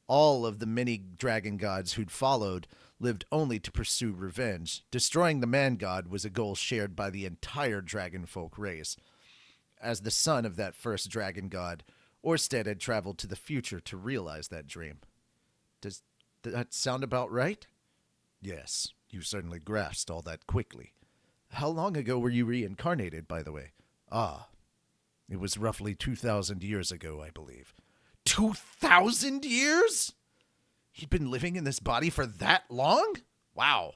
All of the many dragon gods who'd followed lived only to pursue revenge. Destroying the man god was a goal shared by the entire dragonfolk race. As the son of that first dragon god, Orsted had traveled to the future to realize that dream. Does that sound about right? Yes, you certainly grasped all that quickly. How long ago were you reincarnated, by the way? It was roughly 2,000 years ago, I believe. 2,000 years? He'd been living in this body for that long? Wow.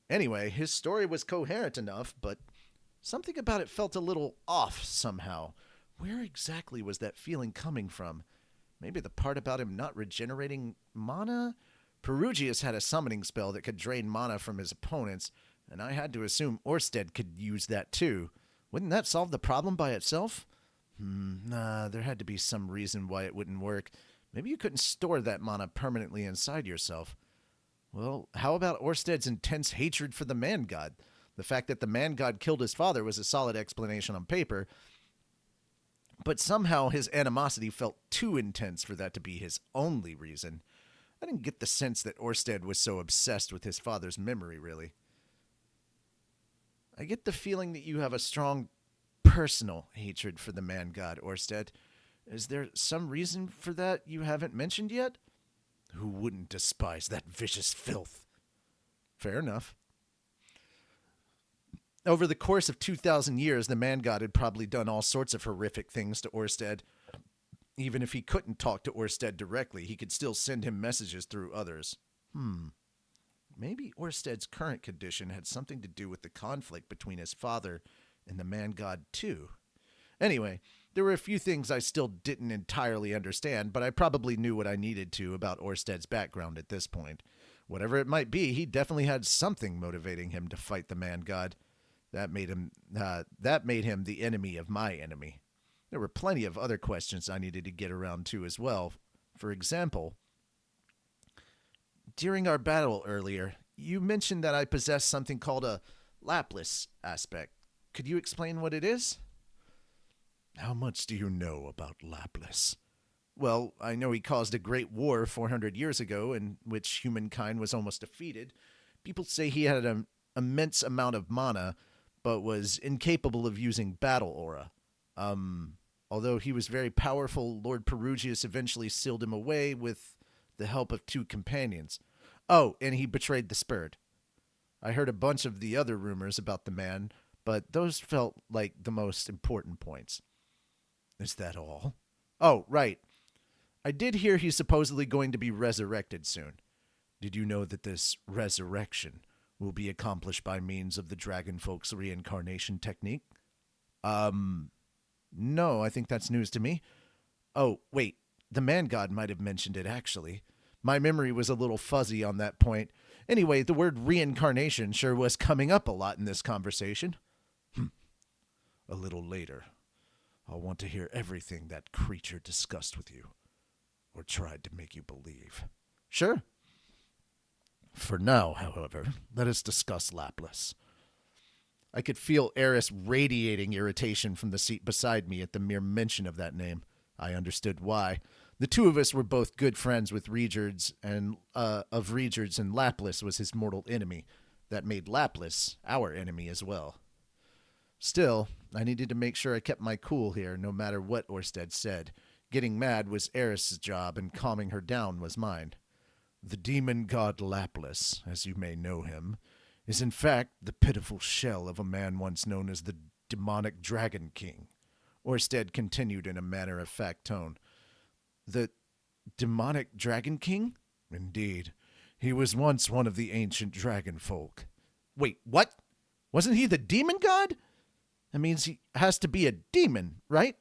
Anyway, his story was coherent enough, but something about it felt a little off somehow. Where exactly was that feeling coming from? Maybe the part about him not regenerating mana? Perugius had a summoning spell that could drain mana from his opponents, and I had to assume Orsted could use that too. Wouldn't that solve the problem by itself? Nah, there had to be some reason why it wouldn't work. Maybe you couldn't store that mana permanently inside yourself. Well, how about Orsted's intense hatred for the man god? The fact that the man god killed his father was a solid explanation on paper, but somehow his animosity felt too intense for that to be his only reason. I didn't get the sense that Orsted was so obsessed with his father's memory, really. I get the feeling that you have a strong personal hatred for the man god, Orsted. Is there some reason for that you haven't mentioned yet? Who wouldn't despise that vicious filth? Fair enough. Over the course of 2,000 years, the man god had probably done all sorts of horrific things to Orsted. Even if he couldn't talk to Orsted directly, he could still send him messages through others. Maybe Orsted's current condition had something to do with the conflict between his father and the man god too. Anyway, there were a few things I still didn't entirely understand, but I probably knew what I needed to about Orsted's background at this point. Whatever it might be, he definitely had something motivating him to fight the man god. That made him the enemy of my enemy. There were plenty of other questions I needed to get around to as well. For example, during our battle earlier, you mentioned that I possess something called a Laplace aspect. Could you explain what it is? How much do you know about Laplace? Well, I know he caused a great war 400 years ago in which humankind was almost defeated. People say he had an immense amount of mana, but was incapable of using battle aura. Although he was very powerful, Lord Perugius eventually sealed him away with the help of 2 companions. Oh, and he betrayed the Spurred. I heard a bunch of the other rumors about the man, but those felt like the most important points. Is that all? Oh, right. I did hear he's supposedly going to be resurrected soon. Did you know that this resurrection will be accomplished by means of the dragon folk's reincarnation technique. No, I think that's news to me. Oh, wait, the man god might have mentioned it, actually. My memory was a little fuzzy on that point. Anyway, the word reincarnation sure was coming up a lot in this conversation. A little later, I'll want to hear everything that creature discussed with you, or tried to make you believe. Sure. For now, however, let us discuss Laplace. I could feel Eris radiating irritation from the seat beside me at the mere mention of that name. I understood why. The two of us were both good friends with Regards, and Laplace was his mortal enemy. That made Laplace our enemy as well. Still, I needed to make sure I kept my cool here, no matter what Orsted said. Getting mad was Eris's job, and calming her down was mine. The demon god Laplace, as you may know him, is in fact the pitiful shell of a man once known as the demonic Dragon King. Orsted continued in a matter-of-fact tone. The demonic Dragon King? Indeed. He was once one of the ancient dragon folk. Wait, what? Wasn't he the demon god? That means he has to be a demon, right?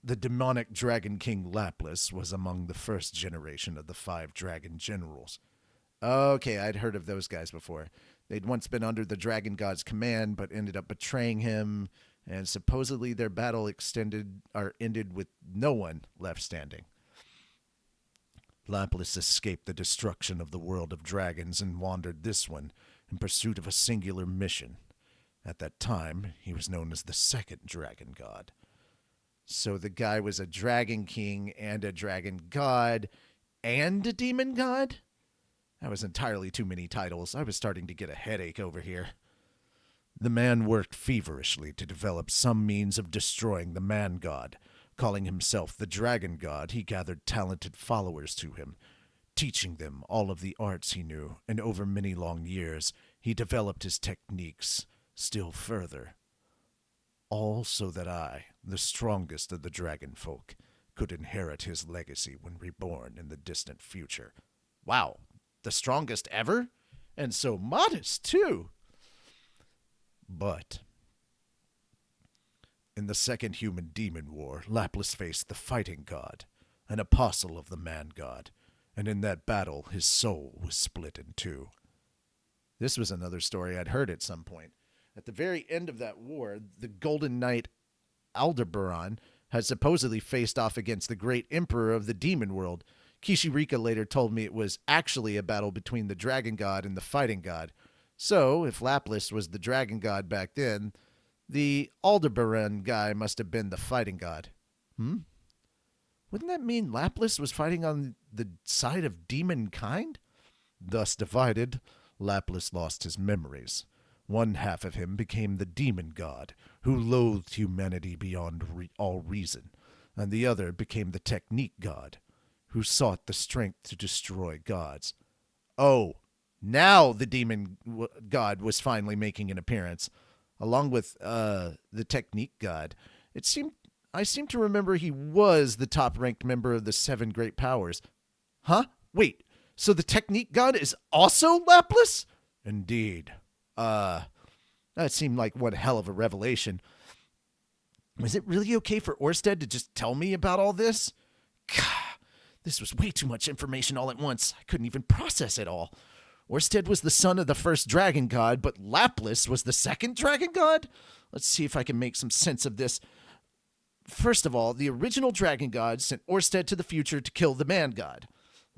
The demonic Dragon King Laplace was among the first generation of the 5 dragon generals. Okay, I'd heard of those guys before. They'd once been under the dragon god's command, but ended up betraying him, and supposedly their battle ended with no one left standing. Laplace escaped the destruction of the world of dragons and wandered this one in pursuit of a singular mission. At that time, he was known as the second dragon god. So the guy was a dragon king and a dragon god and a demon god? That was entirely too many titles. I was starting to get a headache over here. The man worked feverishly to develop some means of destroying the man god. Calling himself the dragon god, he gathered talented followers to him, teaching them all of the arts he knew, and over many long years, he developed his techniques still further. All so that I, the strongest of the dragon folk, could inherit his legacy when reborn in the distant future. Wow, the strongest ever? And so modest, too. But in the Second Human-Demon War, Laplace faced the fighting god, an apostle of the man god, and in that battle his soul was split in two. This was another story I'd heard at some point. At the very end of that war, the Golden Knight Aldebaran had supposedly faced off against the great emperor of the demon world. Kishirika later told me it was actually a battle between the dragon god and the fighting god. So, if Laplace was the dragon god back then, the Aldebaran guy must have been the fighting god. Wouldn't that mean Laplace was fighting on the side of demon kind? Thus divided, Laplace lost his memories. One half of him became the demon god, who loathed humanity beyond all reason, and the other became the technique god, who sought the strength to destroy gods. Oh, now the demon god was finally making an appearance, along with the technique god. I seem to remember he was the top-ranked member of the 7 great powers. Huh? Wait, so the technique god is also Laplace? Indeed. That seemed like one hell of a revelation. Was it really okay for Orsted to just tell me about all this? God, this was way too much information all at once. I couldn't even process it all. Orsted was the son of the first dragon god, but Laplace was the second dragon god? Let's see if I can make some sense of this. First of all, the original dragon god sent Orsted to the future to kill the man god.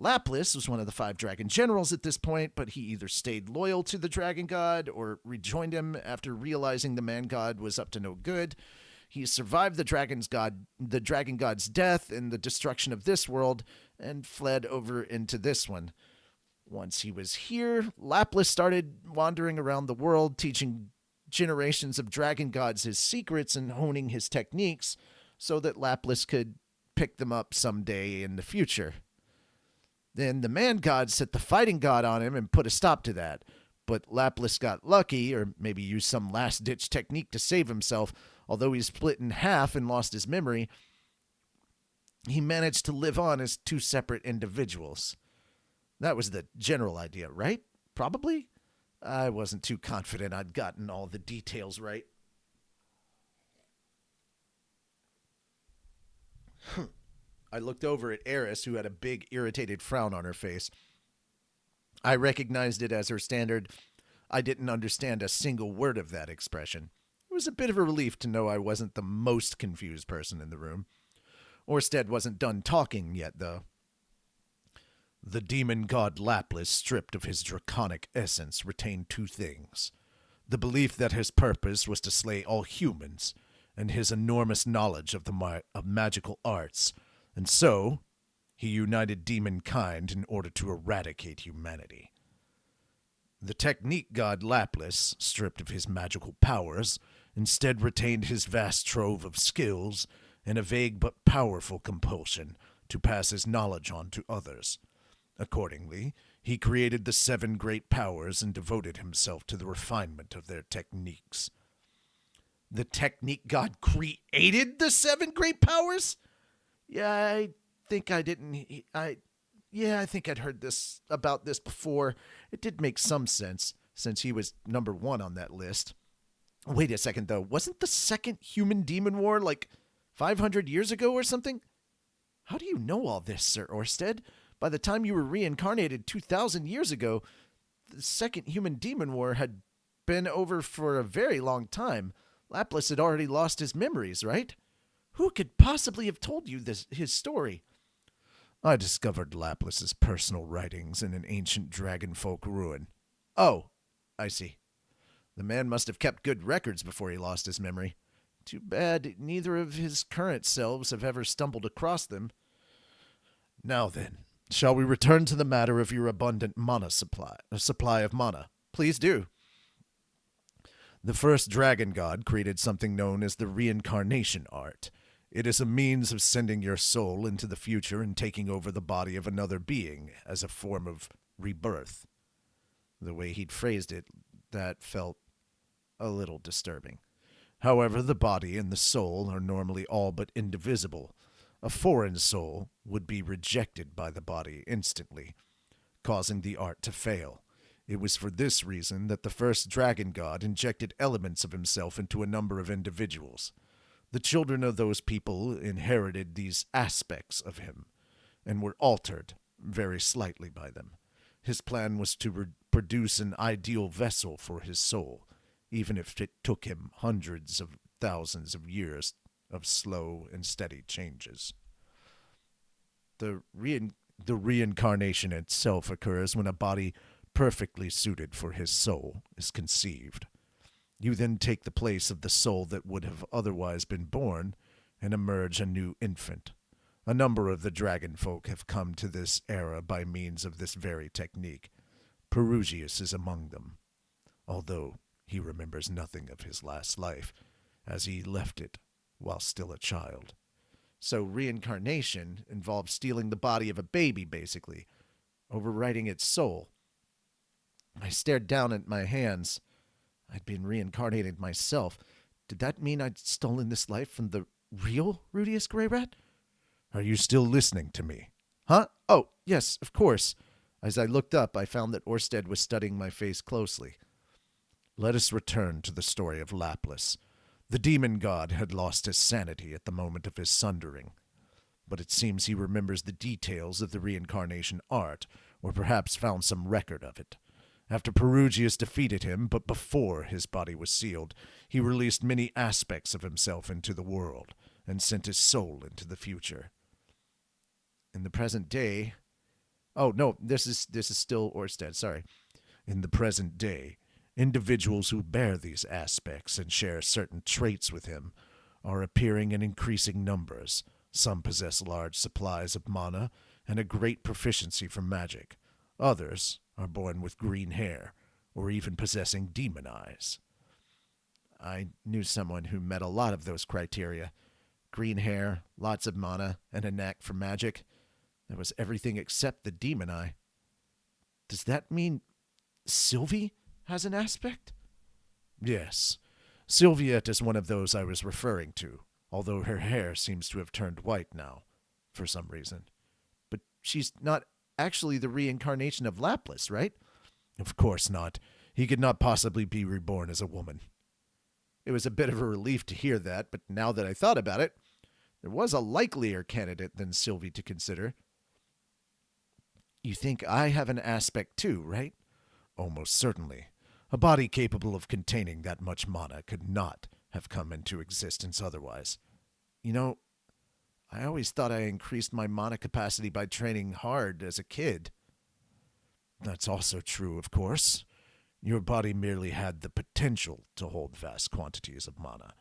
Laplace was one of the 5 dragon generals at this point, but he either stayed loyal to the dragon god or rejoined him after realizing the man god was up to no good. He survived the dragon god's death and the destruction of this world and fled over into this one. Once he was here, Laplace started wandering around the world, teaching generations of dragon gods his secrets and honing his techniques so that Laplace could pick them up someday in the future. Then the man god set the fighting god on him and put a stop to that. But Laplace got lucky, or maybe used some last-ditch technique to save himself. Although he split in half and lost his memory, he managed to live on as 2 separate individuals. That was the general idea, right? Probably? I wasn't too confident I'd gotten all the details right. I looked over at Eris, who had a big, irritated frown on her face. I recognized it as her standard. I didn't understand a single word of that expression. It was a bit of a relief to know I wasn't the most confused person in the room. Orsted wasn't done talking yet, though. The demon god Laplace, stripped of his draconic essence, retained two things: the belief that his purpose was to slay all humans, and his enormous knowledge of of magical arts, and so he united demon kind in order to eradicate humanity. The technique god Laplace, stripped of his magical powers, instead retained his vast trove of skills and a vague but powerful compulsion to pass his knowledge on to others. Accordingly, he created the 7 great powers and devoted himself to the refinement of their techniques. The technique god created the 7 great powers? I think I'd heard about this before. It did make some sense, since he was number 1 on that list. Wait a second, though. Wasn't the second human-demon war like 500 years ago or something? How do you know all this, Sir Orsted? By the time you were reincarnated 2,000 years ago, the second human-demon war had been over for a very long time. Laplace had already lost his memories, right? Who could possibly have told you his story? I discovered Laplace's personal writings in an ancient dragonfolk ruin. Oh, I see. The man must have kept good records before he lost his memory. Too bad neither of his current selves have ever stumbled across them. Now then, shall we return to the matter of your abundant mana supply of mana? Please do. The first dragon god created something known as the reincarnation art. It is a means of sending your soul into the future and taking over the body of another being as a form of rebirth. The way he'd phrased it, that felt a little disturbing. However, the body and the soul are normally all but indivisible. A foreign soul would be rejected by the body instantly, causing the art to fail. It was for this reason that the first dragon god injected elements of himself into a number of individuals. The children of those people inherited these aspects of him and were altered very slightly by them. His plan was to produce an ideal vessel for his soul, even if it took him hundreds of thousands of years of slow and steady changes. The reincarnation itself occurs when a body perfectly suited for his soul is conceived. You then take the place of the soul that would have otherwise been born and emerge a new infant. A number of the dragon folk have come to this era by means of this very technique. Perugius is among them, although he remembers nothing of his last life, as he left it while still a child. So reincarnation involves stealing the body of a baby, basically, overwriting its soul. I stared down at my hands. I'd been reincarnated myself. Did that mean I'd stolen this life from the real Rudius Greyrat? Are you still listening to me? Huh? Oh, yes, of course. As I looked up, I found that Orsted was studying my face closely. Let us return to the story of Laplace. The demon god had lost his sanity at the moment of his sundering, but it seems he remembers the details of the reincarnation art, or perhaps found some record of it. After Perugius defeated him, but before his body was sealed, he released many aspects of himself into the world, and sent his soul into the future. In the present day... Oh, no, this is still Orsted, sorry. In the present day, individuals who bear these aspects and share certain traits with him are appearing in increasing numbers. Some possess large supplies of mana and a great proficiency for magic. Others are born with green hair, or even possessing demon eyes. I knew someone who met a lot of those criteria. Green hair, lots of mana, and a knack for magic. That was everything except the demon eye. Does that mean Sylvie has an aspect? Yes. Sylviette is one of those I was referring to, although her hair seems to have turned white now, for some reason. But she's not actually the reincarnation of Laplace, right? Of course not. He could not possibly be reborn as a woman. It was a bit of a relief to hear that, but now that I thought about it, there was a likelier candidate than Sylvie to consider. You think I have an aspect too, right? Almost certainly. A body capable of containing that much mana could not have come into existence otherwise. You know, I always thought I increased my mana capacity by training hard as a kid. That's also true, of course. Your body merely had the potential to hold vast quantities of mana.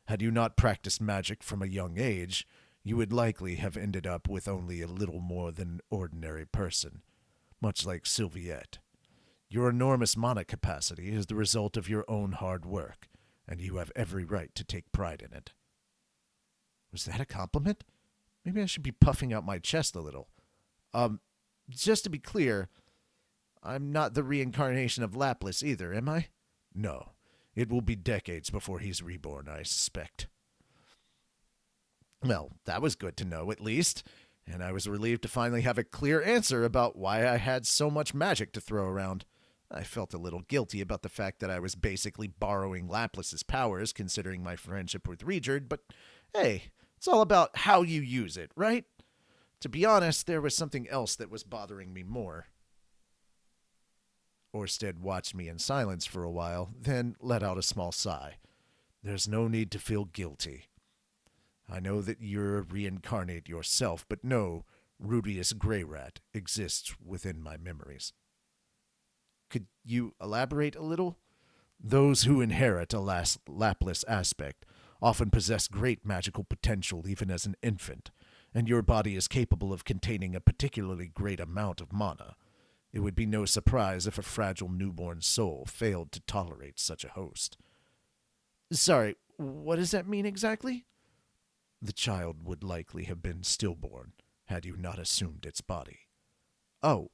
Had you not practiced magic from a young age, you would likely have ended up with only a little more than an ordinary person, much like Sylviette. Your enormous mana capacity is the result of your own hard work, and you have every right to take pride in it. Was that a compliment? Maybe I should be puffing out my chest a little. Just to be clear, I'm not the reincarnation of Lapis either, am I? No. It will be decades before he's reborn, I suspect. Well, that was good to know, at least, and I was relieved to finally have a clear answer about why I had so much magic to throw around. I felt a little guilty about the fact that I was basically borrowing Lapis's powers, considering my friendship with Regerd, but hey, it's all about how you use it, right? To be honest, there was something else that was bothering me more. Orsted watched me in silence for a while, then let out a small sigh. There's no need to feel guilty. I know that you're reincarnate yourself, but no, Rudius Greyrat exists within my memories. Could you elaborate a little? Those who inherit a Lapis aspect often possess great magical potential even as an infant, and your body is capable of containing a particularly great amount of mana. It would be no surprise if a fragile newborn soul failed to tolerate such a host. Sorry, what does that mean exactly? The child would likely have been stillborn had you not assumed its body. Oh,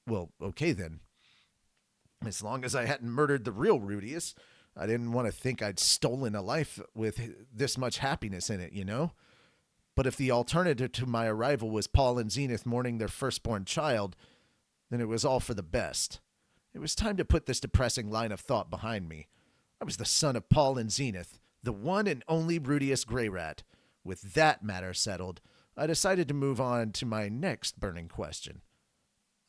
well, okay then. As long as I hadn't murdered the real Rudius, I didn't want to think I'd stolen a life with this much happiness in it, you know? But if the alternative to my arrival was Paul and Zenith mourning their firstborn child, then it was all for the best. It was time to put this depressing line of thought behind me. I was the son of Paul and Zenith, the one and only Rudius Greyrat. With that matter settled, I decided to move on to my next burning question.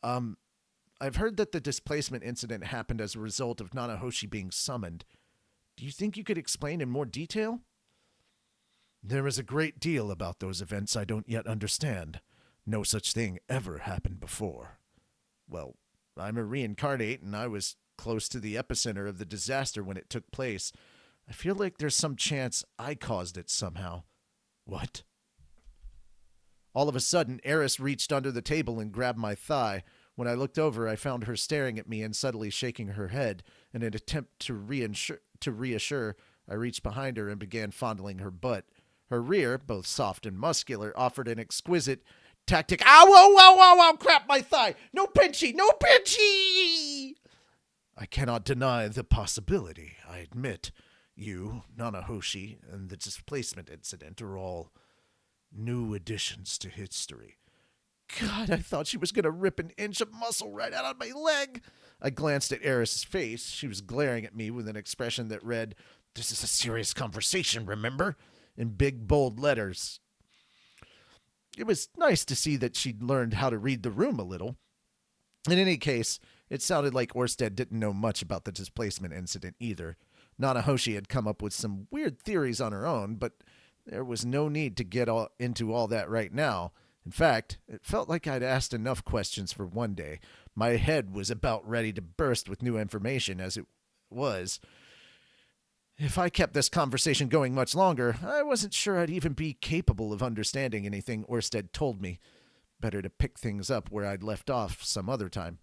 I've heard that the displacement incident happened as a result of Nanahoshi being summoned. Do you think you could explain in more detail? There is a great deal about those events I don't yet understand. No such thing ever happened before. Well, I'm a reincarnate, and I was close to the epicenter of the disaster when it took place. I feel like there's some chance I caused it somehow. What? All of a sudden, Eris reached under the table and grabbed my thigh. When I looked over, I found her staring at me and subtly shaking her head. In an attempt to reassure, I reached behind her and began fondling her butt. Her rear, both soft and muscular, offered an exquisite tactic. Ow, ow, ow, ow, ow, crap, my thigh! No pinchy, no pinchy! I cannot deny the possibility, I admit. You, Nanahoshi, and the displacement incident are all new additions to history. God, I thought she was going to rip an inch of muscle right out of my leg. I glanced at Eris's face. She was glaring at me with an expression that read, "This is a serious conversation, remember?" in big, bold letters. It was nice to see that she'd learned how to read the room a little. In any case, it sounded like Orsted didn't know much about the displacement incident either. Nanahoshi had come up with some weird theories on her own, but there was no need to get into all that right now. In fact, it felt like I'd asked enough questions for one day. My head was about ready to burst with new information as it was. If I kept this conversation going much longer, I wasn't sure I'd even be capable of understanding anything Orsted told me. Better to pick things up where I'd left off some other time.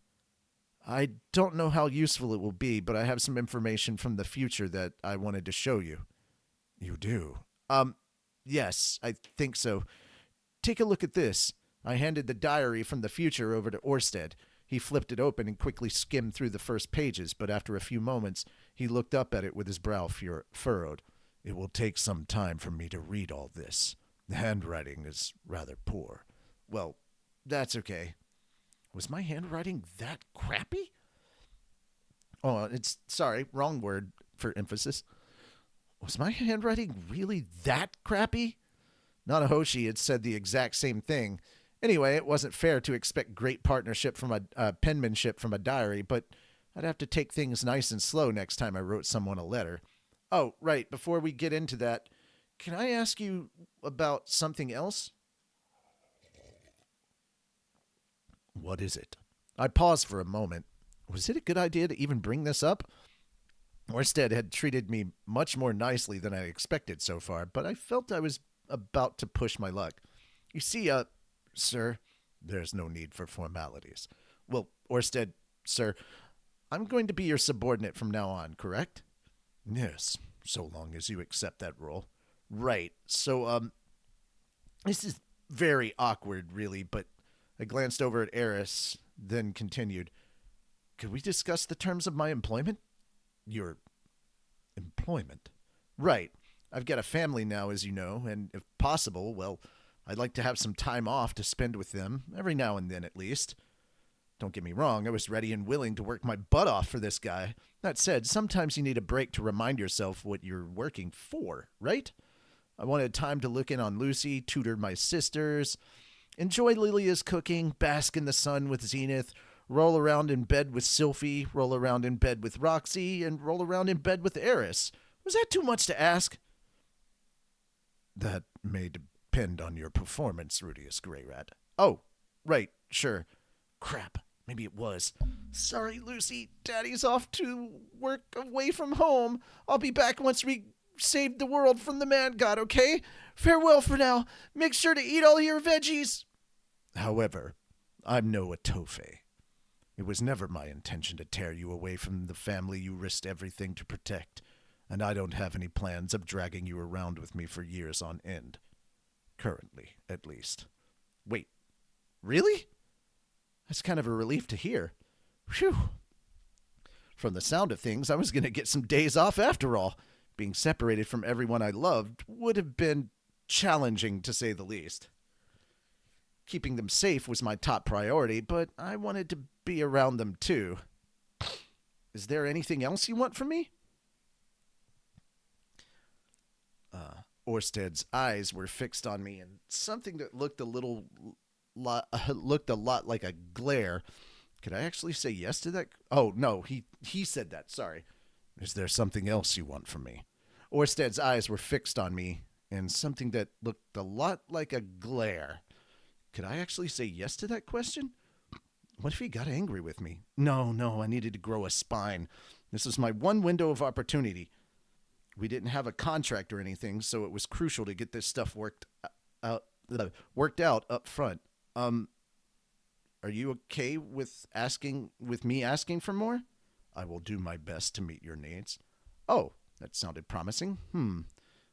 I don't know how useful it will be, but I have some information from the future that I wanted to show you. You do? Yes, I think so. Take a look at this. I handed the diary from the future over to Orsted. He flipped it open and quickly skimmed through the first pages, but after a few moments, he looked up at it with his brow furrowed. It will take some time for me to read all this. The handwriting is rather poor. Well, that's okay. Was my handwriting that crappy? Oh, sorry, wrong word for emphasis. Was my handwriting really that crappy? Nanahoshi had said the exact same thing. Anyway, it wasn't fair to expect great partnership from penmanship from a diary, but I'd have to take things nice and slow next time I wrote someone a letter. Oh, right, before we get into that, can I ask you about something else? What is it? I paused for a moment. Was it a good idea to even bring this up? Orsted had treated me much more nicely than I expected so far, but I felt I was about to push my luck. You see, sir, there's no need for formalities. Well, Orsted, sir, I'm going to be your subordinate from now on, correct? Yes, so long as you accept that role. Right, so, this is very awkward, really, but I glanced over at Eris, then continued. Could we discuss the terms of my employment? Your employment? Right. I've got a family now, as you know, and if possible, well, I'd like to have some time off to spend with them, every now and then at least. Don't get me wrong, I was ready and willing to work my butt off for this guy. That said, sometimes you need a break to remind yourself what you're working for, right? I wanted time to look in on Lucy, tutor my sisters, enjoy Lilia's cooking, bask in the sun with Zenith, roll around in bed with Sylphie, roll around in bed with Roxy, and roll around in bed with Eris. Was that too much to ask? That may depend on your performance, Rudius Greyrat. Oh, right, sure. Crap, maybe it was. Sorry, Lucy. Daddy's off to work away from home. I'll be back once we save the world from the man god, okay? Farewell for now. Make sure to eat all your veggies. However, I'm no Atofe. It was never my intention to tear you away from the family you risked everything to protect, and I don't have any plans of dragging you around with me for years on end. Currently, at least. Wait, really? That's kind of a relief to hear. Phew. From the sound of things, I was going to get some days off after all. Being separated from everyone I loved would have been challenging, to say the least. Keeping them safe was my top priority, but I wanted to be around them too. Is there anything else you want from me? Orsted's eyes were fixed on me, and something that looked a lot like a glare. Could I actually say yes to that? Oh, no, he said that, sorry. Is there something else you want from me? Orsted's eyes were fixed on me, and something that looked a lot like a glare. Could I actually say yes to that question? What if he got angry with me? No, I needed to grow a spine. This was my one window of opportunity. We didn't have a contract or anything, so it was crucial to get this stuff worked out up front. Are you okay with me asking for more? I will do my best to meet your needs. Oh, that sounded promising.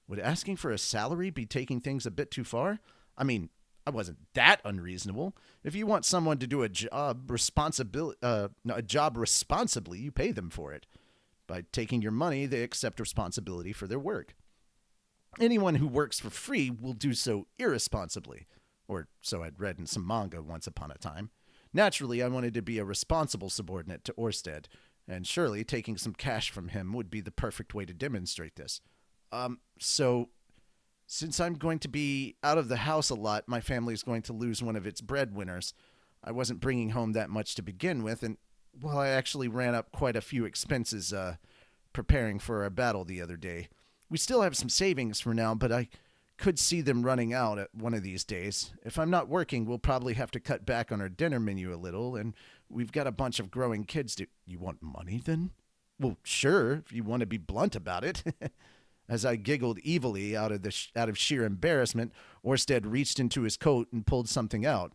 Would asking for a salary be taking things a bit too far? I mean, I wasn't that unreasonable. If you want someone to do a job responsibly, you pay them for it. By taking your money, they accept responsibility for their work. Anyone who works for free will do so irresponsibly, or so I'd read in some manga once upon a time. Naturally, I wanted to be a responsible subordinate to Orsted, and surely taking some cash from him would be the perfect way to demonstrate this. So, since I'm going to be out of the house a lot, my family's going to lose one of its breadwinners. I wasn't bringing home that much to begin with, and, well, I actually ran up quite a few expenses preparing for our battle the other day. We still have some savings for now, but I could see them running out at one of these days. If I'm not working, we'll probably have to cut back on our dinner menu a little, and we've got a bunch of growing kids to... You want money, then? Well, sure, if you want to be blunt about it. As I giggled evilly out of sheer embarrassment, Orsted reached into his coat and pulled something out,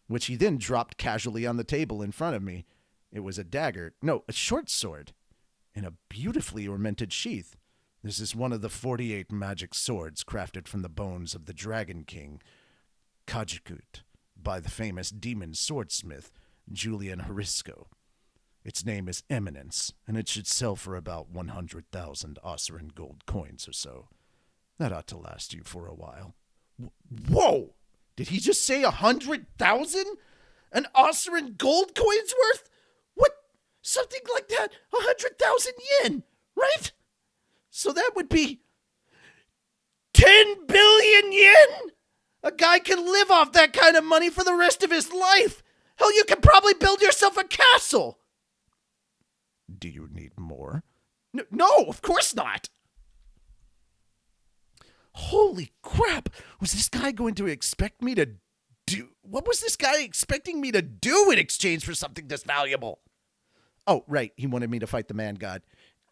which he then dropped casually on the table in front of me. It was a dagger. No, a short sword. In a beautifully ornamented sheath. This is one of the 48 magic swords crafted from the bones of the Dragon King, Kajikut, by the famous demon swordsmith, Julian Harisco. Its name is Eminence, and it should sell for about 100,000 Osseran gold coins or so. That ought to last you for a while. Whoa! Did he just say 100,000? An Osseran gold coins worth? What? Something like that, 100,000 yen, right? So that would be 10 billion yen? A guy can live off that kind of money for the rest of his life. Hell, you can probably build yourself a castle. Do you need more? No, of course not. Holy crap. Was this guy going to expect me to do? What was this guy expecting me to do in exchange for something this valuable? Oh, right. He wanted me to fight the man god.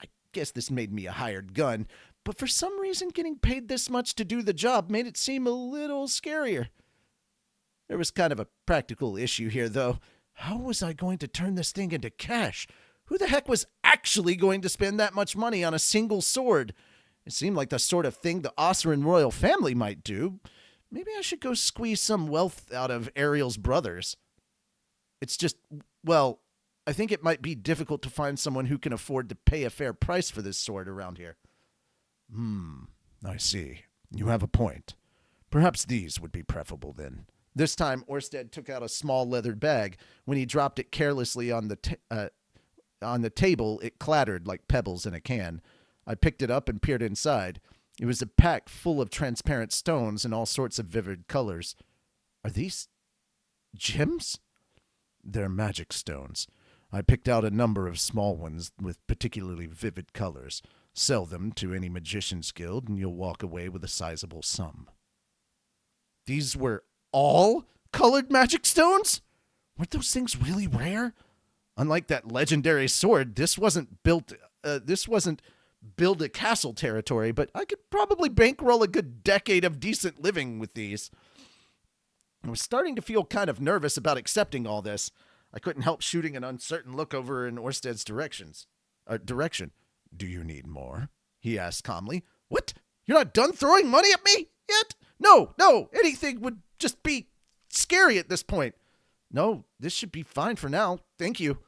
I guess this made me a hired gun. But for some reason, getting paid this much to do the job made it seem a little scarier. There was kind of a practical issue here, though. How was I going to turn this thing into cash? Who the heck was actually going to spend that much money on a single sword? It seemed like the sort of thing the Osserin royal family might do. Maybe I should go squeeze some wealth out of Ariel's brothers. It's just, well, I think it might be difficult to find someone who can afford to pay a fair price for this sword around here. I see. You have a point. Perhaps these would be preferable then. This time, Orsted took out a small leather bag. When he dropped it carelessly on the table, it clattered like pebbles in a can. I picked it up and peered inside. It was a pack full of transparent stones in all sorts of vivid colors. Are these gems? They're magic stones. I picked out a number of small ones with particularly vivid colors. Sell them to any magician's guild, and you'll walk away with a sizable sum. These were all colored magic stones? Weren't those things really rare? Unlike that legendary sword, this wasn't build a castle territory, but I could probably bankroll a good decade of decent living with these. I was starting to feel kind of nervous about accepting all this. I couldn't help shooting an uncertain look over in Orsted's direction. Do you need more? He asked calmly. What? You're not done throwing money at me yet? No, anything would just be scary at this point. No, this should be fine for now. Thank you.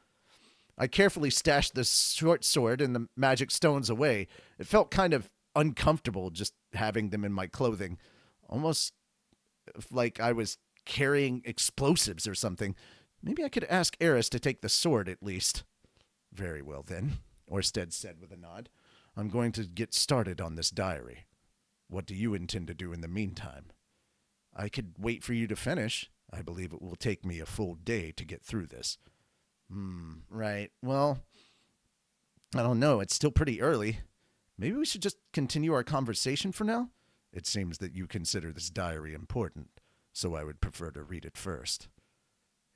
I carefully stashed the short sword and the magic stones away. It felt kind of uncomfortable just having them in my clothing. Almost like I was carrying explosives or something. Maybe I could ask Eris to take the sword at least. Very well then, Orsted said with a nod. I'm going to get started on this diary. What do you intend to do in the meantime? I could wait for you to finish. I believe it will take me a full day to get through this. Right. Well, I don't know. It's still pretty early. Maybe we should just continue our conversation for now? It seems that you consider this diary important, so I would prefer to read it first.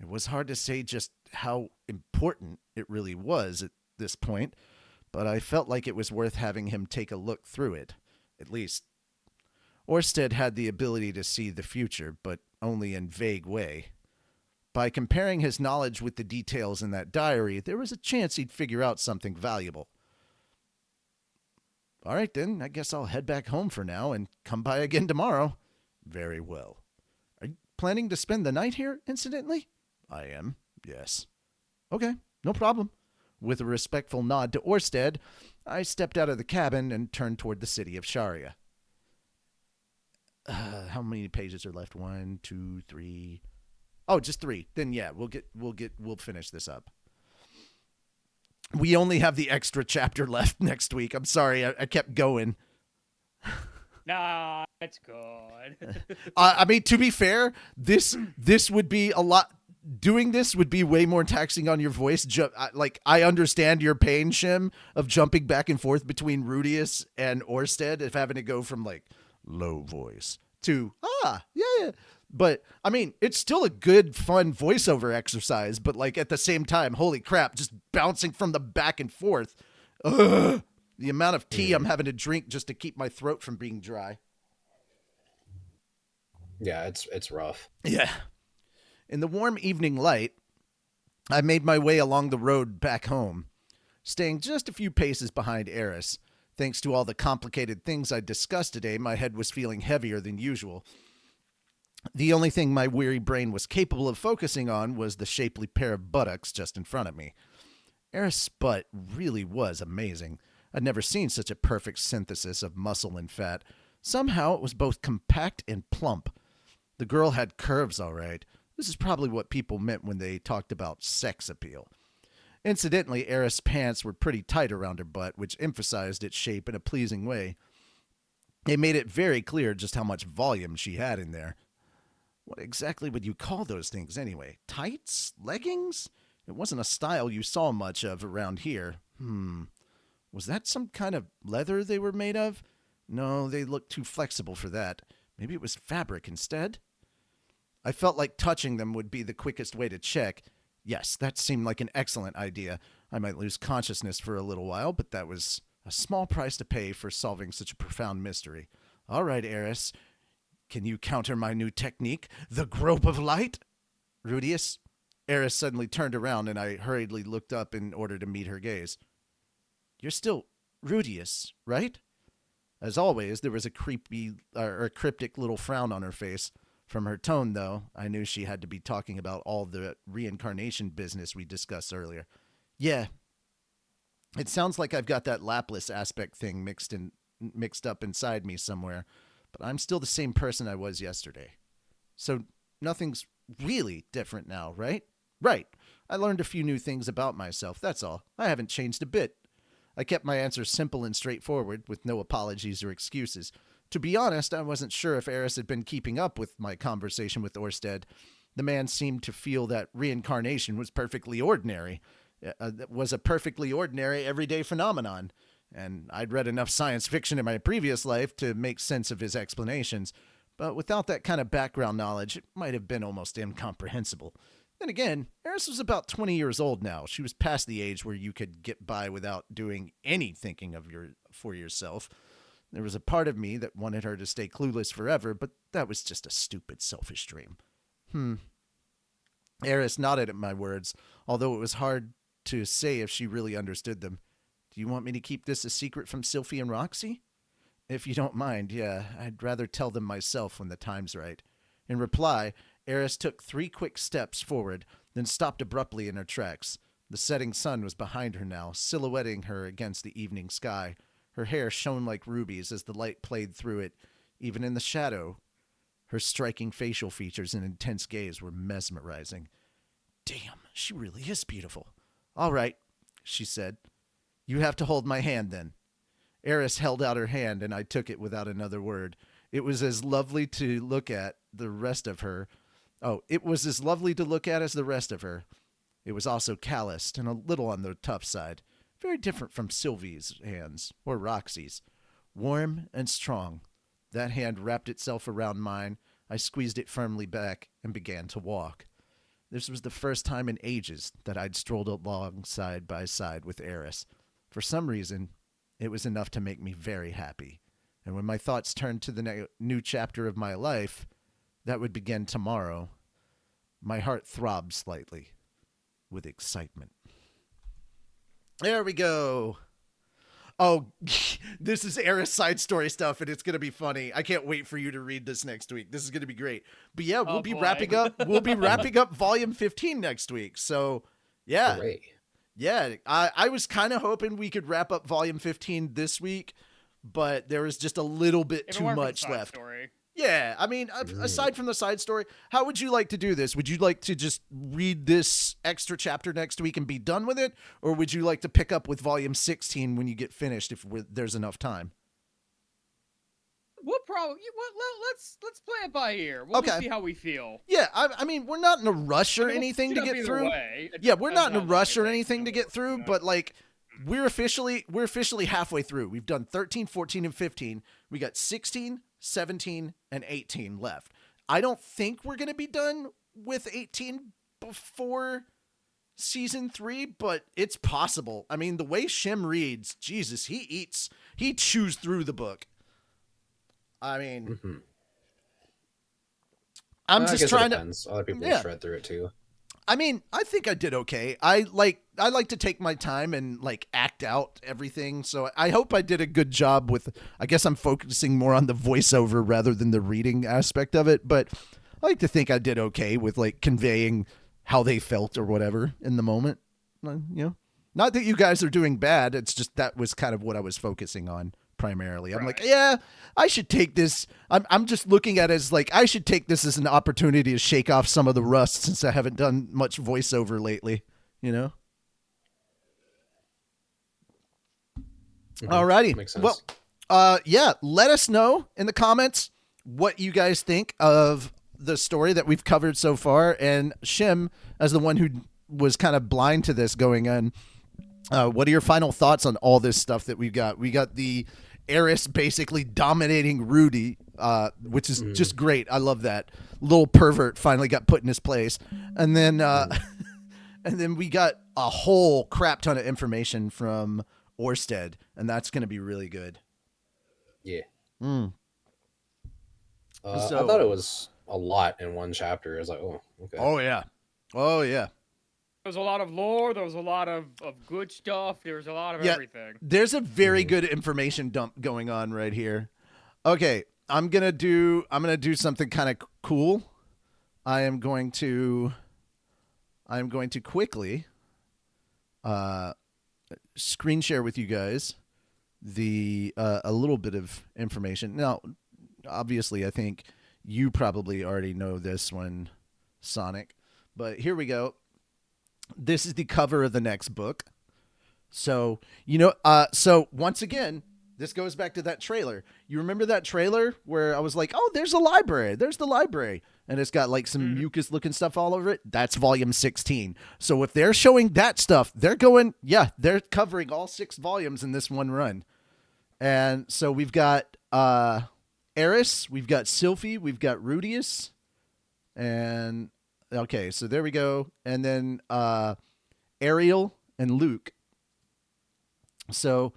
It was hard to say just how important it really was at this point, but I felt like it was worth having him take a look through it, at least. Orsted had the ability to see the future, but only in vague way. By comparing his knowledge with the details in that diary, there was a chance he'd figure out something valuable. All right, then, I guess I'll head back home for now and come by again tomorrow. Very well. Are you planning to spend the night here, incidentally? I am, yes. Okay, no problem. With a respectful nod to Orsted, I stepped out of the cabin and turned toward the city of Sharia. How many pages are left? 1, 2, 3. Oh, just 3. Then yeah, we'll finish this up. We only have the extra chapter left next week. I'm sorry, I kept going. Nah, it's good. I mean, to be fair, this would be a lot. Doing this would be way more taxing on your voice. I understand your pain, Shim, of jumping back and forth between Rudius and Orsted, of having to go from like low voice to yeah. But I mean, it's still a good, fun voiceover exercise. But like at the same time, holy crap, just bouncing from the back and forth. Ugh, the amount of tea I'm having to drink just to keep my throat from being dry. Yeah, it's rough. Yeah. In the warm evening light, I made my way along the road back home, staying just a few paces behind Eris. Thanks to all the complicated things I discussed today, my head was feeling heavier than usual. The only thing my weary brain was capable of focusing on was the shapely pair of buttocks just in front of me. Eris' butt really was amazing. I'd never seen such a perfect synthesis of muscle and fat. Somehow it was both compact and plump. The girl had curves, all right. This is probably what people meant when they talked about sex appeal. Incidentally, Eris' pants were pretty tight around her butt, which emphasized its shape in a pleasing way. It made it very clear just how much volume she had in there. What exactly would you call those things anyway? Tights? Leggings? It wasn't a style you saw much of around here. Was that some kind of leather they were made of? No, they looked too flexible for that. Maybe it was fabric instead? I felt like touching them would be the quickest way to check. Yes, that seemed like an excellent idea. I might lose consciousness for a little while, but that was a small price to pay for solving such a profound mystery. All right, Eris. Can you counter my new technique, the grope of light? Rudius? Eris suddenly turned around, and I hurriedly looked up in order to meet her gaze. You're still Rudius, right? As always, there was a cryptic little frown on her face. From her tone, though, I knew she had to be talking about all the reincarnation business we discussed earlier. Yeah. It sounds like I've got that Laplace aspect thing mixed up inside me somewhere, but I'm still the same person I was yesterday. So nothing's really different now, right? Right. I learned a few new things about myself, that's all. I haven't changed a bit. I kept my answers simple and straightforward, with no apologies or excuses. To be honest, I wasn't sure if Eris had been keeping up with my conversation with Orsted. The man seemed to feel that reincarnation was perfectly ordinary. Was a perfectly ordinary, everyday phenomenon. And I'd read enough science fiction in my previous life to make sense of his explanations. But without that kind of background knowledge, it might have been almost incomprehensible. Then again, Eris was about 20 years old now. She was past the age where you could get by without doing any thinking for yourself. There was a part of me that wanted her to stay clueless forever, but that was just a stupid, selfish dream. Eris nodded at my words, although it was hard to say if she really understood them. Do you want me to keep this a secret from Sylphie and Roxy? If you don't mind, yeah, I'd rather tell them myself when the time's right. In reply, Eris took 3 quick steps forward, then stopped abruptly in her tracks. The setting sun was behind her now, silhouetting her against the evening sky. Her hair shone like rubies as the light played through it, even in the shadow. Her striking facial features and intense gaze were mesmerizing. Damn, she really is beautiful. All right, she said. You have to hold my hand then. Eris held out her hand, and I took it without another word. It was as lovely to look at the rest of her. It was as lovely to look at as the rest of her. It was also calloused and a little on the tough side. Very different from Sylvie's hands, or Roxy's. Warm and strong. That hand wrapped itself around mine. I squeezed it firmly back and began to walk. This was the first time in ages that I'd strolled along side by side with Eris. For some reason, it was enough to make me very happy. And when my thoughts turned to the new chapter of my life, that would begin tomorrow, my heart throbbed slightly with excitement. There we go. Oh, this is Eris side story stuff, and it's going to be funny. I can't wait for you to read this next week. This is going to be great. But yeah, we'll be wrapping up volume 15 next week. So, yeah. Great. Yeah, I was kind of hoping we could wrap up volume 15 this week, but there was just a little bit too much left. Story. Yeah, I mean, aside from the side story, how would you like to do this? Would you like to just read this extra chapter next week and be done with it? Or would you like to pick up with volume 16 when you get finished if there's enough time? We'll probably let's play it by ear. We'll just see how we feel. Yeah, I mean, we're not in a rush or anything to get through. Yeah, we're not in a rush or anything to get through, but like we're officially halfway through. We've done 13, 14, and 15. We got 16, 17, and 18 left. I don't think we're going to be done with 18 before season 3, but it's possible. I mean, the way Shim reads, Jesus, he chews through the book. I mean, I'm just trying to. Other people shred through it too. I mean, I think I did okay. I like to take my time and like act out everything. So I hope I did a good job with. I guess I'm focusing more on the voiceover rather than the reading aspect of it. But I like to think I did okay with like conveying how they felt or whatever in the moment. You know, not that you guys are doing bad. It's just that was kind of what I was focusing on primarily. I'm like, yeah, I should take this. I'm just looking at it as like, I should take this as an opportunity to shake off some of the rust since I haven't done much voiceover lately, you know? Alrighty. Makes sense. Well, yeah, let us know in the comments what you guys think of the story that we've covered so far. And Shim, as the one who was kind of blind to this going in, what are your final thoughts on all this stuff that we've got? We got the Eris basically dominating Rudy, which is just great. I love that. Little pervert finally got put in his place. And then and then we got a whole crap ton of information from Orsted, and that's going to be really good. Yeah. So, I thought it was a lot in one chapter. I was like, oh, okay. Oh, yeah. There was a lot of lore. There was a lot of good stuff. There was a lot of everything. There's a very good information dump going on right here. Okay, I'm gonna do something kind of cool. I am going to quickly screen share with you guys the a little bit of information. Now, obviously, I think you probably already know this one, Sonic, but here we go. This is the cover of the next book. So, so once again, this goes back to that trailer. You remember that trailer where I was like, oh, there's a library. There's the library. And it's got like some mucus looking stuff all over it. That's volume 16. So if they're showing that stuff, they're covering all 6 volumes in this one run. And so we've got Eris, we've got Sylphie, we've got Rudius, and okay, so there we go. And then Ariel and Luke. So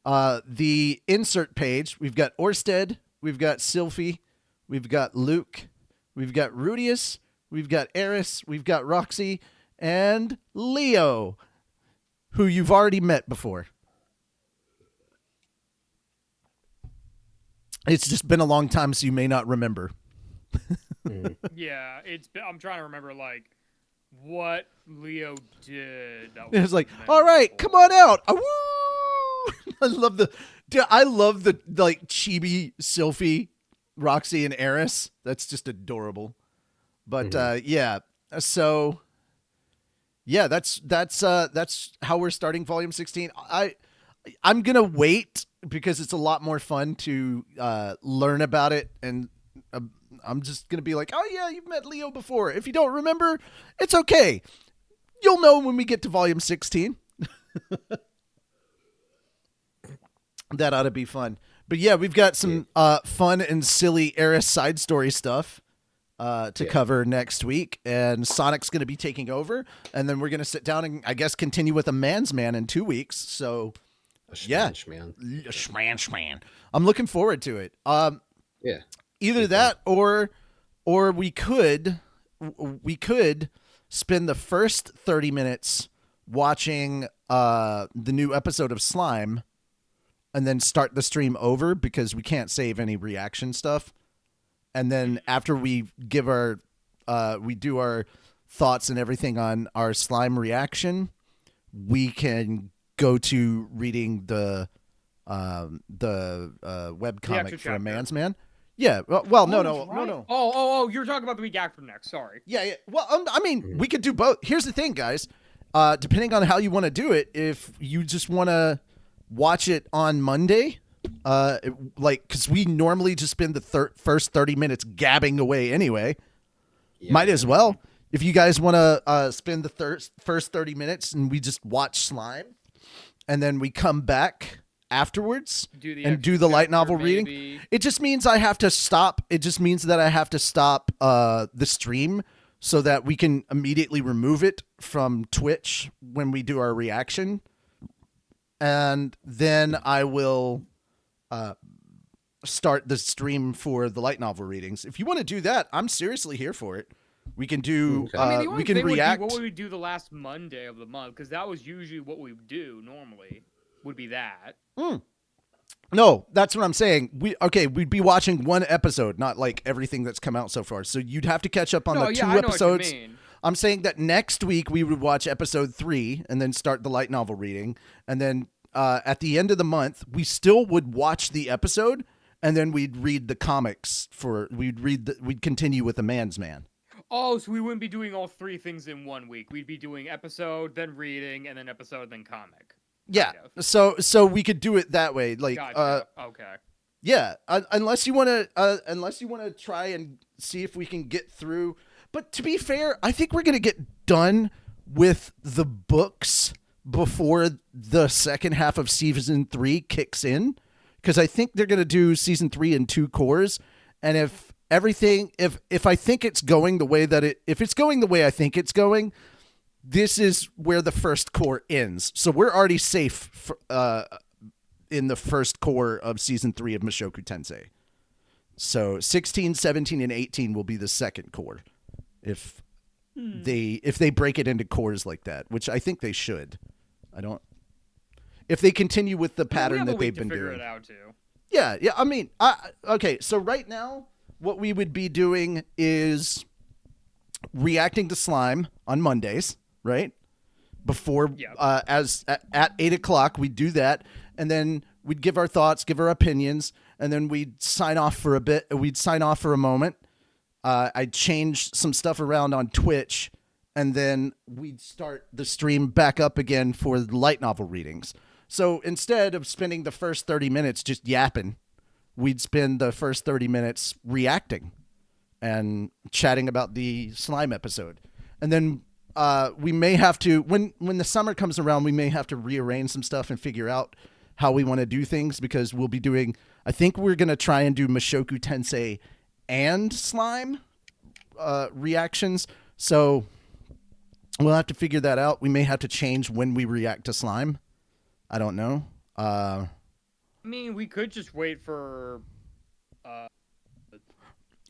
the insert page, we've got Orsted, we've got Sylphie, we've got Luke, we've got Rudius, we've got Eris, we've got Roxy, and Leo, who you've already met before. It's just been a long time, so you may not remember. Yeah, I'm trying to remember like what Leo did. It was like, all right, come on out. Woo! I love the like chibi Sylphie, Roxy, and Eris. That's just adorable. But yeah, so yeah, that's how we're starting volume 16. I'm gonna wait because it's a lot more fun to learn about it, and I'm just gonna be like, oh yeah, you've met Leo before. If you don't remember, it's okay. You'll know when we get to volume 16. That ought to be fun. But yeah, we've got some fun and silly Eris side story stuff to cover next week, and Sonic's going to be taking over, and then we're going to sit down and I guess continue with a Man's Man in 2 weeks. So Schman. I'm looking forward to it. Either that or we could spend the first 30 minutes watching the new episode of Slime and then start the stream over because we can't save any reaction stuff. And then after we give our we do our thoughts and everything on our Slime reaction, we can go to reading the webcomic for A Man's Man. Yeah. Well, no. Oh, you're talking about the week after next. Sorry. Yeah. Well, I mean, we could do both. Here's the thing, guys. Depending on how you want to do it, if you just want to watch it on Monday, because we normally just spend the first 30 minutes gabbing away anyway. Yeah. Might as well. If you guys want to spend the first 30 minutes and we just watch Slime, and then we come back afterwards and do the light novel reading. It just means I have to stop. It just means that I have to stop the stream so that we can immediately remove it from Twitch when we do our reaction. And then I will start the stream for the light novel readings. If you want to do that, I'm seriously here for it. We can do. We can react. What would we do the last Monday of the month? Because that was usually what we do normally. Would be that. No, that's what I'm saying. We'd be watching one episode, not like everything that's come out so far. So you'd have to catch up on the 2 episodes. What you mean. I'm saying that next week we would watch episode 3 and then start the light novel reading. And then at the end of the month, we still would watch the episode and then we'd read the comics we'd continue with A Man's Man. Oh, so we wouldn't be doing all 3 things in 1 week. We'd be doing episode, then reading, and then episode, then comic. Yeah. Kind of. So we could do it that way. Like, Gotcha. Okay. Yeah, unless you want to try and see if we can get through. But to be fair, I think we're gonna get done with the books before the second half of season 3 kicks in, because I think they're gonna do season 3 in 2 cores. And if I think it's going the way if it's going the way I think it's going, this is where the first core ends. So we're already safe for, in the first core of season 3 of Mushoku Tensei. So 16, 17, and 18 will be the second core if they break it into cores like that, which I think they should. If they continue with the pattern that they've been doing. Figure it out too. Yeah. I mean, okay. So right now, what we would be doing is reacting to Slime on Mondays, right? Before, at 8 o'clock, we do that. And then we'd give our thoughts, give our opinions, and then we'd sign off for a bit. We'd sign off for a moment. I'd change some stuff around on Twitch, and then we'd start the stream back up again for the light novel readings. So instead of spending the first 30 minutes just yapping, we'd spend the first 30 minutes reacting and chatting about the Slime episode. And then we may have to, when the summer comes around, we may have to rearrange some stuff and figure out how we want to do things, because we'll be doing, I think we're going to try and do Mushoku Tensei and Slime reactions. So we'll have to figure that out. We may have to change when we react to Slime. I don't know. I mean, we could just wait for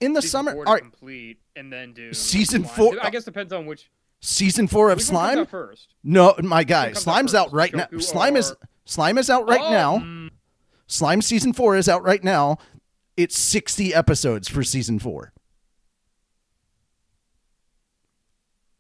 in the summer, all right, complete, and then do season Slime. 4. I guess depends on which season 4 of which Slime. One comes out first? No, my guy, Slime's out first? right now. Mushoku Slime is out right now. Slime season 4 is out right now. It's 60 episodes for season 4.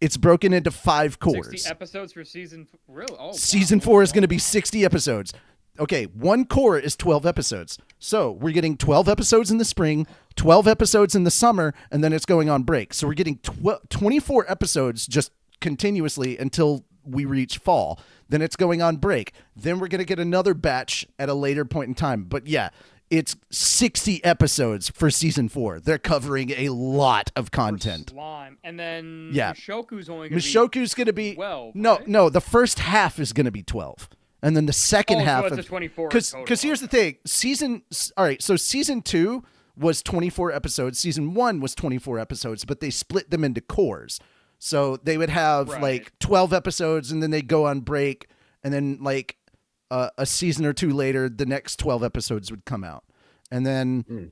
It's broken into 5 cores. 60 episodes for season. Really? Oh, season 4 is going to be 60 episodes. Okay, one core is 12 episodes. So we're getting 12 episodes in the spring, 12 episodes in the summer, and then it's going on break. So we're getting 24 episodes just continuously until we reach fall. Then it's going on break. Then we're going to get another batch at a later point in time. But yeah, it's 60 episodes for season 4. They're covering a lot of content. Slime. And then yeah. Mushoku's only going to be 12. No, right? no, the first half is going to be 12. And then the second half so it's of 24 because here's the thing. Season 2 was 24 episodes. Season 1 was 24 episodes, but they split them into cores. So they would have like 12 episodes, and then they go on break, and then like a season or 2 later, the next 12 episodes would come out. And then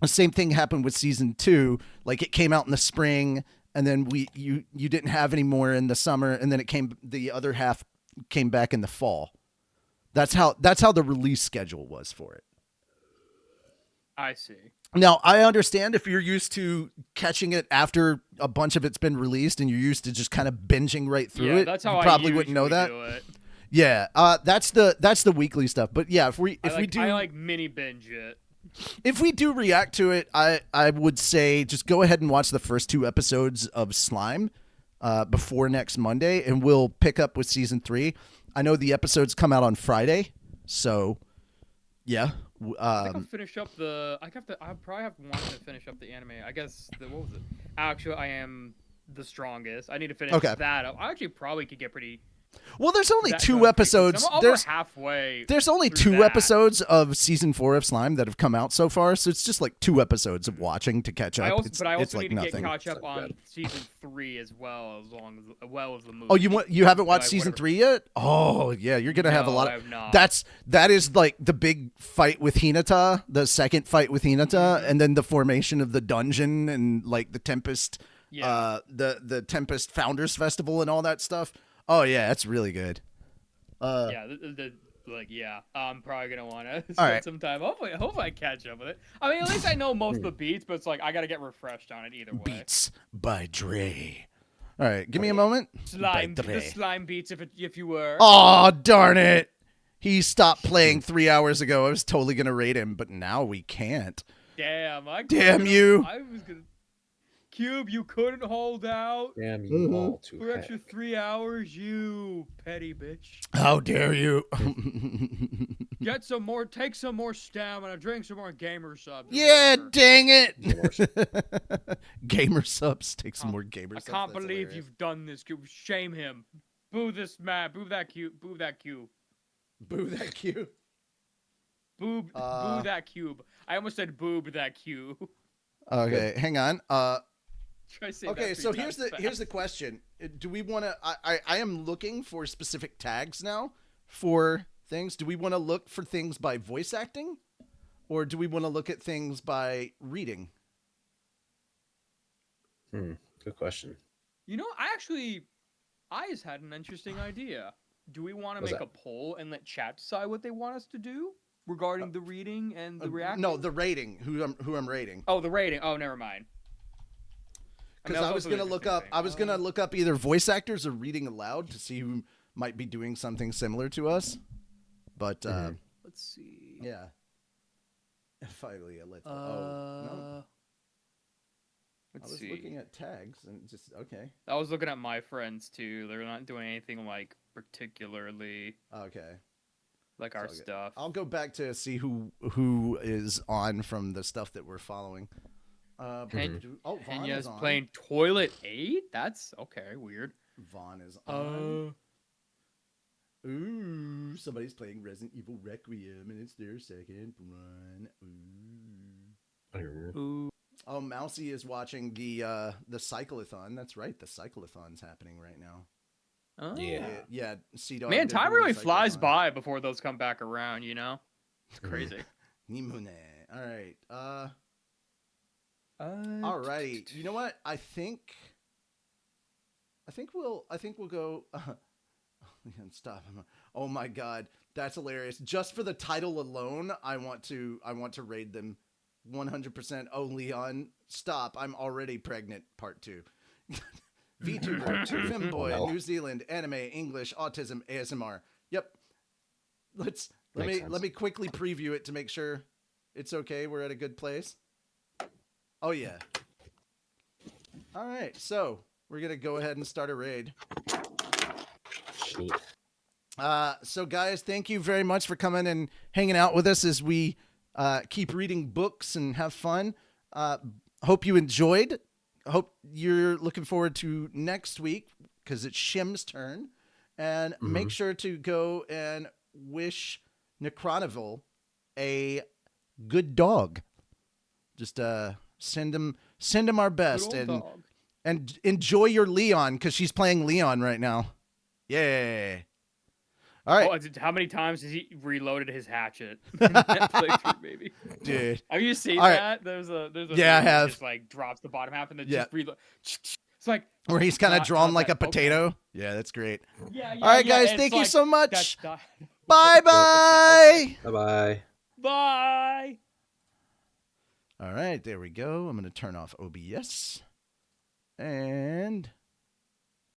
the same thing happened with season 2. Like it came out in the spring, and then you didn't have any more in the summer, and then the other half came back in the fall. That's how the release schedule was for it. I see. Now, I understand if you're used to catching it after a bunch of it's been released and you're used to just kind of binging right through it. That's how you probably wouldn't know that. Do it. Yeah, that's the weekly stuff. But yeah, I like mini binge it. If we do react to it, I would say just go ahead and watch the first 2 episodes of Slime before next Monday, and we'll pick up with season 3. I know the episodes come out on Friday, so yeah. I think I'll finish up the. I probably have one to finish up the anime. I guess what was it? Actually, I am the strongest. I need to finish that up. I actually probably could get pretty. Well, there's only 2 episodes. There's halfway. There's only 2 episodes of season 4 of Slime that have come out so far, so it's just like 2 episodes of watching to catch up. I also like need to nothing. get caught up on season 3 as well as the movie. Oh, you haven't watched season 3 yet? Oh, yeah, you're gonna have a lot of. That is like the big fight with Hinata, the second fight with Hinata, and then the formation of the dungeon and like the Tempest, the Tempest Founders Festival and all that stuff. Oh yeah, that's really good. I'm probably gonna want to spend some time. Hopefully I catch up with it. I mean, at least I know most of the beats, but it's like I gotta get refreshed on it either way. Beats by Dre. All right, give me a moment. The slime beats, if you were. Oh darn it! He stopped playing 3 hours ago. I was totally gonna rate him, but now we can't. Damn! Damn you! I was gonna. Cube, you couldn't hold out Damn you all to for extra 3 hours, you petty bitch. How dare you? Take some more stamina, drink some more gamer subs. Yeah, dang it. Gamer subs. Take some more gamer subs. I can't believe you've done this, Cube. Shame him. Boo this man. Boo that cube. Boo that cube. Boo that cube. Boo that cube. I almost said boob that cube. Okay, hang on. Okay, so here's the question. Do we want to I am looking for specific tags now for things. Do we want to look for things by voice acting, or do we want to look at things by reading? Good question. You know, I just had an interesting idea. Do we want to make a poll and let chat decide what they want us to do regarding the reading and the reacting? No, the rating. Who I'm rating. Oh, the rating. Oh, never mind. Because I was gonna look up. I was gonna look up either voice actors or reading aloud to see who might be doing something similar to us. But let's see. Yeah. Finally, let's. Oh no. I was looking at tags and just okay. I was looking at my friends too. They're not doing anything like particularly okay. Like our stuff. I'll go back to see who is on from the stuff that we're following. Vaughn is on. Playing Toilet 8? That's okay, weird. Vaughn is on. Ooh, somebody's playing Resident Evil Requiem and it's their second run. Ooh. Oh, Mousy is watching the cyclothon. That's right, the cyclothon's happening right now. Oh. Yeah. Man, time really flies by before those come back around, you know? It's crazy. Nimune. All right. Alrighty. You know what? I think we'll go. Stop. Oh my God, that's hilarious. Just for the title alone, I want to raid them 100%. Oh, Leon, stop! I'm already pregnant. Part 2. VTuber, Femboy, New Zealand, anime, English, autism, ASMR. Yep. Let me quickly preview it to make sure it's okay. We're at a good place. Oh yeah. All right, so we're gonna go ahead and start a raid. Shoot. So guys, thank you very much for coming and hanging out with us as we keep reading books and have fun. Hope you enjoyed. Hope you're looking forward to next week because it's Shim's turn. And make sure to go and wish Necronovel a good dog. Just send him our best and enjoy your Leon because she's playing Leon right now. Yay. All right. Oh, how many times has he reloaded his hatchet in that playthrough, baby? Dude. Have you seen that? There's a yeah, I have. Just like drops the bottom half and then just reload. It's like where he's kind of drawn like a potato. Okay. Yeah, that's great. Yeah. All right, guys, thank you so much. Bye. Bye. Bye. All right, there we go. I'm going to turn off OBS. And